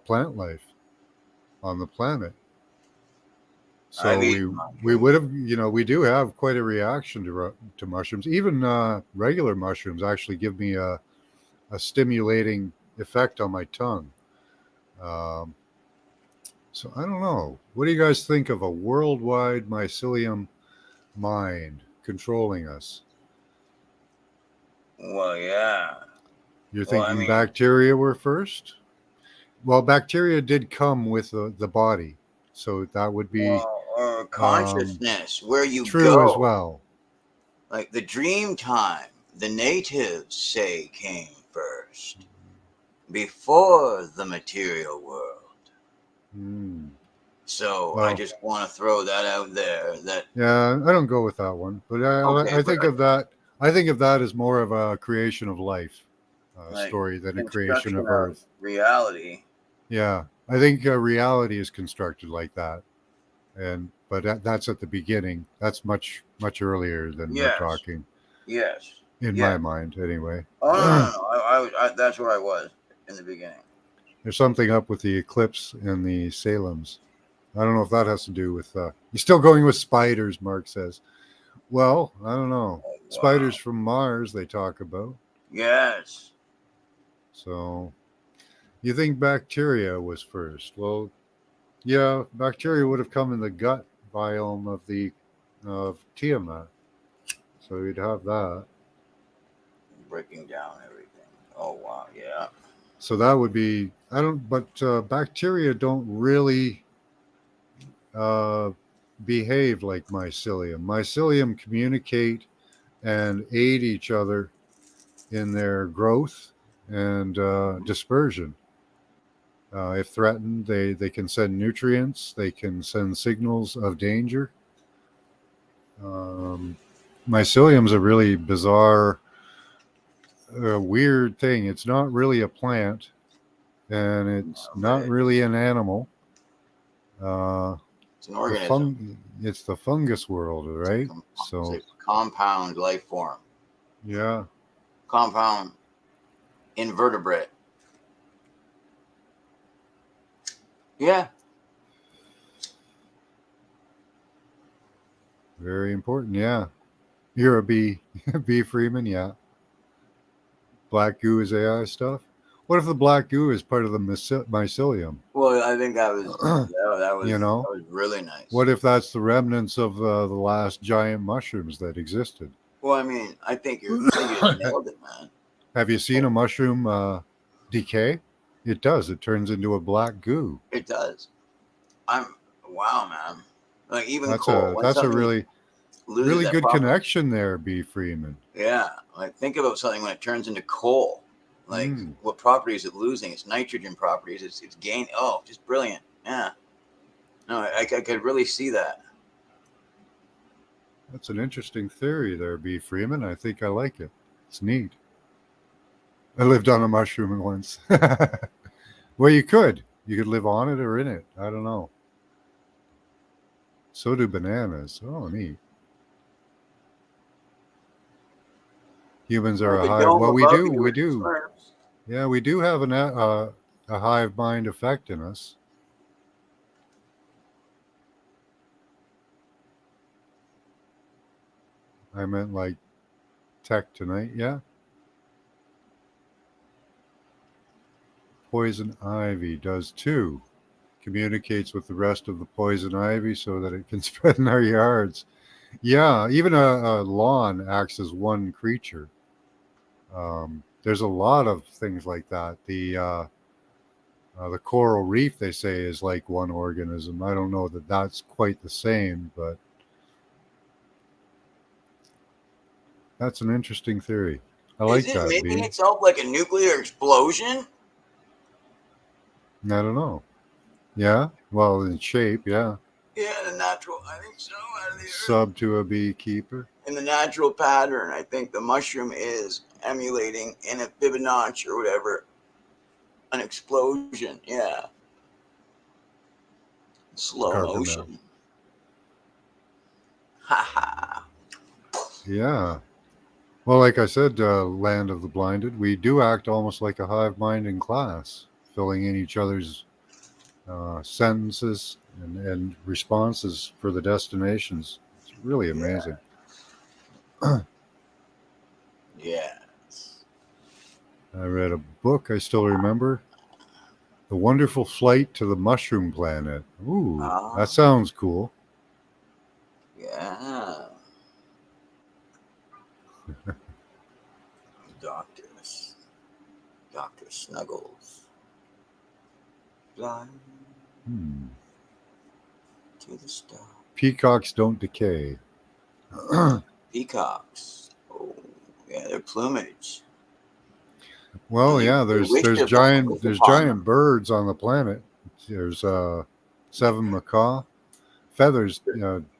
plant life on the planet. So I've we eaten would have, we do have quite a reaction to mushrooms. Even regular mushrooms actually give me a stimulating effect on my tongue. Um, so I don't know. What do you guys think of a worldwide mycelium mind controlling us? well, yeah. You're Well, I thinking mean, bacteria were first? Well, bacteria did come with the body, so that would be or um, consciousness, where you true as go. well. Like the dream time, the natives say came first, before the material world. Hmm. So I Well, just want to throw that out there. That yeah, I don't go with that one, but okay, I but think of that. I think of that as more of a creation of life like story than a creation construction of of Earth. reality. Yeah, I think reality is constructed like that, but that's at the beginning. That's much earlier than we're Yes, talking, yes, in my yes. mind, anyway. Oh no. That's where I was in the beginning. There's something up with the eclipse and the Salems. I don't know if that has to do with. You're still going with spiders, Mark says. Well, I don't know. Oh, Spiders wow. from Mars, they talk about. Yes. So you think bacteria was first? Well, yeah, bacteria would have come in the gut biome of Tiamat, so you'd have that. Breaking down everything. Oh wow. Yeah. So that would be I don't, but bacteria don't really uh, behave like mycelium. Mycelium communicate and aid each other in their growth and dispersion. If threatened, they can send nutrients, they can send signals of danger. Um, Mycelium's a really bizarre, weird thing. It's not really a plant, and it's not But really an animal. Uh, it's an organism. it's the fungus world, right? It's So a compound life form. yeah, Compound invertebrate. Yeah. very important. Yeah, you're a bee, bee Freeman. Yeah, black goo is AI stuff. What if the black goo is part of the mycelium? Well, I think that was You that know, was really nice. what if that's the remnants of the last giant mushrooms that existed? Well, I mean, I think you just nailed it, man. Have you seen a mushroom decay? It does. It turns into a black goo. It does. I'm wow, man. Like even That's coal, a when that's a something really loses really that good property. connection there, B. Freeman. Yeah, like think about something when it turns into coal. Like Mm, what properties is it losing? Its nitrogen properties. It's gain. Oh, just brilliant. Yeah. No, I could really see that. that's an interesting theory there, B. Freeman. I think I like it. It's neat. I lived on a mushroom once. Well, you could. You could live on it or in it. I don't know. So do bananas. Oh, neat. Humans are Like a a hive. dome Well, we above do. you We with the do. Smurfs. Yeah, we do have a hive mind effect in us. I meant like tech tonight. Yeah. Poison ivy does too. Communicates with the rest of the poison ivy so that it can spread in our yards. Yeah, even a lawn acts as one creature. There's a lot of things like that. The coral reef, they say, is like one organism. I don't know that that's quite the same, but that's an interesting theory. I Is like it that, making B. itself like a nuclear explosion? I don't know. Yeah, well, in shape, yeah. Yeah, the natural. I think so. Out of the earth. Sub to a beekeeper. In the natural pattern, I think the mushroom is emulating in a Fibonacci or whatever an explosion. Yeah, slow Carbon now. motion. Ha ha. Yeah. Well, like I said, Land of the Blinded, we do act almost like a hive mind in class, filling in each other's sentences and responses for the destinations. It's really amazing. Yes. I read a book I still remember, The Wonderful Flight to the Mushroom Planet. Ooh, that Ah. sounds cool. Yeah. Doctors. Dr. Snuggles. Fly Hmm. to the star. Peacocks don't decay. Peacocks. Oh, yeah, their plumage. And Well, yeah, they wish there's their luck giant was there's upon giant them. birds on the planet. There's seven macaw. Feathers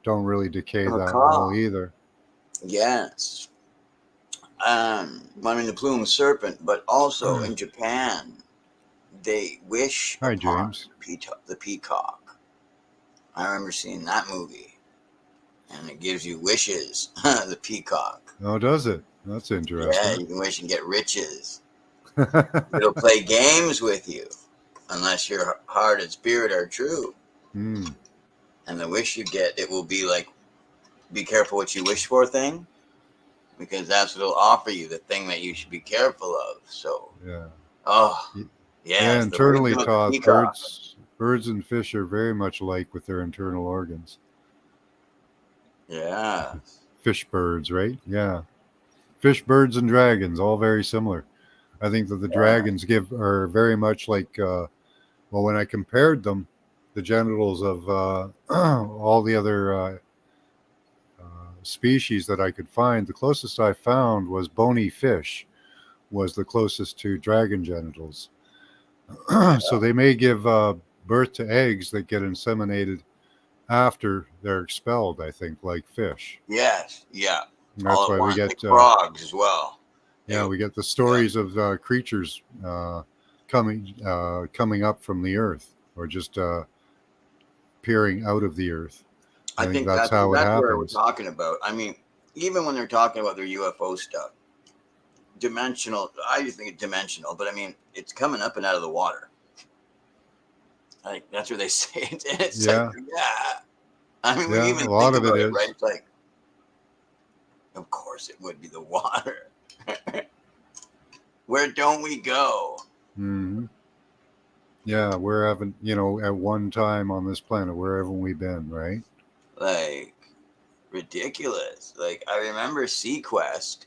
don't really decay The that well macaw. either. Yes. I mean the plumed serpent, but also in Japan, they wish Hi, upon James. the peacock. I remember seeing that movie, and it gives you wishes. The peacock. Oh, does it? That's Yeah, interesting. you can wish and get riches. It'll play games with you, unless your heart and spirit are true. Hmm. And the wish you get, it will be like, be careful what you wish for thing, because that's what it'll offer you, the thing that you should be careful of. So, Yeah. oh, Yeah. yes, the Internally wisdom of the taught, peacock. birds and fish are very much alike with their internal organs. Yeah. Fish birds, right? Yeah. Fish, birds, and dragons, all very similar. I think that the Yeah. dragons are very much like. Well, when I compared them, the genitals of all the other species that I could find, the closest I found was bony fish, was the closest to dragon genitals. So they may give birth to eggs that get inseminated after they're expelled, I think, like fish. Yes. Yeah. And that's All at why we once, get, like frogs as well. They yeah, go, we get the yeah. stories of creatures coming up from the earth or just peering out of the earth. I I think think that's that's how it exactly what we're happens. talking about. I mean, even when they're talking about their UFO stuff, dimensional. I just think it's dimensional, but I mean, it's coming up and out of the water. Like that's what they say. It's like, Yeah, yeah. I mean, when you yeah, a even lot think of it about it, right? is. It's like, of course, it would be the water. Where don't we go? Hmm. Yeah, where haven't, at one time on this planet, where haven't we been, right? Like, ridiculous. Like, I remember Sequest,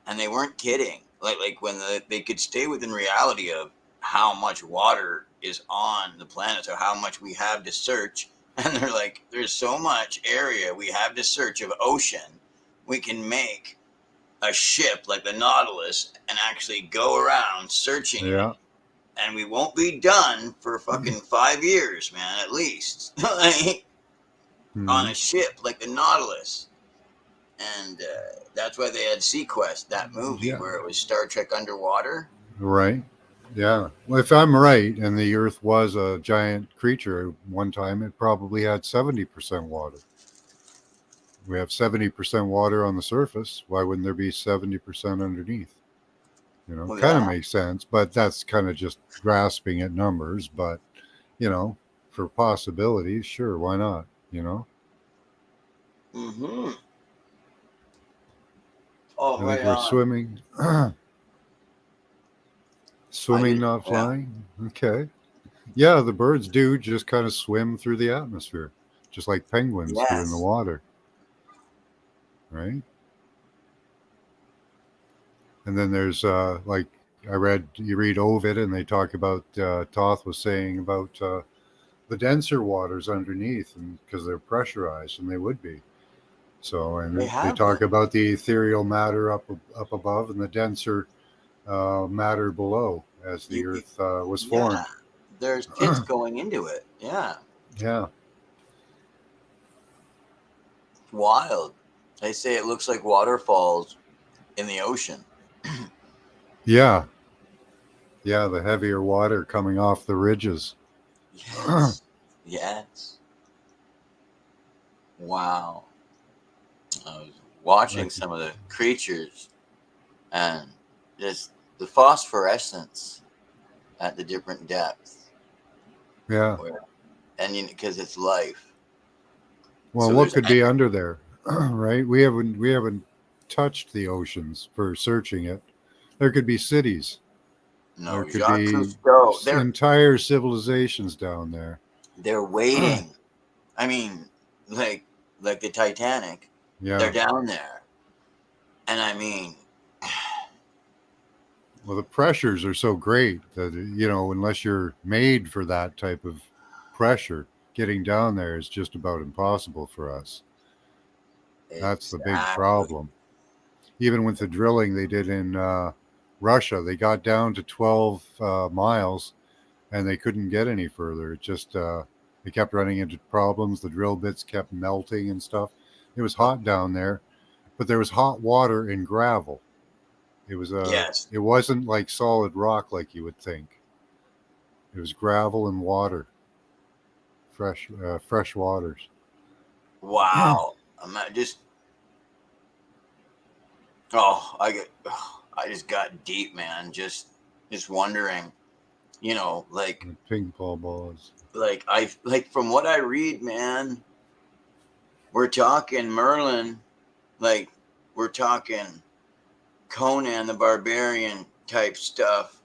and they weren't kidding. Like when they could stay within reality of how much water is on the planet, so how much we have to search. And they're like, there's so much area we have to search of ocean. We can make a ship like the Nautilus and actually go around searching it. Yeah. And we won't be done for fucking 5 years, man, at least. On Hmm. a ship like the Nautilus. And that's why they had Sequest, that movie Yeah. where it was Star Trek underwater. Right. Yeah. Well, if I'm right, and the Earth was a giant creature at one time, it probably had 70% water. We have 70% water on the surface. Why wouldn't there be 70% underneath? Well, Kind of yeah. makes sense, but that's kind of just grasping at numbers. But, you know, for possibilities, sure, why not? Mm-hmm. Oh, I think right we're on. swimming, I swimming, did. not Yeah. flying. Okay. Yeah, the birds do just kind of swim through the atmosphere, just like penguins do in the Yes. water, right? And then there's like you read Ovid, and they talk about Toth was saying about the denser waters underneath, and because they're pressurized, and they would be. So, They and they have talk them. about the ethereal matter up above and the denser matter below as the You Earth was yeah. formed. There's pits going into it. Yeah. Yeah, It's wild. They say it looks like waterfalls in the ocean. yeah, yeah. The heavier water coming off the ridges. Yes. Yes. Wow. I was watching Like, some of the creatures and just the phosphorescence at the different depths yeah. where and because it's life. Well, So what there's could be under there, right? We haven't touched the oceans for searching it. There could be cities. There no could Jacques be Cousteau. entire civilizations down there. They're waiting. I mean, like the Titanic. They're Yeah. down there. And I mean, Well, the pressures are so great that unless you're made for that type of pressure, getting down there is just about impossible for us. That's the big exactly. problem. Even with the drilling they did in Russia, they got down to 12 miles and they couldn't get any further. It just they kept running into problems. The drill bits kept melting and stuff. It was hot down there, but there was hot water and gravel. Yes. It wasn't like solid rock like you would think. It was gravel and water, fresh waters. At Wow. I'm not just I just got deep, man. Just wondering, like ping pong balls. from what I read, man, we're talking Merlin, like we're talking Conan the Barbarian type stuff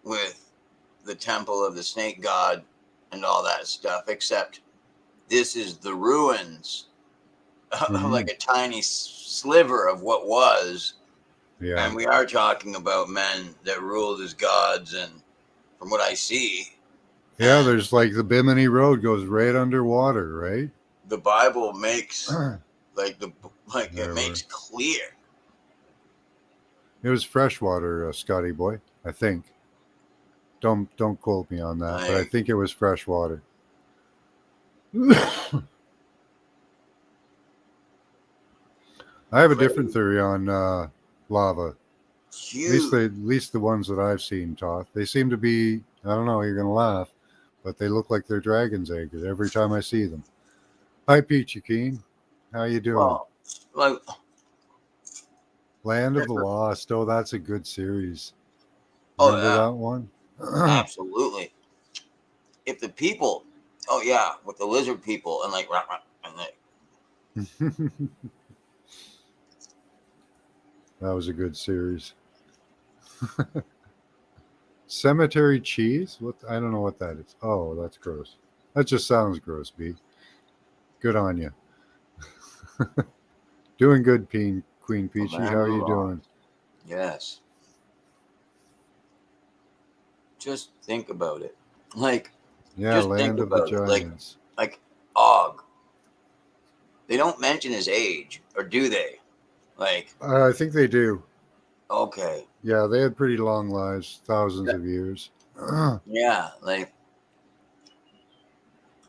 with the Temple of the Snake God and all that stuff, except this is the ruins, Mm-hmm. like a tiny sliver of what was. Yeah, And we are talking about men that ruled as gods, and from what I see, yeah. and There's like the Bimini Road goes right underwater, right? the Bible makes like the like it There makes were. clear. It was freshwater, Scotty boy. I think. Don't quote me on that, but I Like think it was freshwater. I have a different crazy, theory on lava. huge. At least the ones that I've seen, Toth. They seem to be. I don't know. You're gonna laugh, but they look like they're dragon's eggs every time I see them. Hi, Peachy Keen. How you doing? Well, like Land of the Lost. Oh, that's a good series. oh Remember yeah, that one? absolutely. If the people, oh yeah, with the lizard people and like rah, rah, and like That was a good series. Cemetery cheese? What? I don't know what that is. Oh, that's gross. That just sounds gross, B. Good on you. Doing good, Queen the Peachy. land How of are the you lost. doing? Yes, just think about it. Like, Yeah, just think Land of the about it. Giants. Like Og. They don't mention his age, or do they? Like, I think they do. okay, Yeah, they had pretty long lives, thousands of years. yeah, like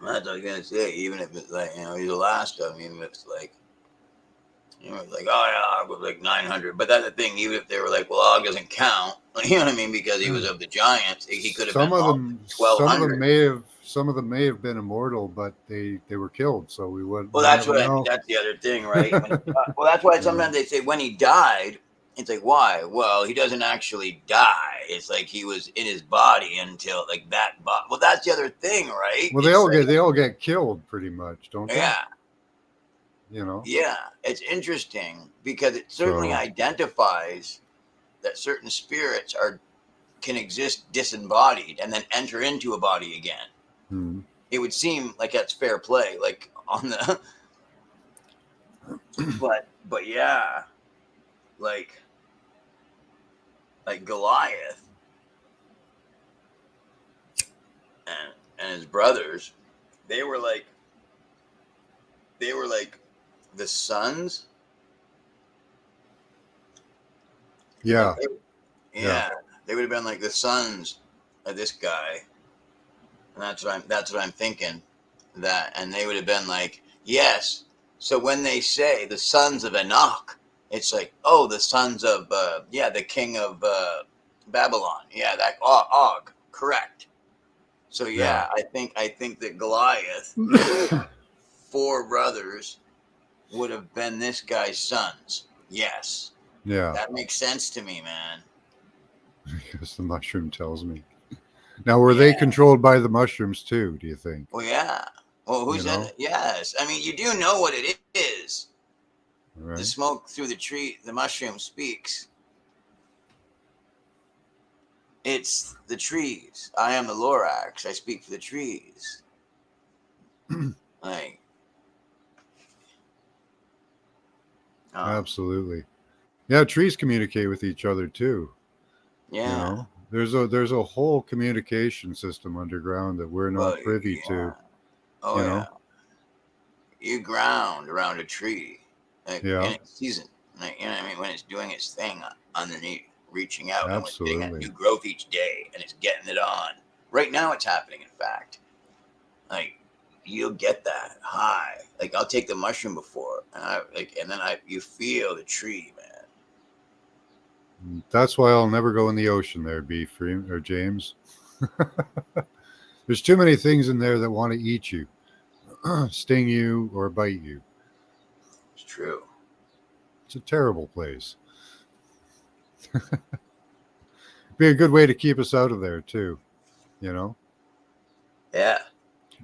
that's what I was gonna say. Even if it's like he's the last of them, even if it's like it's like oh yeah, Og was like 900. But that's the thing. Even if they were like, well, Og doesn't count. You know what I mean? Because he was of the giants. He could have been Some of long them, 1200. some of them may have been immortal, but they were killed, so Well, we'll that's never what I mean. know. That's the other thing, right? Well, that's why You know? sometimes they say when he died, it's like, why? Well, he doesn't actually die. It's like he was in his body until like that. Well, that's the other thing, right? Well, It's like, they all get killed pretty much, don't they? yeah, You know. yeah. It's interesting because it certainly So identifies that certain spirits can exist disembodied and then enter into a body again. hmm. It would seem like that's fair play, like on the, but yeah, like Goliath and his brothers, they were like the sons. Like Yeah, yeah, yeah, they would have been like the sons of this guy, and that's what I'm thinking. That and they would have been like yes. So when they say the sons of Enoch, it's like oh the sons of the king of Babylon. Yeah, that Og, correct. So yeah, yeah, I think that Goliath, four brothers, would have been this guy's sons. Yes, yeah. that makes sense to me, man. Because the mushroom tells me. Now, were they Yeah. controlled by the mushrooms too? Do you think? Well, yeah. Well, who You said know, that? Yes. I mean, you do know what it is. The right? smoke through the tree, the mushroom speaks. It's the trees. I am the Lorax. I speak for the trees. Like, Absolutely. Yeah, trees communicate with each other too. You yeah. know, there's a whole communication system underground that we're Well, not privy yeah. to. Oh, You yeah. know, You ground around a tree, like in yeah, its season, like you know what I mean, when it's doing its thing underneath, reaching out, and when it's getting that absolutely. new growth each day, and it's getting it on. Right now, it's happening. In fact, like you'll get that high. Like I'll take the mushroom before, and then you feel the tree, man. That's why I'll never go in the ocean. There, B. Free or James. There's too many things in there that want to eat you, sting you, or bite you. It's true. It's a terrible place. Be a good way to keep us out of there too. You know. Yeah.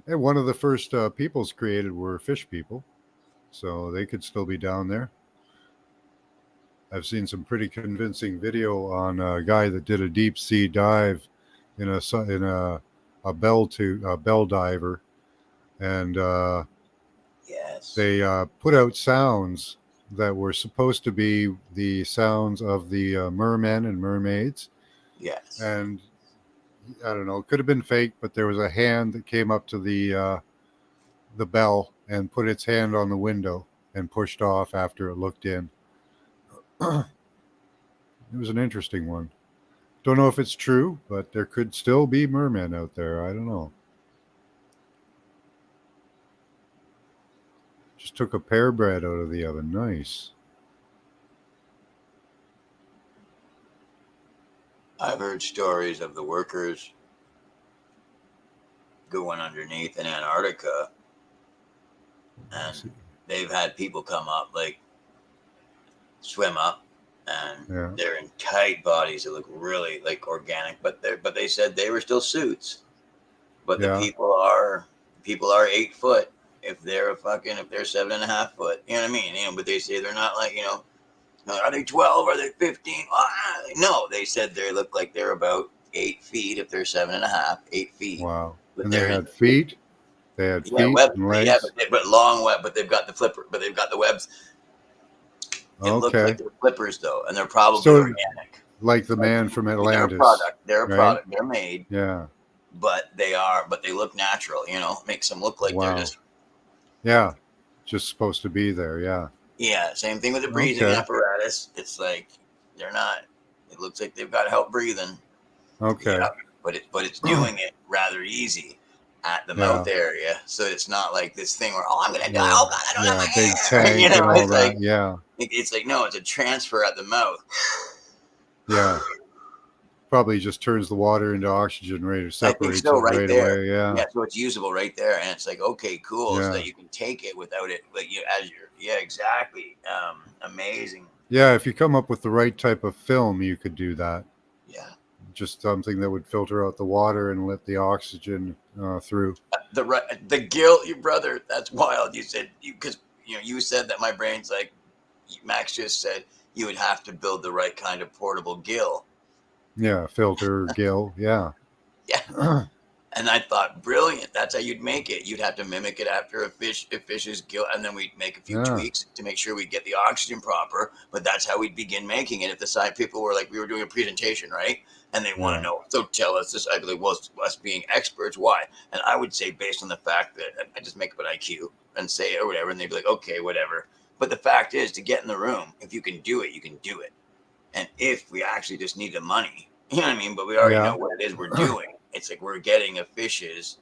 And one of the first peoples created were fish people, so they could still be down there. I've seen some pretty convincing video on a guy that did a deep sea dive in a bell diver, and Yes. they put out sounds that were supposed to be the sounds of the mermen and mermaids, Yes. and I don't know, it could have been fake, but there was a hand that came up to the bell and put its hand on the window and pushed off after it looked in. It was an interesting one. Don't know if it's true, but there could still be mermen out there. I don't know. Just took a pear bread out of the oven. Nice. I've heard stories of the workers going underneath in Antarctica, and they've had people come up, like swim up, and Yeah. they're in tight bodies that look really like organic, but they said they were still suits. But the Yeah. people are 8 foot if they're if they're 7.5 foot. You know what I mean? But they say they're not like are they 12? Are they 15? No, they said they look like they're about 8 feet if they're 7.5, 8 feet. Wow. But And they they're in had feet. They had yeah feet web and yeah legs. but long web, but they've got the flipper, but they've got the webs. It looks Okay. like they're flippers though, and they're probably So organic. like the man from They're a Atlantis, product. They're a right? product. They're made, Yeah. but they look natural. Makes them look like they're Wow. just Yeah. Just supposed to be there. Yeah. yeah. Same thing with the breathing Okay. apparatus. It's like they're not. It looks like they've got help breathing. Okay. Yeah, but it's doing it rather easy at the Yeah. mouth area, so it's not like this thing where I'm gonna die. Yeah. Oh God, I don't have Yeah. Big my air. tank and all It's that. like Yeah. it's like no, it's a transfer at the mouth. Yeah. Probably just turns the water into oxygen, right? Or I think separates so, it right right there. away. Yeah. Yeah, so it's usable right there, and it's like, okay, cool, so Yeah. that you can take it without it, like you as you're, yeah, exactly. Amazing. Yeah. If you come up with the right type of film, you could do that. Yeah, Just something that would filter out the water and let the oxygen through. the guilt, your brother. That's wild. You said because you said that my brain's like Max just said you would have to build the right kind of portable gill. Yeah. Filter, gill. Yeah. Yeah. And I thought, brilliant. That's how you'd make it. You'd have to mimic it after a fish's gill, and then we'd make a few Yeah. tweaks to make sure we get the oxygen proper. But that's how we'd begin making it. If the side people were like, we were doing a presentation, right? And they want to Yeah. know, so tell us this. I'd be like, well, us being experts, why? And I would say, based on the fact that I just make up an IQ and say it or whatever, and they'd be like, okay, whatever. But the fact is, to get in the room, if you can do it, you can do it. And if we actually just need the money, you know what I mean? But we already know Yeah. what it is we're doing. It's like we're getting a fish's.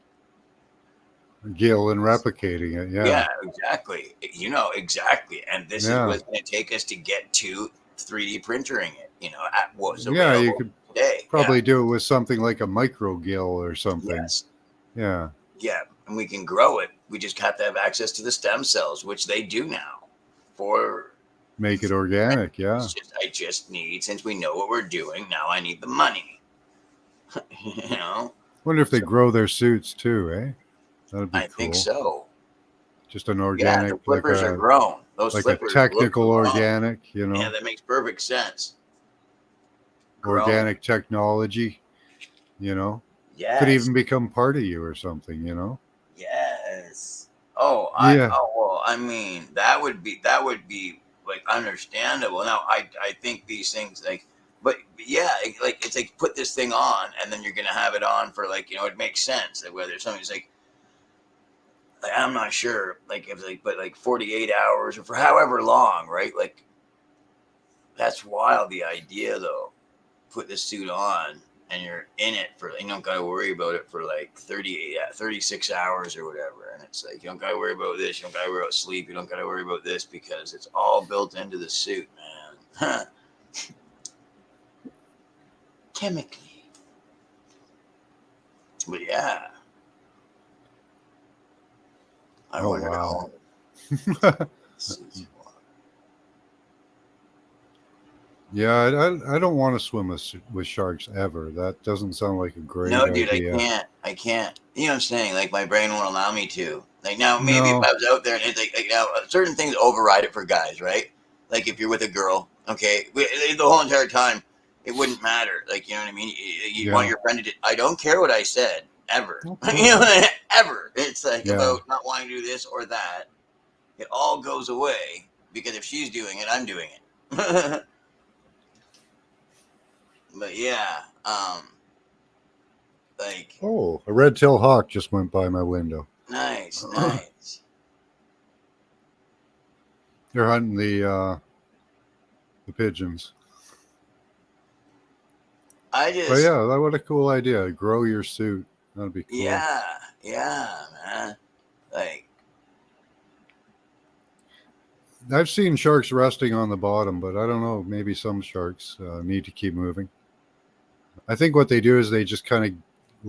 Gill and replicating it. Yeah. Yeah, exactly. Exactly. And this is Yeah. what's going to take us to get to 3D printering it, at what's Yeah. You available could today. Yeah. probably do it with something like a micro gill or something. Yes. Yeah. Yeah. And we can grow it. We just have to have access to the stem cells, which they do now for. Make it organic. Yeah. I just need, since we know what we're doing, now I need the money. you know? Wonder if they grow their suits too, eh? That'd be I think cool. so. Just an Yeah, organic, the flippers are grown. Those like a flippers technical look grown. organic, Yeah, that makes perfect sense. organic technology, Could Yes. even become part of you or something, Yes. Oh, Yeah. well, I mean, that would be like understandable. Now, I think these things but yeah, it's like put this thing on, and then you're gonna have it on for it makes sense that whether somebody's like, I'm not sure, like if but like 48 hours or for however long, right? Like that's wild. The idea though, put this suit on and you're in it for, you don't got to worry about it for like 36 hours or whatever. And it's like, you don't got to worry about this. You don't got to worry about sleep. You don't got to worry about this because it's all built into the suit, man. Chemically. But yeah. I Oh, wonder wow. how. Yeah, I don't want to swim with sharks ever. That doesn't sound like a great No, dude, idea. I can't. You know what I'm saying? Like my brain won't allow me to. Like now, maybe if No. I was out there and it's like now certain things override it for guys, right? Like if you're with a girl, okay, the whole entire time it wouldn't matter. Like you know what I mean? You want Yeah. your friend to. I don't care what I said ever. Okay. Ever. It's like Yeah. about not wanting to do this or that. It all goes away because if she's doing it, I'm doing it. But yeah, like Oh, a red-tailed hawk just went by my window. nice. They're hunting the pigeons. I But just, yeah, what a cool idea. Grow your suit. That'd be cool. yeah, man. Like, I've seen sharks resting on the bottom, but I don't know. Maybe some sharks need to keep moving. I think what they do is they just kind of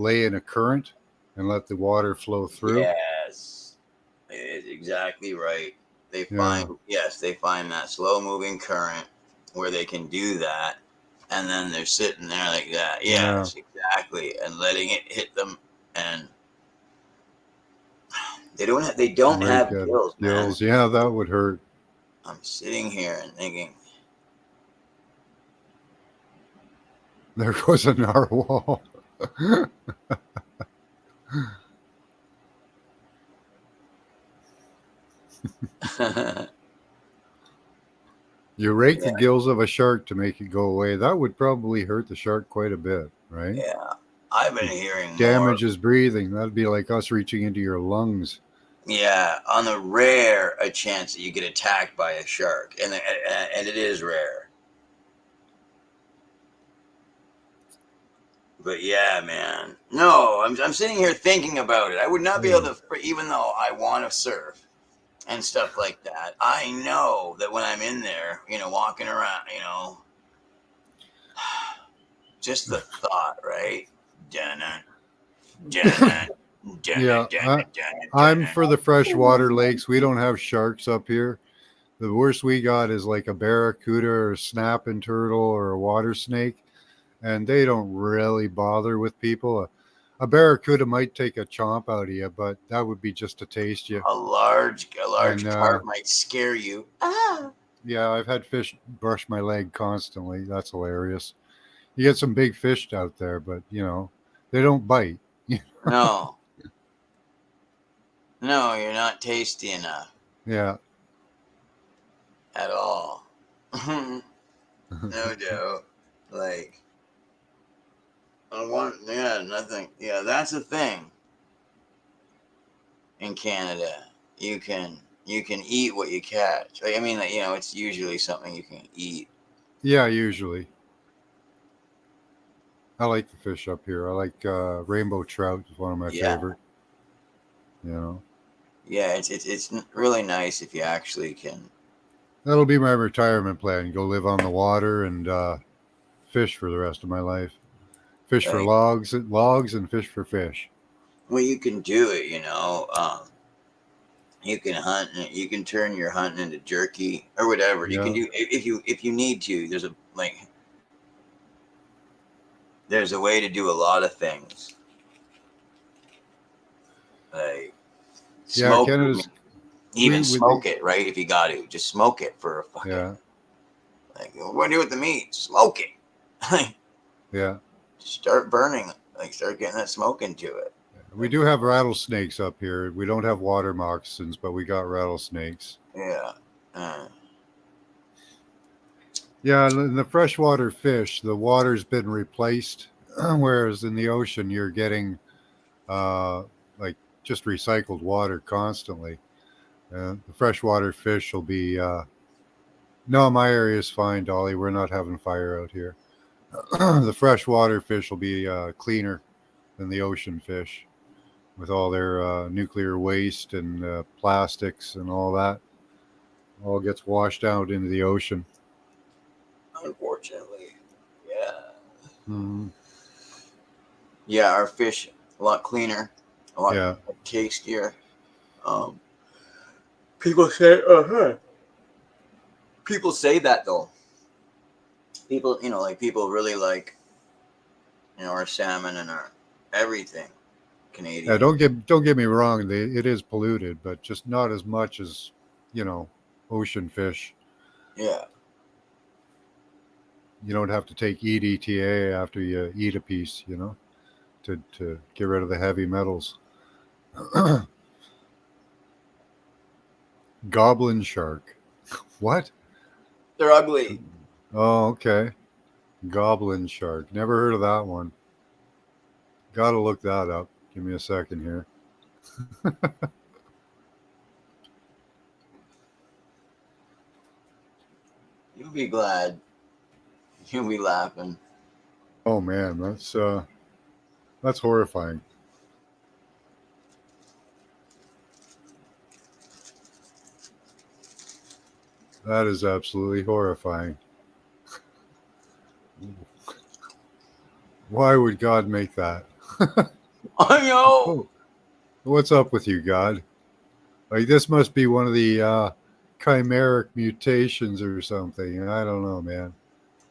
lay in a current and let the water flow through. yes, it is exactly right. They Yeah. find that slow moving current where they can do that, and then they're sitting there like that. Yeah. Yes, exactly, and letting it hit them, and they don't Right. have gills, man. Gills. Yeah, that would hurt. I'm sitting here and thinking, There goes a narwhal. You rake the yeah, gills of a shark to make it go away. That would probably hurt the shark quite a bit, right? yeah. I've been hearing more. Damage his breathing. That'd be like us reaching into your lungs. Yeah, on the rare a chance that you get attacked by a shark, and it is rare. But yeah, man. No, I'm sitting here thinking about it. I would not be able to, even though I want to surf and stuff like that. I know that when I'm in there, walking around, Just the thought, right? Dun-dun, dun-dun, Yeah, dun-dun, dun-dun, I'm dun-dun. for the freshwater lakes. We don't have sharks up here. The worst we got is like a barracuda or a snapping turtle or a water snake, and they don't really bother with people. A barracuda might take a chomp out of you, but that would be just to taste you. A large And carp might scare you. Ah. yeah, I've had fish brush my leg constantly. That's hilarious. You get some big fish out there, but they don't bite. No. No, you're not tasty enough Yeah. at all. No doubt. Like, nothing. Yeah, that's the thing in Canada. You can eat what you catch. Like, I mean, like, it's usually something you can eat. Yeah, usually. I like the fish up here. I like rainbow trout is one of my Yeah. favorite. You know, Yeah, it's really nice if you actually can. that'll be my retirement plan. Go live on the water and fish for the rest of my life. Fish for Like, logs, and fish for fish. well, you can do it. You can hunt. You can turn your hunting into jerky or whatever. You can Yeah, do if you need to. There's a way to do a lot of things. Like yeah. smoke. Canada's Even with smoke it, right? If you got to, just smoke it for a fucking. yeah, What do you do with the meat? Smoke it. Like, yeah. start burning. Like, start getting that smoke into it. We do have rattlesnakes up here. We don't have water moccasins, but we got rattlesnakes. Yeah. Yeah, and the freshwater fish, the water's been replaced, whereas in the ocean you're getting like just recycled water constantly. The freshwater fish will be. No, my area is fine, Dolly. We're not having fire out here. The freshwater fish will be cleaner than the ocean fish, with all their nuclear waste and plastics and all that. All gets washed out into the ocean. Unfortunately. Yeah. Mhm. Yeah, our fish a lot cleaner, a lot Yeah. tastier. Um, people say, People say that though. People, like people really like, our salmon and our everything Yeah, Canadian. don't get me wrong. It is polluted, but just not as much as you know ocean fish. Yeah. You don't have to take EDTA after you eat a piece, to get rid of the heavy metals. Goblin shark. What? They're ugly. Oh, okay. Goblin shark. Never heard of that one. Gotta look that up. Give me a second here. You'll be glad. You'll be laughing. Oh man, that's horrifying. That is absolutely horrifying. Why would God make that? I know. Oh, what's up with you, God? Like this must be one of the chimeric mutations or something. I don't know, man.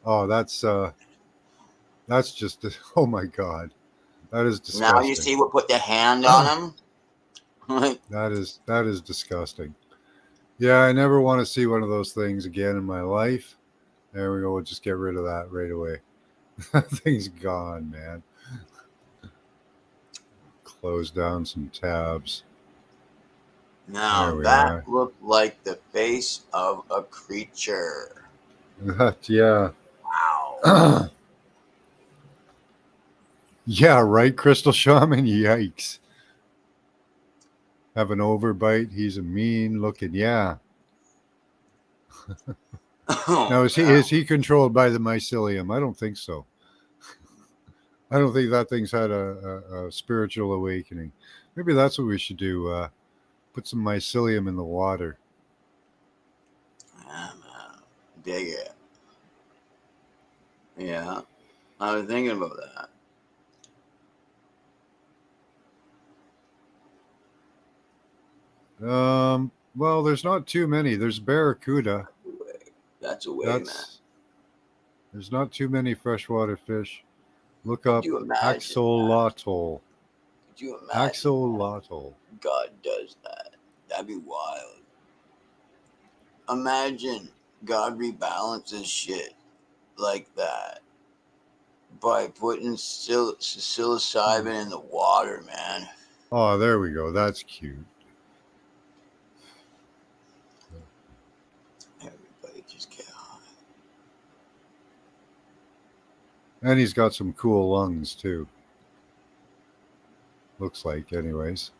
Oh, that's just oh my God. That is Now you disgusting. see what put the hand on him. That is disgusting. Yeah, I never want to see one of those things again in my life. There we go. We'll just get rid of that right away. That thing's gone, man. Close down some tabs. Now There we that are. looked like the face of a creature. Yeah. Wow. Yeah, right, Crystal Shaman. Yikes. Have an overbite. He's a mean looking. Yeah. Now Oh, is he controlled by the mycelium? I don't think so. I don't think that thing's had a spiritual awakening. Maybe that's what we should do. Put some mycelium in the water. dig it. Yeah. I was thinking about that. Well, there's not too many. There's barracuda. That's a way, man. There's not too many freshwater fish. Look Could up you imagine that? axolotl. Could you imagine Axolotl. God does that? That'd be wild. Imagine God rebalances shit like that by putting psilocybin in the water, man. Oh, there we go. That's cute. Everybody just get high. And he's got some cool lungs, too. Looks like, anyways.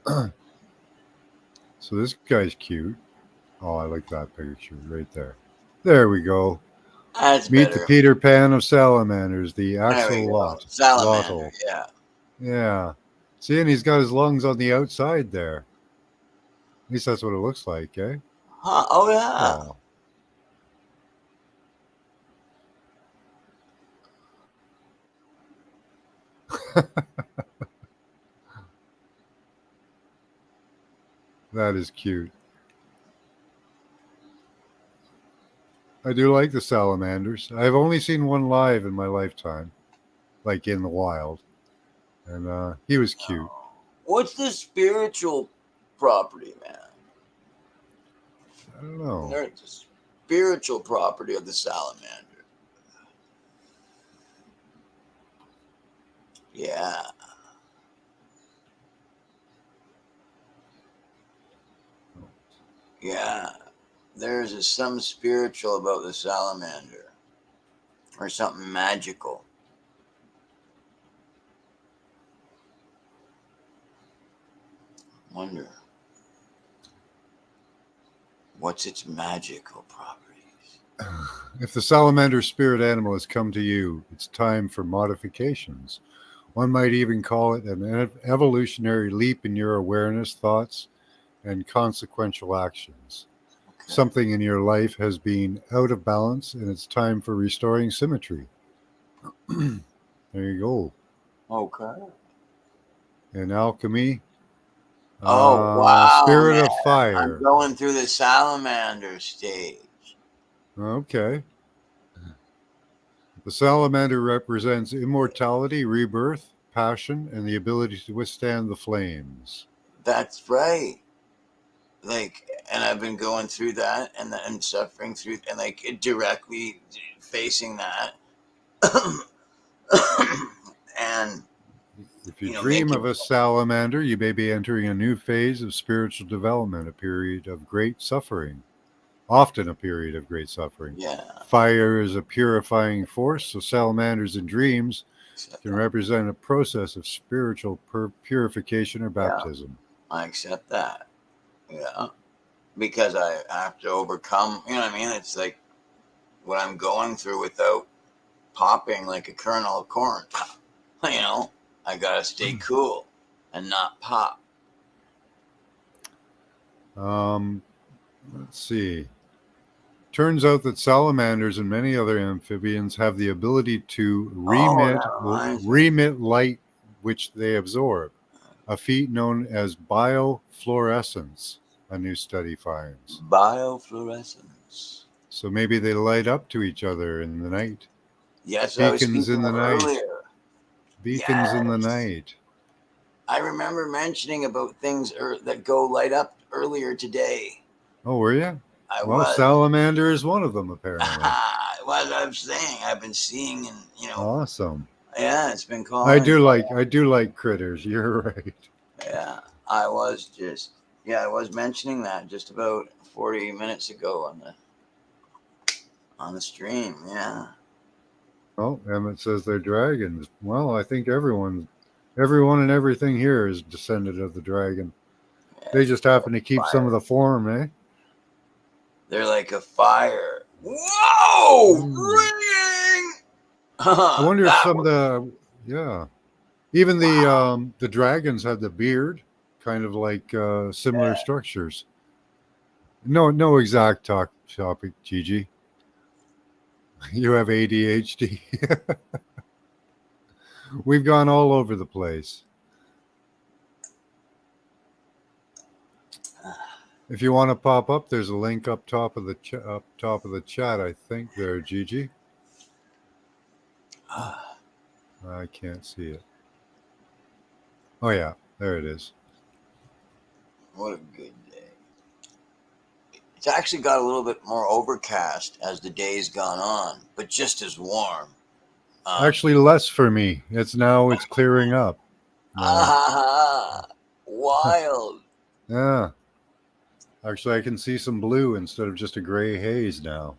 So this guy's cute. Oh, I like that picture right there. There we go. That's Meet better. the Peter Pan of salamanders, the There we go. axolotl. Salamander, yeah. Yeah. See, and he's got his lungs on the outside there. At least that's what it looks like, eh? Huh? Oh, yeah. Oh. That is cute. I do like the salamanders. I've only seen one live in my lifetime, like in the wild. And he was cute. What's the spiritual property, man? I don't know. There's the spiritual property of the salamander. Yeah. Yeah. There's some spiritual about the salamander. Or something magical. Wonder. What's its magical properties? If the salamander spirit animal has come to you, it's time for modifications. One might even call it an evolutionary leap in your awareness, thoughts, and consequential actions. Okay. Something in your life has been out of balance, and it's time for restoring symmetry. There you go. Okay. In alchemy, Oh, wow. spirit Man. of fire. I'm going through the salamander stage. Okay. The salamander represents immortality, rebirth, passion, and the ability to withstand the flames. That's right. Like, and I've been going through that and suffering through, and like directly facing that. And If you you know, dream of a salamander, you may be entering a new phase of spiritual development, a period of great suffering. Often a period of great suffering. yeah, Fire is a purifying force, so salamanders in dreams can represent a process of spiritual purification or baptism. I accept that. Yeah, because I have to overcome. You know what I mean? It's like what I'm going through without popping like a kernel of corn. You know, I gotta stay cool and not pop. Let's see. Turns out that salamanders and many other amphibians have the ability to remit light which they absorb, a feat known as biofluorescence, a new study finds. Biofluorescence. So maybe they light up to each other in the night. Yes, Beacons in the night. Earlier. Beacons in the night. I remember mentioning about things that go light up earlier today. Oh, were you? Well, salamander is one of them, apparently. What I'm saying, I've been seeing, and Awesome. Yeah, it's been calling. I do like critters. You're right. Yeah, I was mentioning that just about 40 minutes ago on the stream. Yeah. Oh, Emmett says they're dragons. Well, I think everyone and everything here is descendant of the dragon. Yeah, they just happen to keep some of the form, eh? They're like a fire. Whoa! Ringing! I wonder if some of the even the dragons had the beard, kind of like similar structures. No exact topic, Gigi. You have ADHD. We've gone all over the place. If you want to pop up, there's a link up top of the chat. I think there, Gigi. I can't see it. Oh yeah, there it is. What a good day. It's actually got a little bit more overcast as the day's gone on, but just as warm. Actually, less for me. It's clearing up. Wild. Yeah. Actually, I can see some blue instead of just a gray haze now.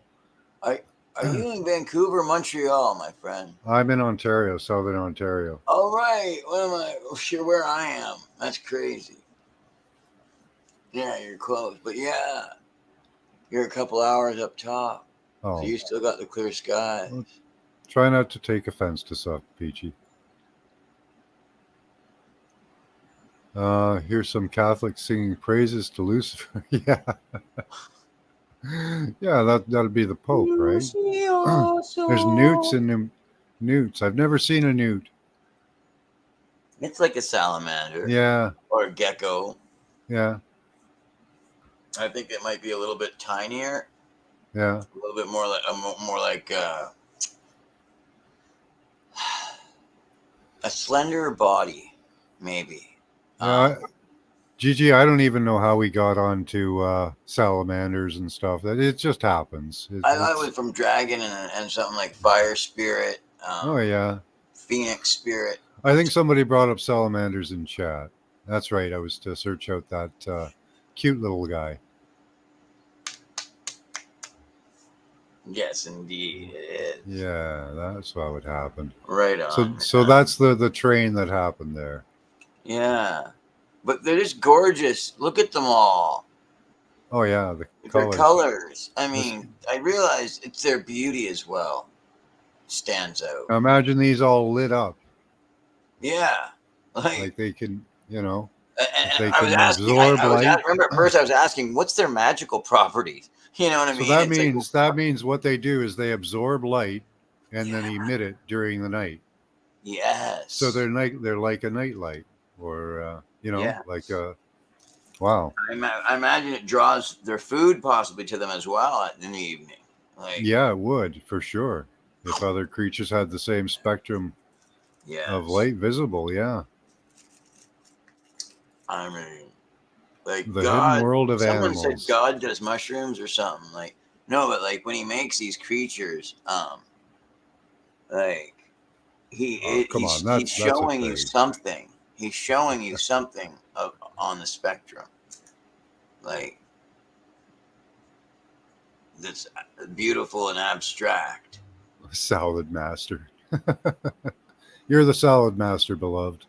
Are you in Vancouver, Montreal, my friend? I'm in Ontario, Southern Ontario. All right. What am I? Sure, where I am. That's crazy. Yeah, you're close, but yeah, you're a couple hours up top. Oh, So you still got the clear skies. Well, try not to take offense to stuff, Peachy. Here's some Catholics singing praises to Lucifer. Yeah. Yeah, that'd be the Pope, right? There's newts in them. Newts. I've never seen a newt. It's like a salamander. Yeah. Or a gecko. Yeah. I think it might be a little bit tinier. Yeah. A little bit more like a slender body, maybe. Gigi, I don't even know how we got onto salamanders and stuff. That it just happens. I thought it was from dragon and something like fire spirit. Oh yeah, phoenix spirit. I think somebody brought up salamanders in chat. That's right. I was to search out that cute little guy. Yes, indeed, it is. Yeah, that's what would happen. Right on. So that's the train that happened there. Yeah, but they're just gorgeous. Look at them all. Oh yeah, their colors. I mean, I realize it's their beauty as well. Stands out. Imagine these all lit up. Yeah, like they can, you know. They can absorb light. Remember, at first I was asking, what's their magical properties? You know what I mean? So that means what they do is they absorb light and then emit it during the night. Yes. So they're like a night light, or like a. Wow. I imagine it draws their food possibly to them as well in the evening. Yeah, it would for sure. If other creatures had the same spectrum of light visible, yeah. I mean, like the God, hidden world of animals. Someone said God does mushrooms or something. Like, no, but like when he makes these creatures, like he's showing you something. He's showing you something on the spectrum, like that's beautiful and abstract. Salad master. You're the salad master, beloved.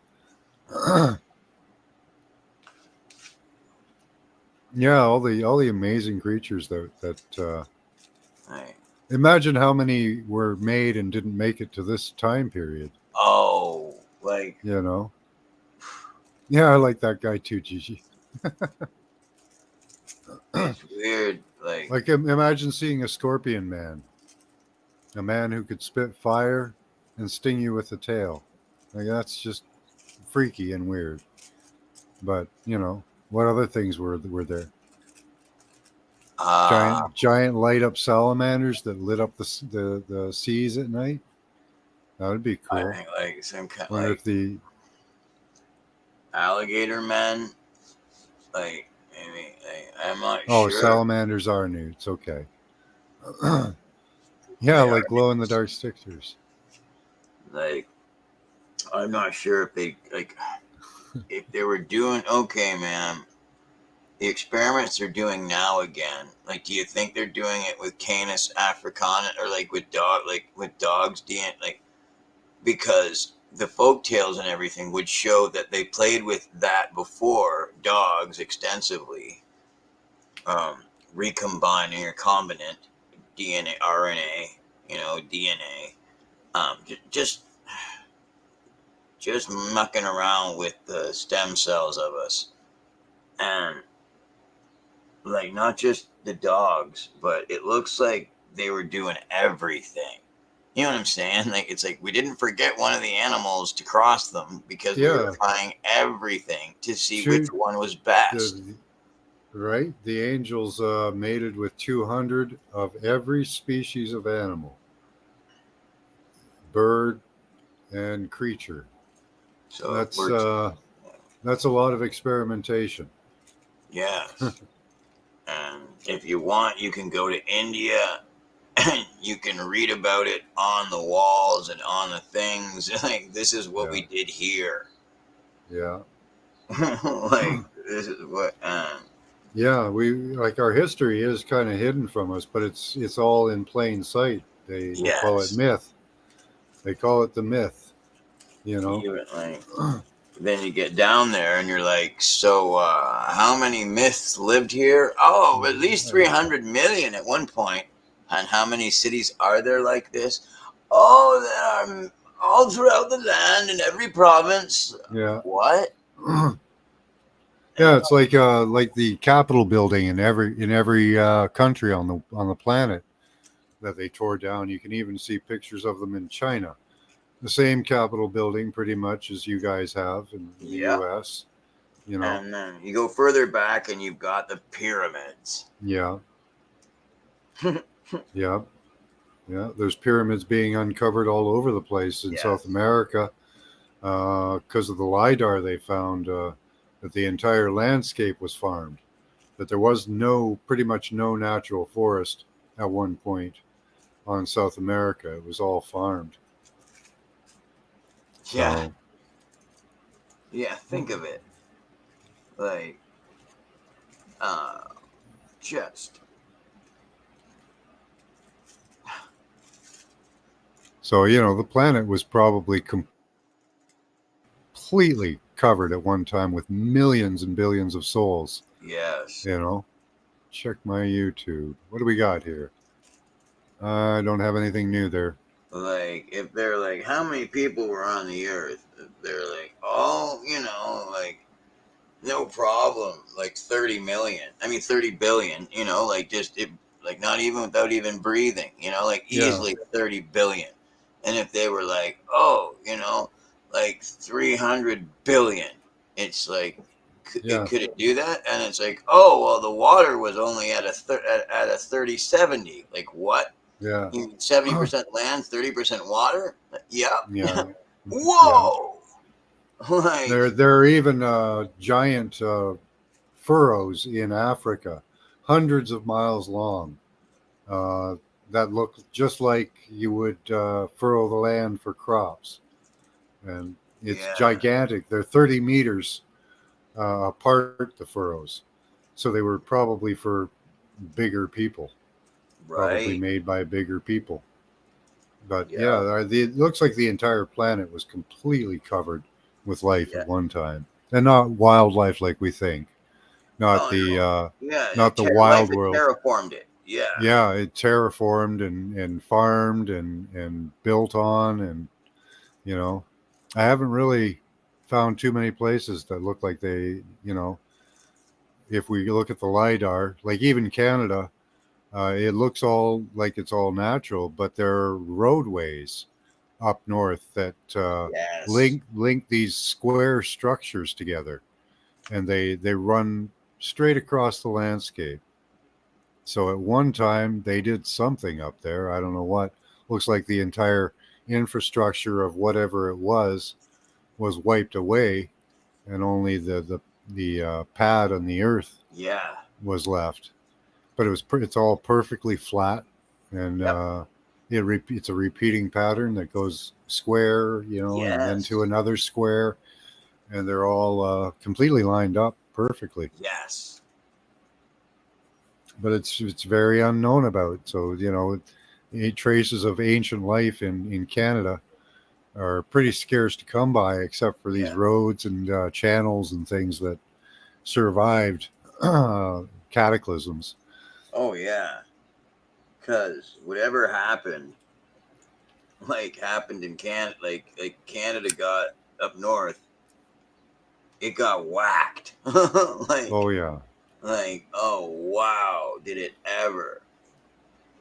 Yeah, all the amazing creatures that right. Imagine how many were made and didn't make it to this time period. Oh, like Yeah, I like that guy too, Gigi. It's weird, like imagine seeing a scorpion man, a man who could spit fire and sting you with a tail. Like that's just freaky and weird. But what other things were there? Giant light up salamanders that lit up the seas at night. That would be cool. I think like some kind of if the alligator men, like maybe I'm not sure. Oh, salamanders are newts. Okay. Yeah, like glow in the dark stickers. Like I'm not sure if they if they were doing okay, ma'am. The experiments they're doing now again, like, do you think they're doing it with Canis africana or like with dogs DNA? Like, because the folk tales and everything would show that they played with that before dogs extensively, recombining or recombinant DNA, RNA, DNA, just mucking around with the stem cells of us. And like not just the dogs, but it looks like they were doing everything. You know what I'm saying? Like, it's like we didn't forget one of the animals to cross them because we were Yeah. trying everything to see which Shoot. one was best. Right? The angels mated with 200 of every species of animal, bird, and creature. So if That's we're, that's a lot of experimentation. yes. And if you want, you can go to India and you can read about it on the walls and on the things. Like, this is what we did here. Yeah. Like, this is what. Yeah, we like our history is kind of hidden from us, but it's all in plain sight. They call it Yes. myth. They call it the myth. You know. You like. Then you get down there and you're like, so how many myths lived here? Oh, at least 300 million at one point. And how many cities are there like this? Oh, there are all throughout the land in every province. Yeah. What? Yeah, it's like the Capitol building in every country on the planet that they tore down. You can even see pictures of them in China. The same Capitol building, pretty much as you guys have in the Yeah. U.S. You know. And then you go further back and you've got the pyramids. Yeah. Yeah. Yeah. There's pyramids being uncovered all over the place in South America because of the lidar they found that the entire landscape was farmed. That there was pretty much no natural forest at one point on South America. It was all farmed. Yeah. So, Yeah, think of it. Like, just. so the planet was probably completely covered at one time with millions and billions of souls. Yes. Check my YouTube. What do we got here? I don't have anything new there. Like, if they're like, how many people were on the earth? They're like, oh, like, no problem. Like 30 million. I mean, 30 billion, like just, like not even without even breathing, like easily 30 billion. And if they were like, oh, like 300 billion, it's like, could it do that? And it's like, oh, well, the water was only at a 30/70. Like, what? Yeah. 70% land, 30% water. Yeah. Yeah. Whoa. Like, There are even giant furrows in Africa, hundreds of miles long, uh, that look just like you would furrow the land for crops. And it's gigantic. They're 30 meters apart, the furrows. So they were probably for bigger people, probably made by bigger people. But it looks like the entire planet was completely covered with life at one time, and not wildlife like we think. Not not the wild world. Terraformed it. Yeah. Yeah, it terraformed and farmed and built on, and I haven't really found too many places that look like they, if we look at the lidar, like even Canada, it looks all like it's all natural, but there are roadways up north that link these square structures together, and they run straight across the landscape. So at one time they did something up there. I don't know what. Looks like the entire infrastructure of whatever it was wiped away, and only the pad on the earth was left. But it's all perfectly flat, and it's a repeating pattern that goes square, and then to another square, and they're all completely lined up perfectly. Yes. But it's very unknown about. So traces of ancient life in Canada are pretty scarce to come by, except for these roads and channels and things that survived cataclysms. Oh yeah, because whatever happened in Canada, like Canada got up north, it got whacked. Oh yeah. Like, oh wow, did it ever?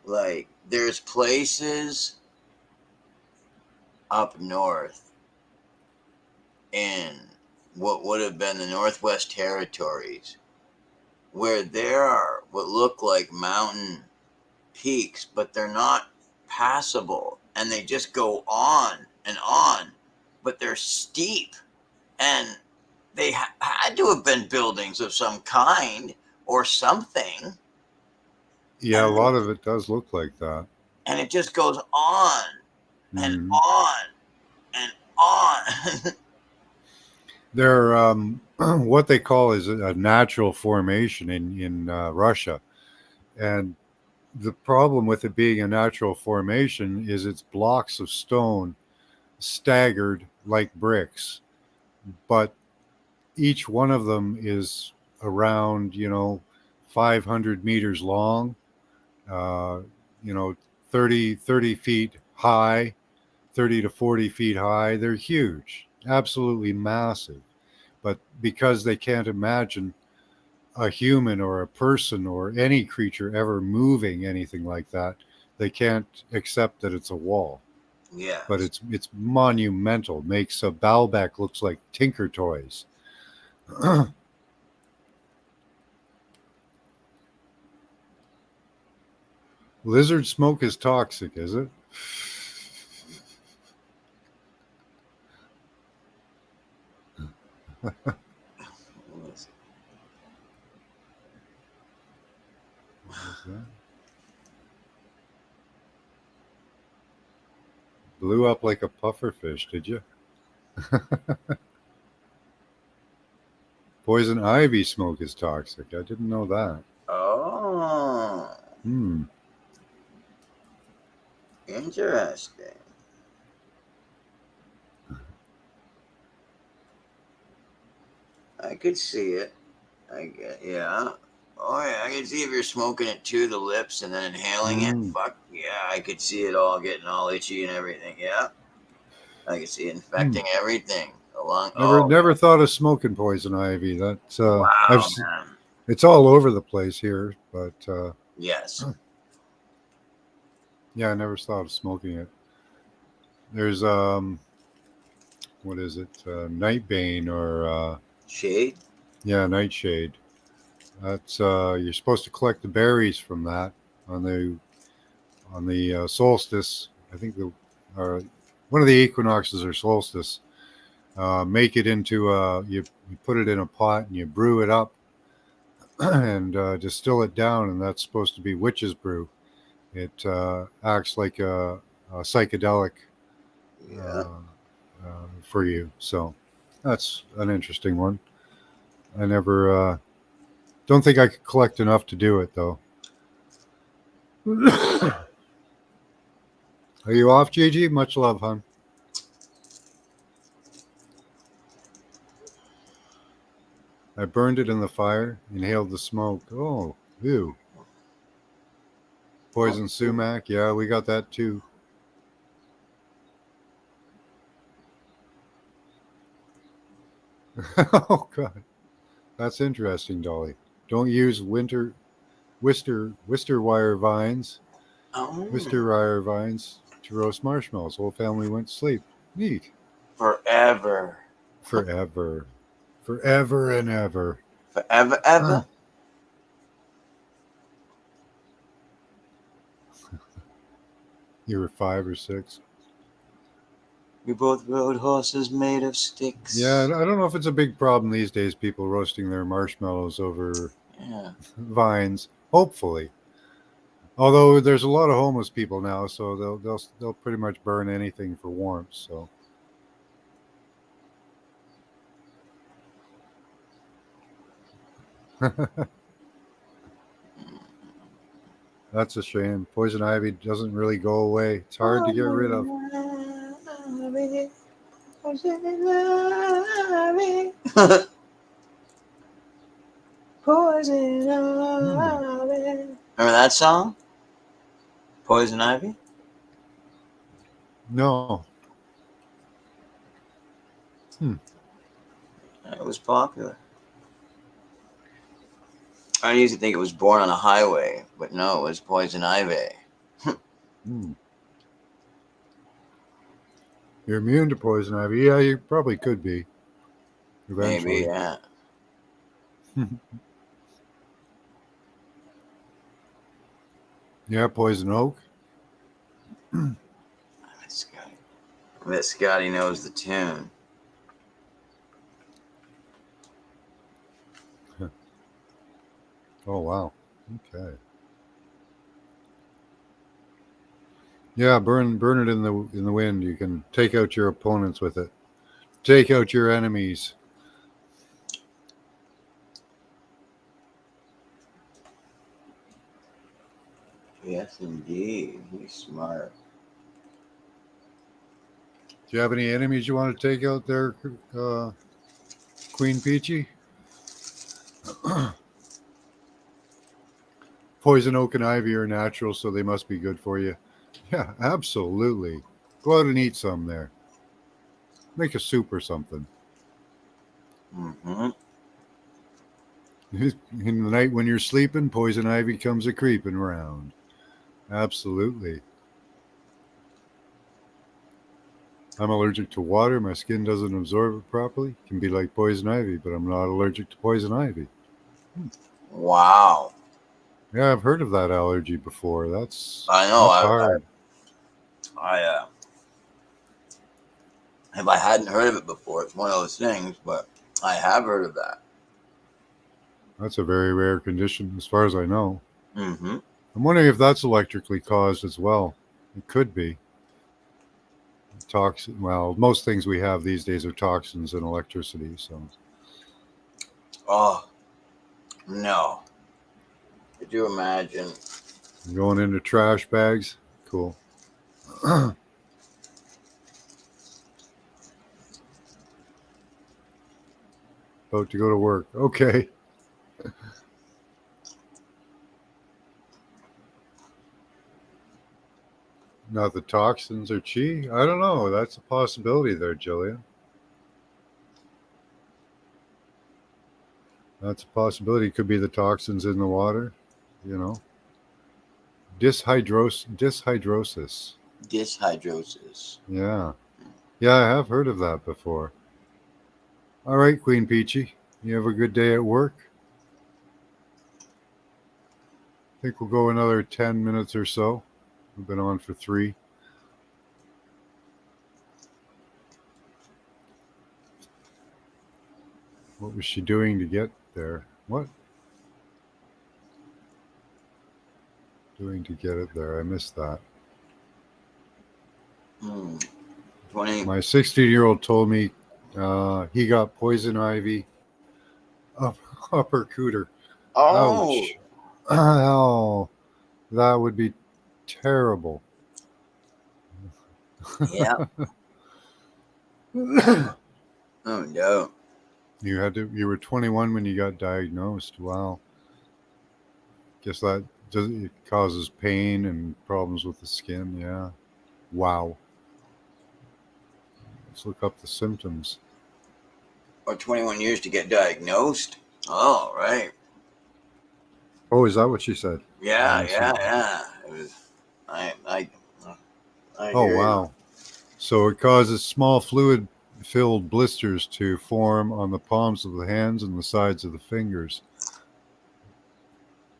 Like, there's places up north in what would have been the Northwest Territories where there are what look like mountain peaks, but they're not passable, and they just go on, but they're steep, and they had to have been buildings of some kind or something, Yeah, a and lot of it does look like that. it just goes on and Mhm. on and on. They're what they call is a natural formation in Russia, and the problem with it being a natural formation is it's blocks of stone staggered like bricks, but each one of them is around 500 meters long, uh, you know 30 feet high, 30 to 40 feet high. They're huge, absolutely massive, but because they can't imagine a human or a person or any creature ever moving anything like that, they can't accept that it's a wall. But Yes. it's monumental. Makes a Baalbek looks like Tinker Toys. Lizard smoke is toxic, is it? What was that? Blew up like a pufferfish, did you? Poison ivy smoke is toxic. I didn't know that. Oh, Hmm. interesting. I could see it. Yeah. Oh yeah, I can see if you're smoking it to the lips and then inhaling it. Mm. Fuck yeah, I could see it all getting all itchy and everything. Yeah, I can see it Hmm. infecting everything along. Never, Oh never thought of smoking poison ivy. That's wow, man. it's all over the place here, but Yes. yeah, I never thought of smoking it. There's what is it? Nightbane or Shade. yeah, nightshade. That's you're supposed to collect the berries from that on the solstice. I think the uh, one of the equinoxes or solstice. Make it into you put it in a pot and you brew it up and distill it down, and that's supposed to be witch's brew. It acts like a psychedelic Yeah. uh, for you. So that's an interesting one. I never don't think I could collect enough to do it though. Are you off, Gigi? Much love, hon. I burned it in the fire, inhaled the smoke. Oh, ew. Oh, Poison sumac. Yeah, we got that too. Oh, God. That's interesting, Dolly. Don't use Wister wire vines, oh. Wister wire vines to roast marshmallows. Whole family went to sleep. Neat. Forever. Forever. Forever and ever. Forever, ever. You were 5 or 6. We both rode horses made of Yeah, sticks. I don't know if it's a big problem these days, people roasting their marshmallows over Yeah. vines. Hopefully. Although there's a lot of homeless people now, so they'll pretty much burn anything for warmth, so that's a shame. Poison ivy doesn't really go away. It's hard to get rid of. Poison Hmm. ivy. Remember that song? Poison ivy? No. Hmm. It was popular. I used to think it was born on a highway, but no, it was poison ivy. Hmm. You're immune to poison ivy. Yeah, you probably could be Maybe, eventually. yeah. Yeah, poison oak. I bet Scotty knows the tune. Oh wow. Okay. Yeah, burn it in the wind. You can take out your opponents with it. Take out your enemies. Yes, indeed. He's smart. Do you have any enemies you want to take out there, Queen Peachy? Poison oak and ivy are natural, so they must be good for you. Yeah, absolutely. Go out and eat some there. Make a soup or something. Mm-hmm. In the night when you're sleeping, poison ivy comes a creeping around. Absolutely. I'm allergic to water. My skin doesn't absorb it properly. It can be like poison ivy, but I'm not allergic to poison ivy. Wow. Yeah, I've heard of that allergy before. I know. That's hard. If I hadn't heard of it before, it's one of those things, but I have heard of that. That's a very rare condition, as far as I know. Mm-hmm. I'm wondering if that's electrically caused as well. It could be. Toxin. Well, most things we have these days are toxins and electricity. So, Oh, no. Could you imagine? going into trash bags. Cool. About to go to work. Okay. Now the toxins are chi. I don't know. That's a possibility there, Jillian. That's a possibility. Could be the toxins in the water. You know, dishydrosis. Dishydrosis. Yeah, yeah. I have heard of that before. All right, Queen Peachy. You have a good day at work. I think we'll go another 10 minutes or so. We've been on for 3. What was she doing to get there? What? Doing to get it there? I missed that. 20. My 16-year-old told me he got poison ivy upper cooter. Oh, Ouch. Oh, that would be terrible. yeah. Oh, no. You were 21 when you got diagnosed. Wow. Guess that it causes pain and problems with the skin. Yeah. Wow. Let's look up the symptoms. Or 21 years to get diagnosed. Oh, right. Oh, is that what she said? Let Yeah, me see. yeah, yeah. It was, I Oh, hear you. wow. So it causes small fluid filled blisters to form on the palms of the hands and the sides of the fingers.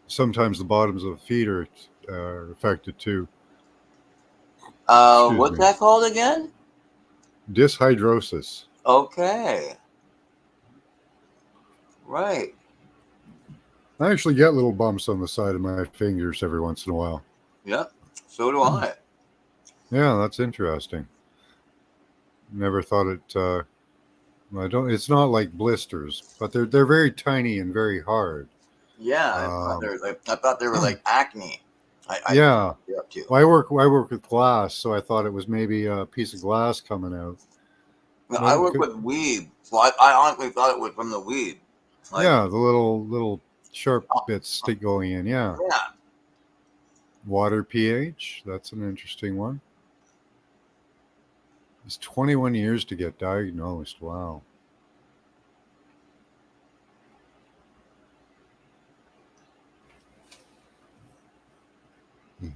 Sometimes the bottoms of the feet are affected too. Excuse What's me. that called again? Dishydrosis. Okay. Right. I actually get little bumps on the side of my fingers every once in a while. Yep. So do I. Yeah, that's interesting. Never thought it. I don't. It's not like blisters, but they're very tiny and very hard. Yeah, Um, I thought they were like acne. I think yeah. you're up to. Well, I work with glass, so I thought it was maybe a piece of glass coming out. I But it work could. with weed, so I honestly thought it was from the weed. Like, Yeah, the little sharp oh, bits stick going in. Yeah. yeah. Water pH. That's an interesting one. It's 21 years to get diagnosed. Wow.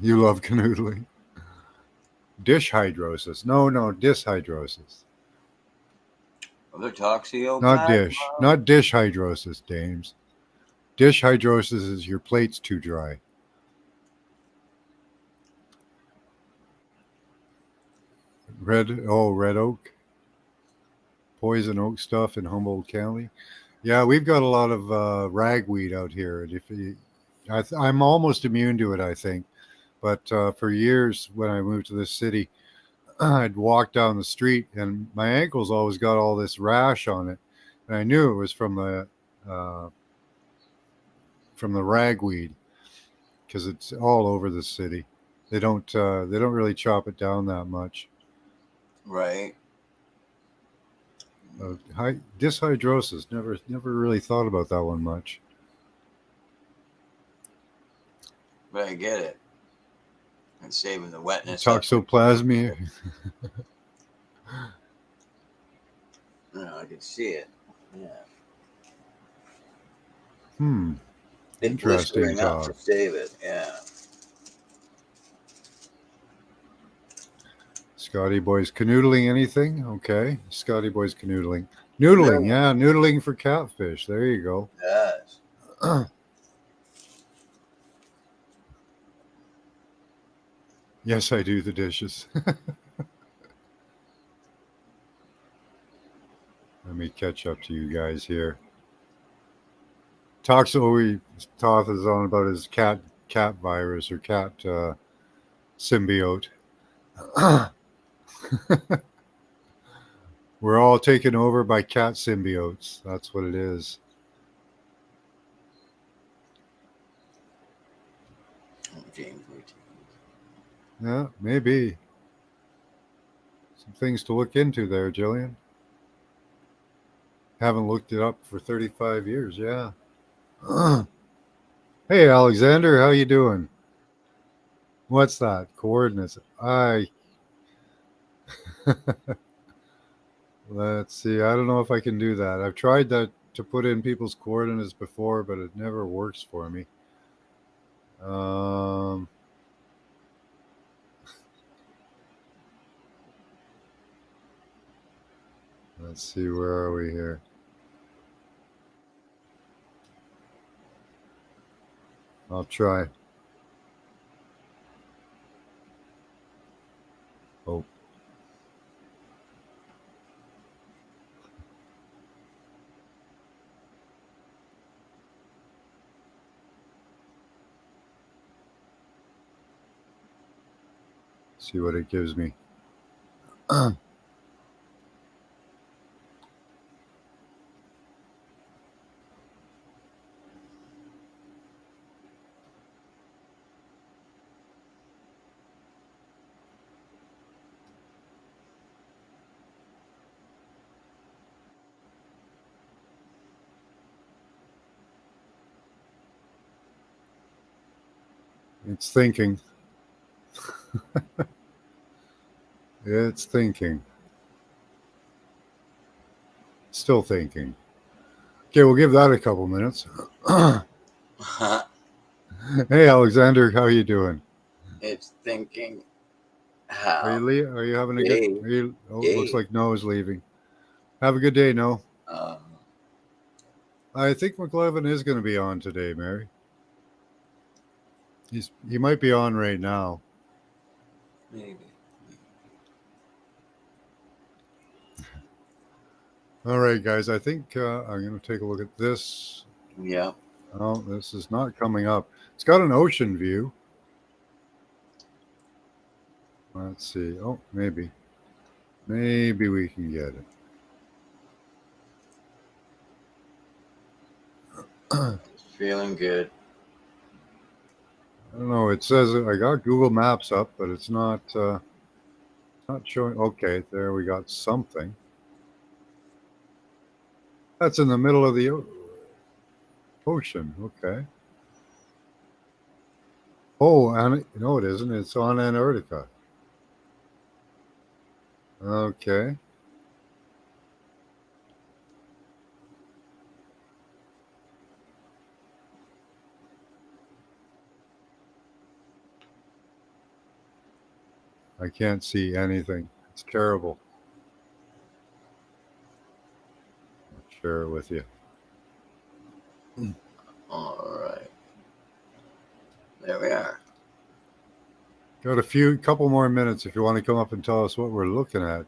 You love canoodling. dish hydrosis. No, dyshydrosis. The toxio Not dish hydrosis, Dames. Dish hydrosis is your plate's too dry. Red oak, poison oak stuff in Humboldt County. Yeah, we've got a lot of ragweed out here, and I'm almost immune to it, I think. But for years, when I moved to this city, I'd walk down the street, and my ankles always got all this rash on it, and I knew it was uh, from the ragweed because it's all over the city. They don't really chop it down that much. Right. Dyshydrosis. Never really thought about that one much. But I get it. And saving the wetness. Toxoplasmia. No, I can see it. Yeah. Interesting Blistering up talk. to save it. Yeah. Scotty Boy's canoodling anything? Okay. Scotty Boy's canoodling. Noodling, yeah, noodling for catfish. There you go. Yes. Yes, I do the dishes. Let me catch up to you guys here. Toth is on about his cat virus or cat symbiote. We're all taken over by cat symbiotes. That's what it is. James 14. Yeah, maybe. Some things to look into there, Jillian. Haven't looked it up for 35 years, yeah. Hey, Alexander, how you doing? What's that? Coordinates. Let's see. I don't know if I can do that. I've tried that to put in people's coordinates before, but it never works for me. Let's see. Where are we here? I'll try. Oh. See what it gives me. It's thinking. It's thinking. Still thinking. Okay, we'll give that a couple minutes. Hey, Alexander, how you doing? It's thinking. Are you having a good? Looks like Noah's leaving. Have a good day, Noah. I think McLevin is going to be on today, Mary. He might be on right now. Maybe. All right, guys. I think I'm going to take a look at this. Yeah. Oh, this is not coming up. It's got an ocean view. Let's see. Oh, maybe we can get it. It's feeling good. I don't know. It says I got Google Maps up, but it's not showing. Okay, there we got something. That's in the middle of the ocean. Okay. Oh, and no, it isn't. It's on Antarctica. Okay. I can't see anything. It's terrible. I'll share it with you. All right. There we are. Got a couple more minutes if you want to come up and tell us what we're looking at,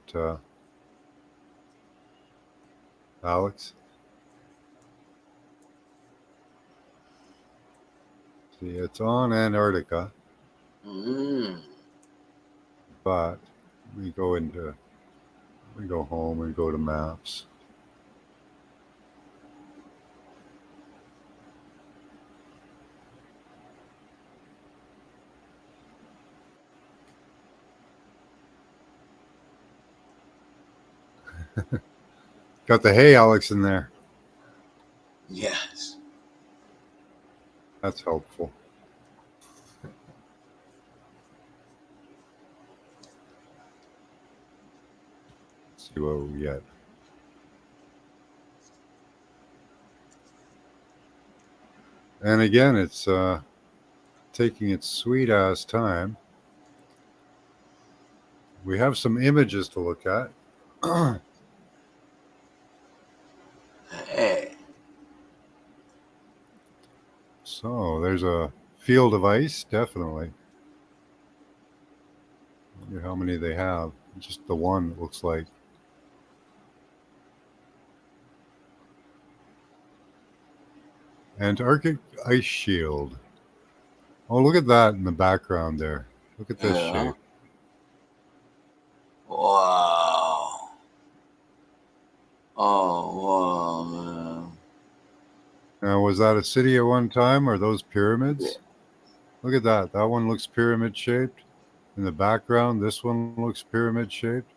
Alex. See, it's on Antarctica, Mm. but we go home and go to maps. Got the Hey Alex in there. Yes. That's helpful. Let's see what we get. And again, it's taking its sweet ass time. We have some images to look at. Hey. So there's a field of ice, definitely. Wonder how many they have. Just the one, it looks like. Antarctic ice shield. Oh, look at that in the background there. Look at this Yeah. shape. Wow. Oh, wow, man. Now, was that a city at one time, or those Yeah. pyramids? Look at that. That one looks pyramid shaped. In the background, this one looks pyramid shaped.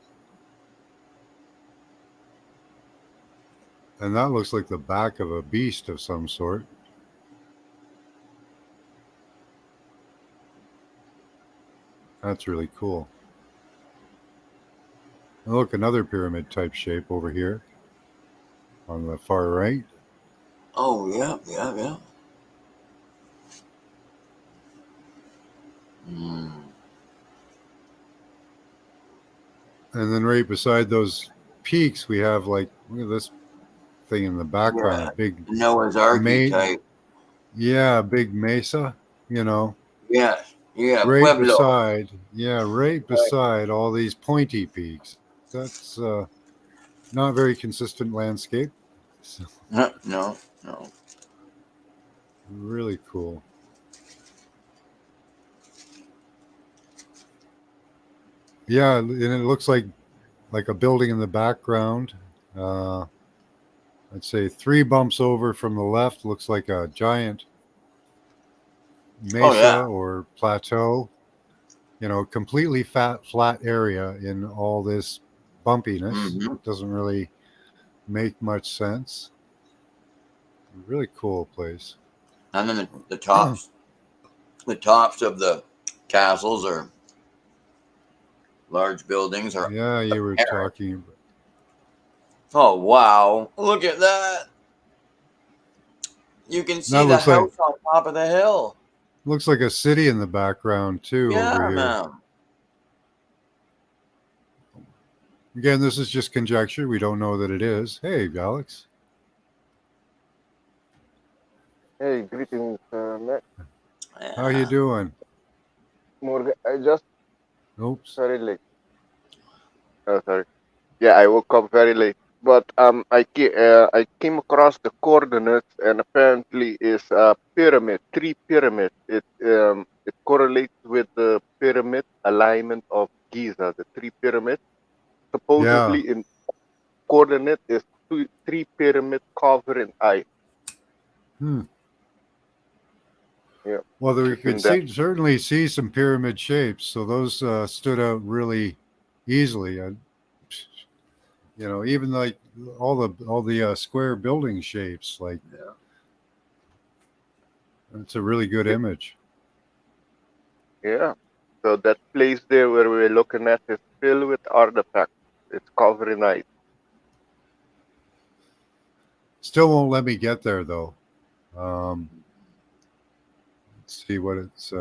And that looks like the back of a beast of some sort. That's really cool. And look, another pyramid type shape over here on the far right. Oh, yeah, yeah, yeah. Mm. And then right beside those peaks, we have like, look at this thing in the background, Yeah. a big Noah's ma- archetype. yeah, a big mesa, you know, Yes. Yeah. right Pueblo. beside, yeah, right Right. beside all these pointy peaks. That's not very consistent landscape. So, No, no, no. really cool. Yeah, and it looks like a building in the background. Uh, I'd say 3 bumps over from the left looks like a giant Oh, mesa yeah. or plateau. You know, completely flat area in all this bumpiness. Mm-hmm. Doesn't really make much sense. Really cool place. And then the tops of the castles or large buildings are Yeah, you were apparent. talking. Oh, wow. Look at that. You can That see the house on top of the hill. looks like a city in the background too over Yeah, here. man. Again, this is just conjecture. We don't know that it is. Hey, Alex. Hey, greetings, Matt. How you Yeah. doing? Morgan. I just Oops. very late. Oh, sorry. Yeah, I woke up very late. But I came across the coordinates, and apparently is a pyramid, three pyramids. It correlates with the pyramid alignment of Giza, the three pyramids. Yeah. Supposedly, in coordinate is three pyramid covered in ice. Hmm. Yeah, Well, we it's could in that. certainly see some pyramid shapes. So those stood out really easily. You know, even like all the square building shapes. Like Yeah. it's a really good Yeah. image. Yeah. So that place there where we're looking at is filled with artifacts. It's covered in ice. Still won't let me get there though. Let's see what it's.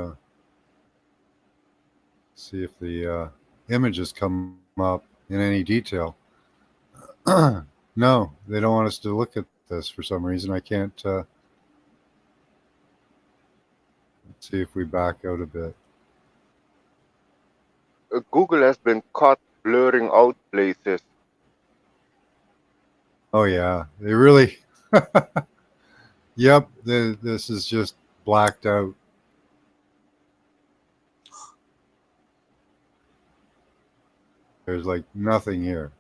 See if the images come up in any detail. No, they don't want us to look at this for some reason. I can't. Let's see if we back out a bit. Google has been caught blurring out places. Oh yeah, they really. Yep, this is just blacked out. There's like nothing here.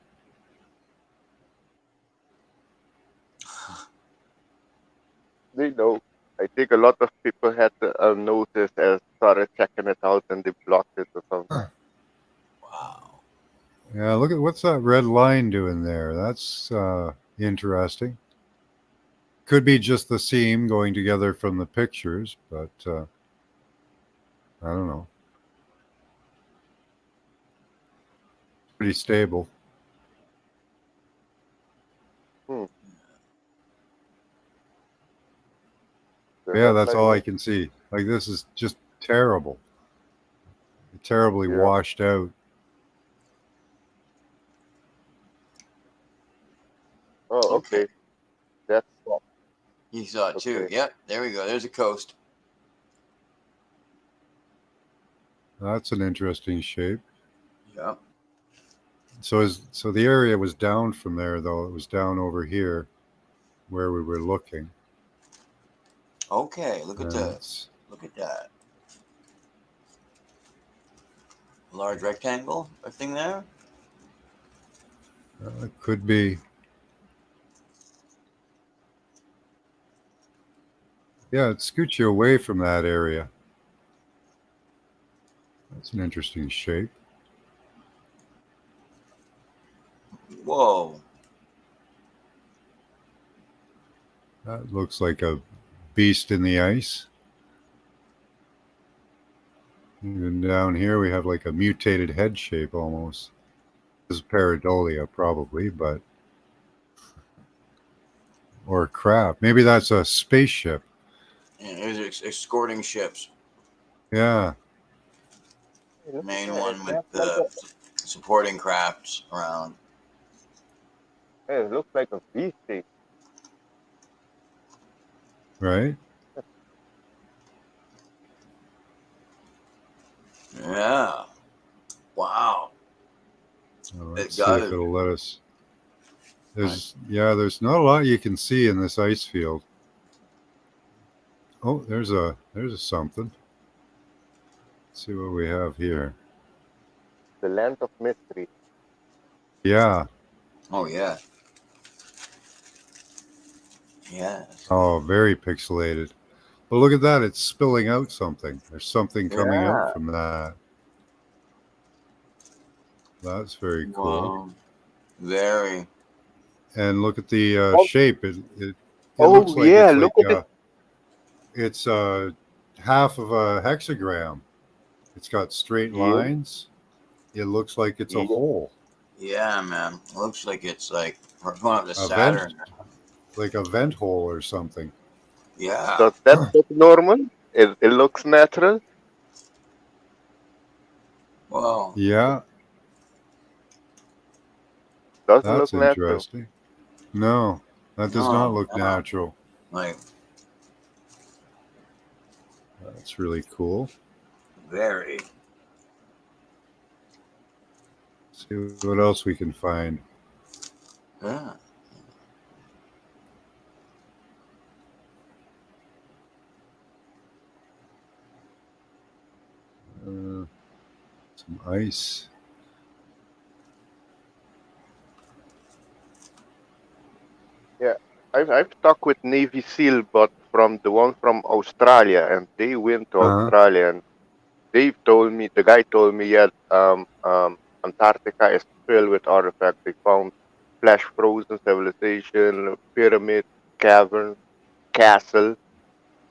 They know. I think a lot of people had noticed and started checking it out and they blocked it or something. Wow. Yeah, look at what's that red line doing there. That's interesting. Could be just the seam going together from the pictures, but I don't know. Pretty stable. Hmm. Yeah, The that's all headline I can see. Like this is just terrible. Terribly yeah. washed out. Oh, Okay. okay. That's You saw it too. okay. Yep. There we go. There's a coast. That's an interesting shape. Yep. So the area was down from there though. It was down over here where we were looking. Okay. Look at And look at that. Large rectangle thing there. it could be. Yeah, it scoots you away from that area. That's an interesting shape. Whoa. That looks like a beast in the ice. Even down here, we have like a mutated head shape almost. This is pareidolia, probably, but or a crab. Maybe that's a spaceship. And there's escorting ships. Yeah, Main Yeah, one with the supporting crafts around. it looks like a V shape. right. Yeah. Wow. Let's It see got if it. it'll let us. There's not a lot you can see in this ice field. Oh, there's a something. Let's see what we have here. The land of mystery. Yeah. Oh yeah. Yes. Oh, very pixelated. But look at that. It's spilling out something. There's something coming out Yeah. from that. That's very cool. Wow. Very. And look at the Oh, shape. It looks oh like yeah, look at it. it's half of a hexagram. It's got straight Yeah, lines. It looks like it's a yeah. hole, Yeah, man. Looks like it's like we're going up to a vent, Saturn. like a vent hole or something. Yeah. Does that look normal? It looks natural. Well, Yeah, Doesn't that's look natural. interesting. No, that does not no, look no. natural. Like That's really cool. very. See what else we can find. Yeah. Some ice. Yeah, I've talked with Navy SEAL, but from the one from Australia, and they went to Uh-huh. Australia, and they told me, the guy told me, yeah, Antarctica is filled with artifacts. They found flash frozen civilization, pyramid, cavern, castle.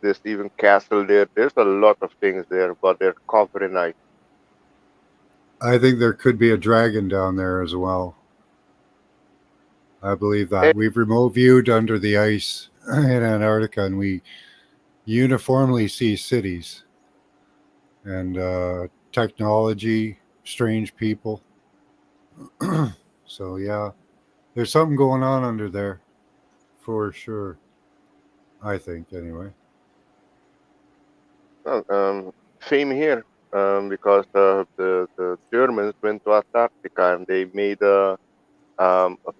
There's even castle there. There's a lot of things there, but they're covered in ice. I think there could be a dragon down there as well. I believe Eh, that. We've remote viewed under the ice in Antarctica and we uniformly see cities and technology, strange people. So yeah, there's something going on under there for sure. I think anyway. Well, same here. Because the Germans went to Antarctica and they made a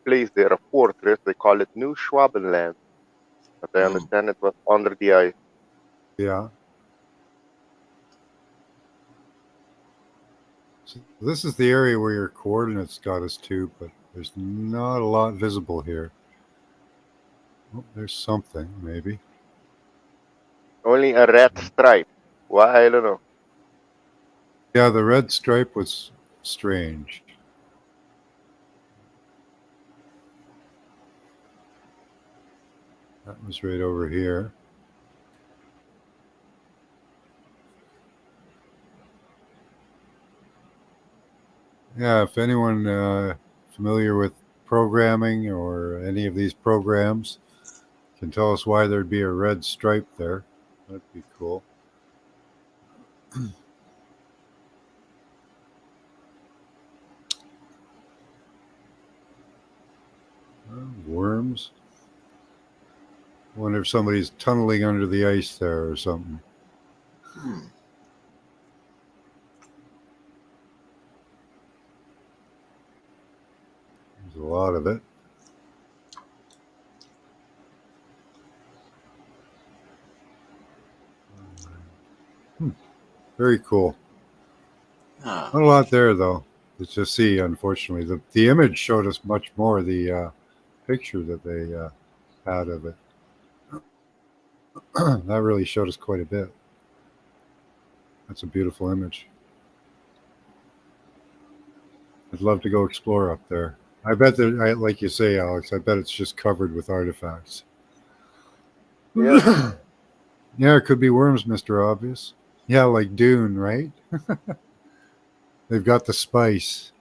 place there, a fortress. They call it New Schwabenland. But I Mm. understand it was under the ice. Yeah. So this is the area where your coordinates got us to, but there's not a lot visible here. Oh, there's something maybe. Only a red stripe. Why? I don't know. Yeah, the red stripe was strange. That was right over here. Yeah, if anyone familiar with programming or any of these programs can tell us why there'd be a red stripe there, that'd be cool. Worms. Wonder if somebody's tunneling under the ice there or something. Hmm. There's a lot of it. Hmm, very cool. Huh. Not a lot there though to see. Unfortunately, the image showed us much more. The picture that they had of it that really showed us quite a bit. That's a beautiful image. I'd love to go explore up there. I bet that, like you say, Alex, I bet it's just covered with artifacts. Yeah, Yeah, it could be worms, Mr. Obvious. Yeah, like Dune, right? They've got the spice.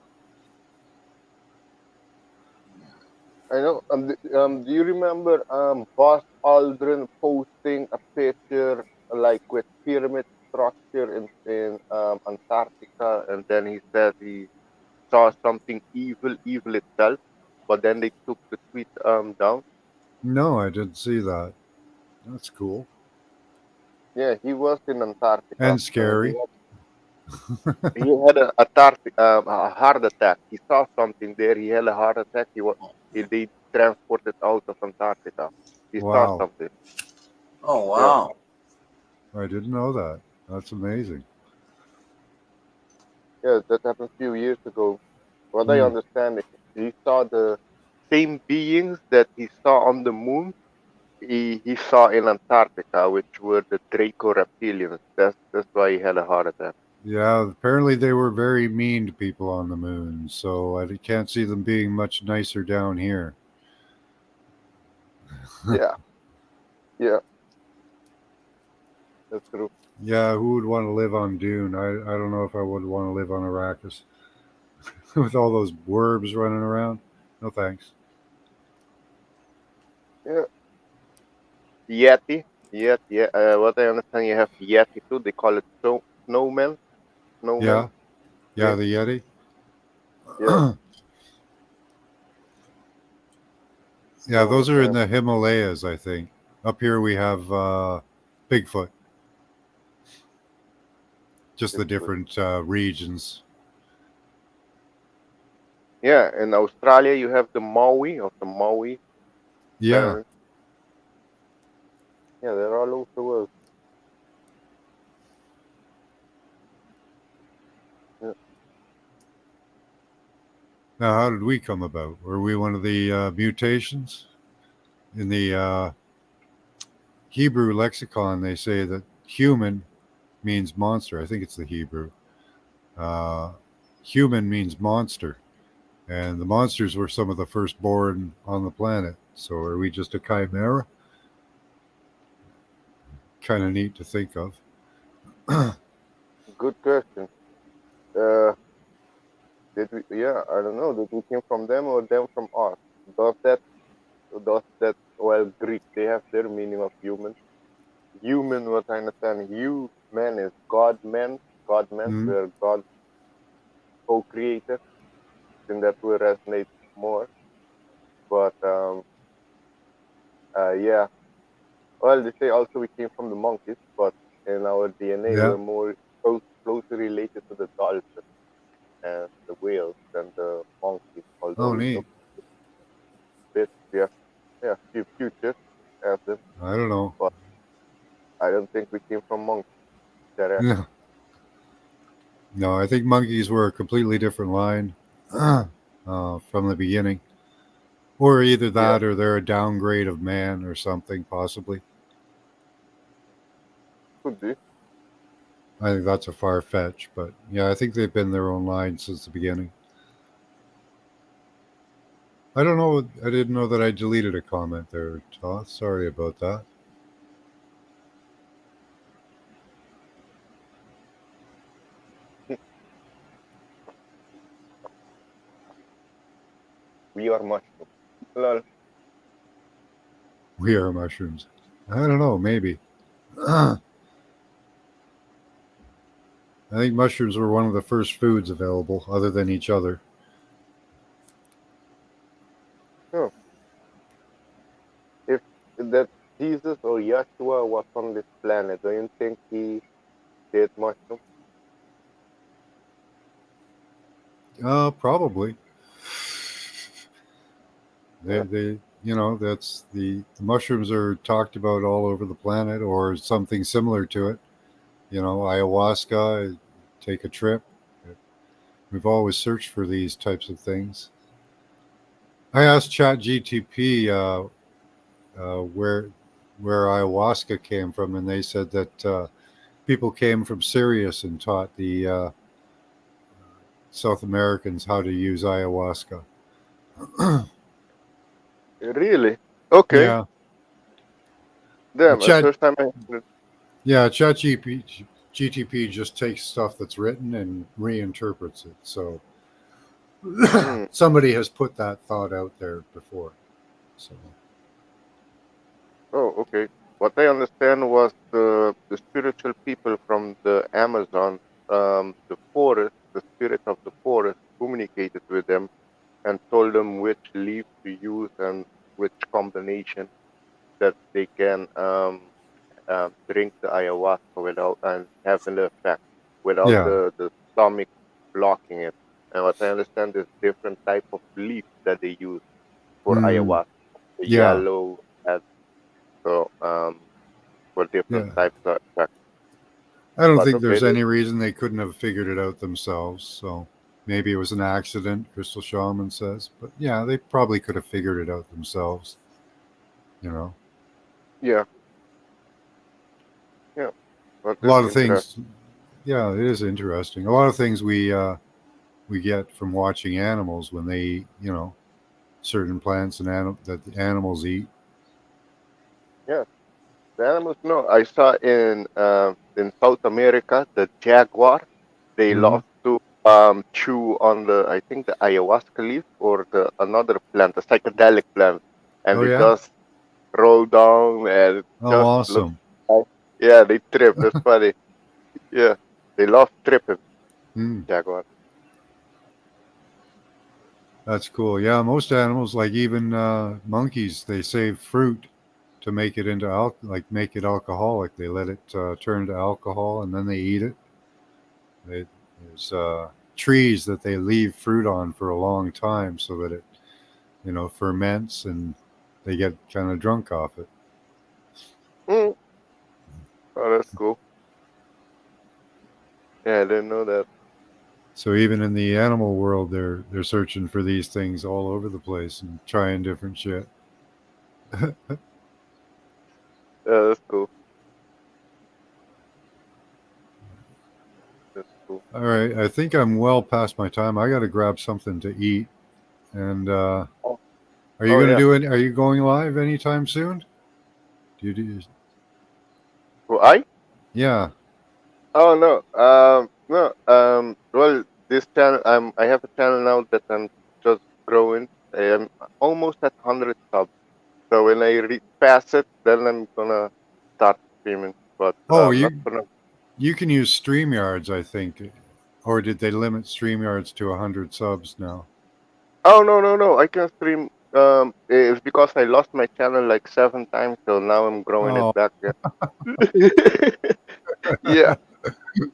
I know. Do you remember Boss Aldrin posting a picture like with pyramid structure in Antarctica, and then he said he saw something evil, evil itself, but then they took the tweet down. No, I didn't see that. That's cool. Yeah, he was in Antarctica And and scary. he had a heart attack. He saw something there. He had a heart attack. They transported out of Antarctica. He saw Wow. something. Oh, Yeah, wow. I didn't know that. That's amazing. yeah, that happened a few years ago. What I Hmm. understand is he saw the same beings that he saw on the moon. He saw in Antarctica, which were the Draco reptilians. That's why he had a heart attack. Yeah, apparently they were very mean to people on the moon, so I can't see them being much nicer down here. Yeah, yeah, that's true. Yeah, who would want to live on Dune? I don't know if I would want to live on Arrakis with all those worms running around. No thanks. Yeah, Yeti, Yeti. Yeah. What I understand, you have Yeti too. They call it snowman, snowman. Yeah, yeah, Yeah, the Yeti. yeah, Yeah, those so are in the Himalayas, I think. Up here we have Bigfoot, just the it's good. different regions. Yeah, in Australia you have the Maui of the Maui Yeah. parents. Yeah, they're all over the world. Yeah. Now, how did we come about? Were we one of the mutations? In the Hebrew lexicon, they say that human means monster. I think it's the Hebrew. Uh, Human means monster. And the monsters were some of the first born on the planet. So are we just a chimera? Kind of neat to think of. Good question. Uh, did we? Yeah, I don't know. Did we came from them or them from us? Does that? Does that? Well, Greek they have their meaning of human. Human, what I understand, human is God man, God man, Mm, where God co-creator. I think that will resonate more. But yeah, well, they say also we came from the monkeys, but in our DNA Yeah. we're more closely related to the dolphin and the whales than the monkeys. Although Oh, we look neat. a bit, yeah, future as them, I don't know. but I don't think we came from monkeys. Direct. No, no, I think monkeys were a completely different line from the beginning. Or either Yeah, that or they're a downgrade of man or something, possibly. could be. I think that's a far fetch, but yeah, I think they've been their own line since the beginning. I don't know. I didn't know that I deleted a comment there, Toth. Sorry about that. We are mushrooms. Lol. We are mushrooms. I don't know. Maybe. I think mushrooms were one of the first foods available, other than each other. Oh, if that Jesus or Yeshua was on this planet, do you think he did mushroom? Probably. Yeah. That's the mushrooms are talked about all over the planet, or something similar to it. Ayahuasca. Take a trip. We've always searched for these types of things. I asked ChatGTP where ayahuasca came from, and they said that people came from Sirius and taught the South Americans how to use ayahuasca. Really? Okay. Yeah, Damn, the Chat. first time I heard it. Yeah, GTP just takes stuff that's written and reinterprets it. So Hmm. somebody has put that thought out there before. So Oh, okay. What I understand was the spiritual people from the Amazon, the forest, the spirit of the forest communicated with them and told them which leaf to use and which combination that they can drink the ayahuasca without and have an effect without yeah, the stomach blocking it. And what I understand is different type of leaf that they use for mm, ayahuasca, the yeah, yellow, and so for different yeah. types of effects. I don't But think okay, there's any reason they couldn't have figured it out themselves. So maybe it was an accident, Crystal Shaman says. But yeah, they probably could have figured it out themselves. You know, yeah, yeah. But a it's lot of interesting. things. Yeah, it is interesting. A lot of things we get from watching animals when they eat, certain plants and that the animals eat. Yeah, the animals. No, I saw in South America the jaguar. They Hmm. love to chew on the I think the ayahuasca leaf or the another plant, a psychedelic plant, and Oh they yeah. just roll down and it Oh, just looks awesome. like yeah they trip. That's funny. Yeah, they love tripping Hmm. jaguar. That's cool. Yeah, most animals, like even monkeys, they save fruit to make it into make it alcoholic. They let it turn to alcohol and then they eat it. There's trees that they leave fruit on for a long time so that it ferments and they get kind of drunk off it. Mm. Oh, that's cool. Yeah, I didn't know that. So even in the animal world, they're searching for these things all over the place and trying different shit. Yeah, that's cool. That's cool. All right, I think I'm well past my time. I got to grab something to eat. And Oh, are you oh going to yeah. do it? Are you going live anytime soon? Do you do? Who I? Yeah. Oh no. No. Well, this channel. I have a channel now that I'm just growing. I am almost at 100 subs. So when I pass it, then I'm gonna start streaming. But Oh, not you gonna. you can use StreamYards, I think. Or did they limit StreamYards to 100 subs now? Oh no! I can stream. It's because I lost my channel like 7 times, so now I'm growing it Oh, back. Yeah. Yeah.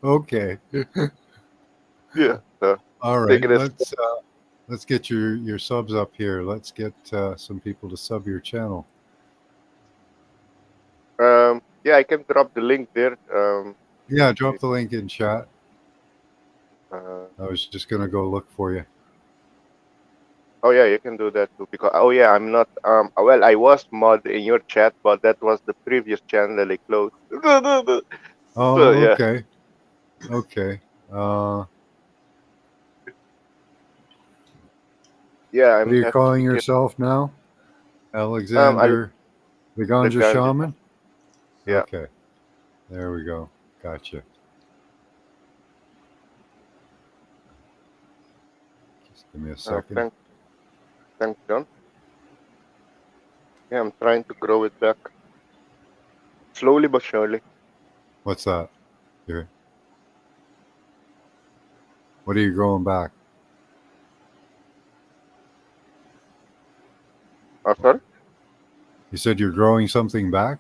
okay. Yeah. So All take right. it as. Let's get your subs up here. Let's get some people to sub your channel. Yeah, I can drop the link there. Yeah, drop the link in chat. Uh, I was just gonna go look for you. oh yeah, you can do that too. Because oh yeah, I'm not. Well, I was mod in your chat, but that was the previous channel that I closed. So Oh, yeah. okay. Okay. Uh, Yeah, what are I'm you have to calling be careful. yourself now? Alexander the Ganja Alexander. Shaman? Yeah. Okay. There we go. Gotcha. Just give me a second. Thanks, John. Yeah, I'm trying to grow it back slowly but surely. What's that? Here. What are you growing back? Oh, sorry. You said you're growing something back?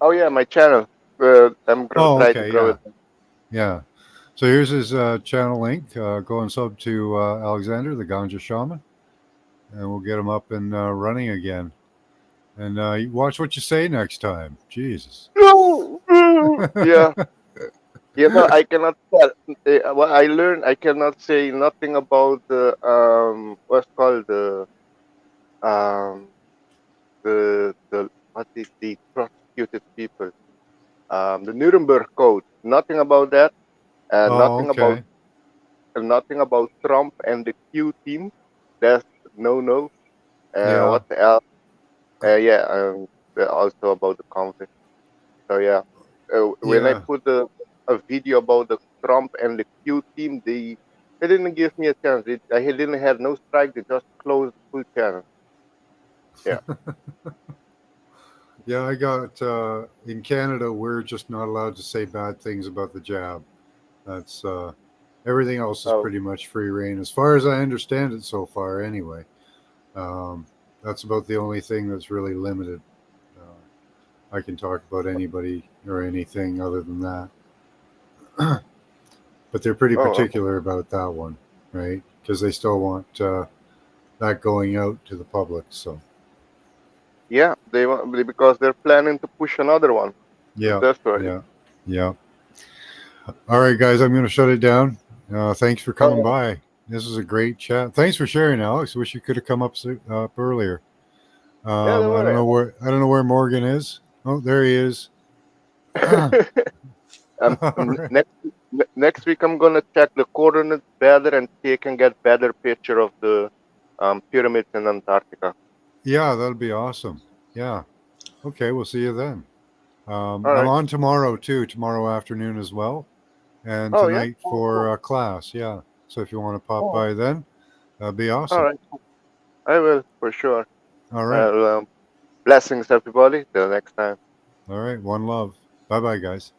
Oh yeah, my channel. Oh, Try to okay. grow Yeah. it. Yeah. So here's his channel link. Go and sub to Alexander the Ganja Shaman, and we'll get him up and running again. And watch what you say next time. Jesus. Yeah. I cannot tell. What I learned, I cannot say nothing about the what's called um the what is the prosecuted people, the Nuremberg Code. Nothing about that. Oh, okay. Nothing about Trump and the Q team. That's no. Yeah. What else? Yeah. Also about the conflict. So yeah, when I Yeah. put a video about the Trump and the Q team, they didn't give me a chance. I didn't have no strike. They just closed the full channel. Yeah. Yeah, I got in Canada. We're just not allowed to say bad things about the jab. That's everything else is Oh. pretty much free reign, as far as I understand it so far. Anyway, um, that's about the only thing that's really limited. I can talk about anybody or anything other than that, but they're pretty Oh. Okay. particular about that one, right? Because they still want that going out to the public. So Yeah. They want because they're planning to push another one. yeah, That's right. yeah, yeah. All right, guys, I'm going to shut it down. Thanks for coming Oh. by. This is a great chat. Thanks for sharing, Alex. Wish you could have come up earlier. Yeah. Don't worry. I don't know where Morgan is. Oh, there he is. All right. Next week I'm gonna check the coordinates better and see if I can get better picture of the pyramids in Antarctica. Yeah, that'll be awesome. Yeah. Okay, we'll see you then. All I'm right. on tomorrow too, tomorrow afternoon as well, and Oh yeah. tonight for class. Yeah. So if you want to pop Oh. by then, that'd be All awesome. right. I will for sure. All right. Well, blessings everybody. Till next time. All right. One love. Bye bye, guys.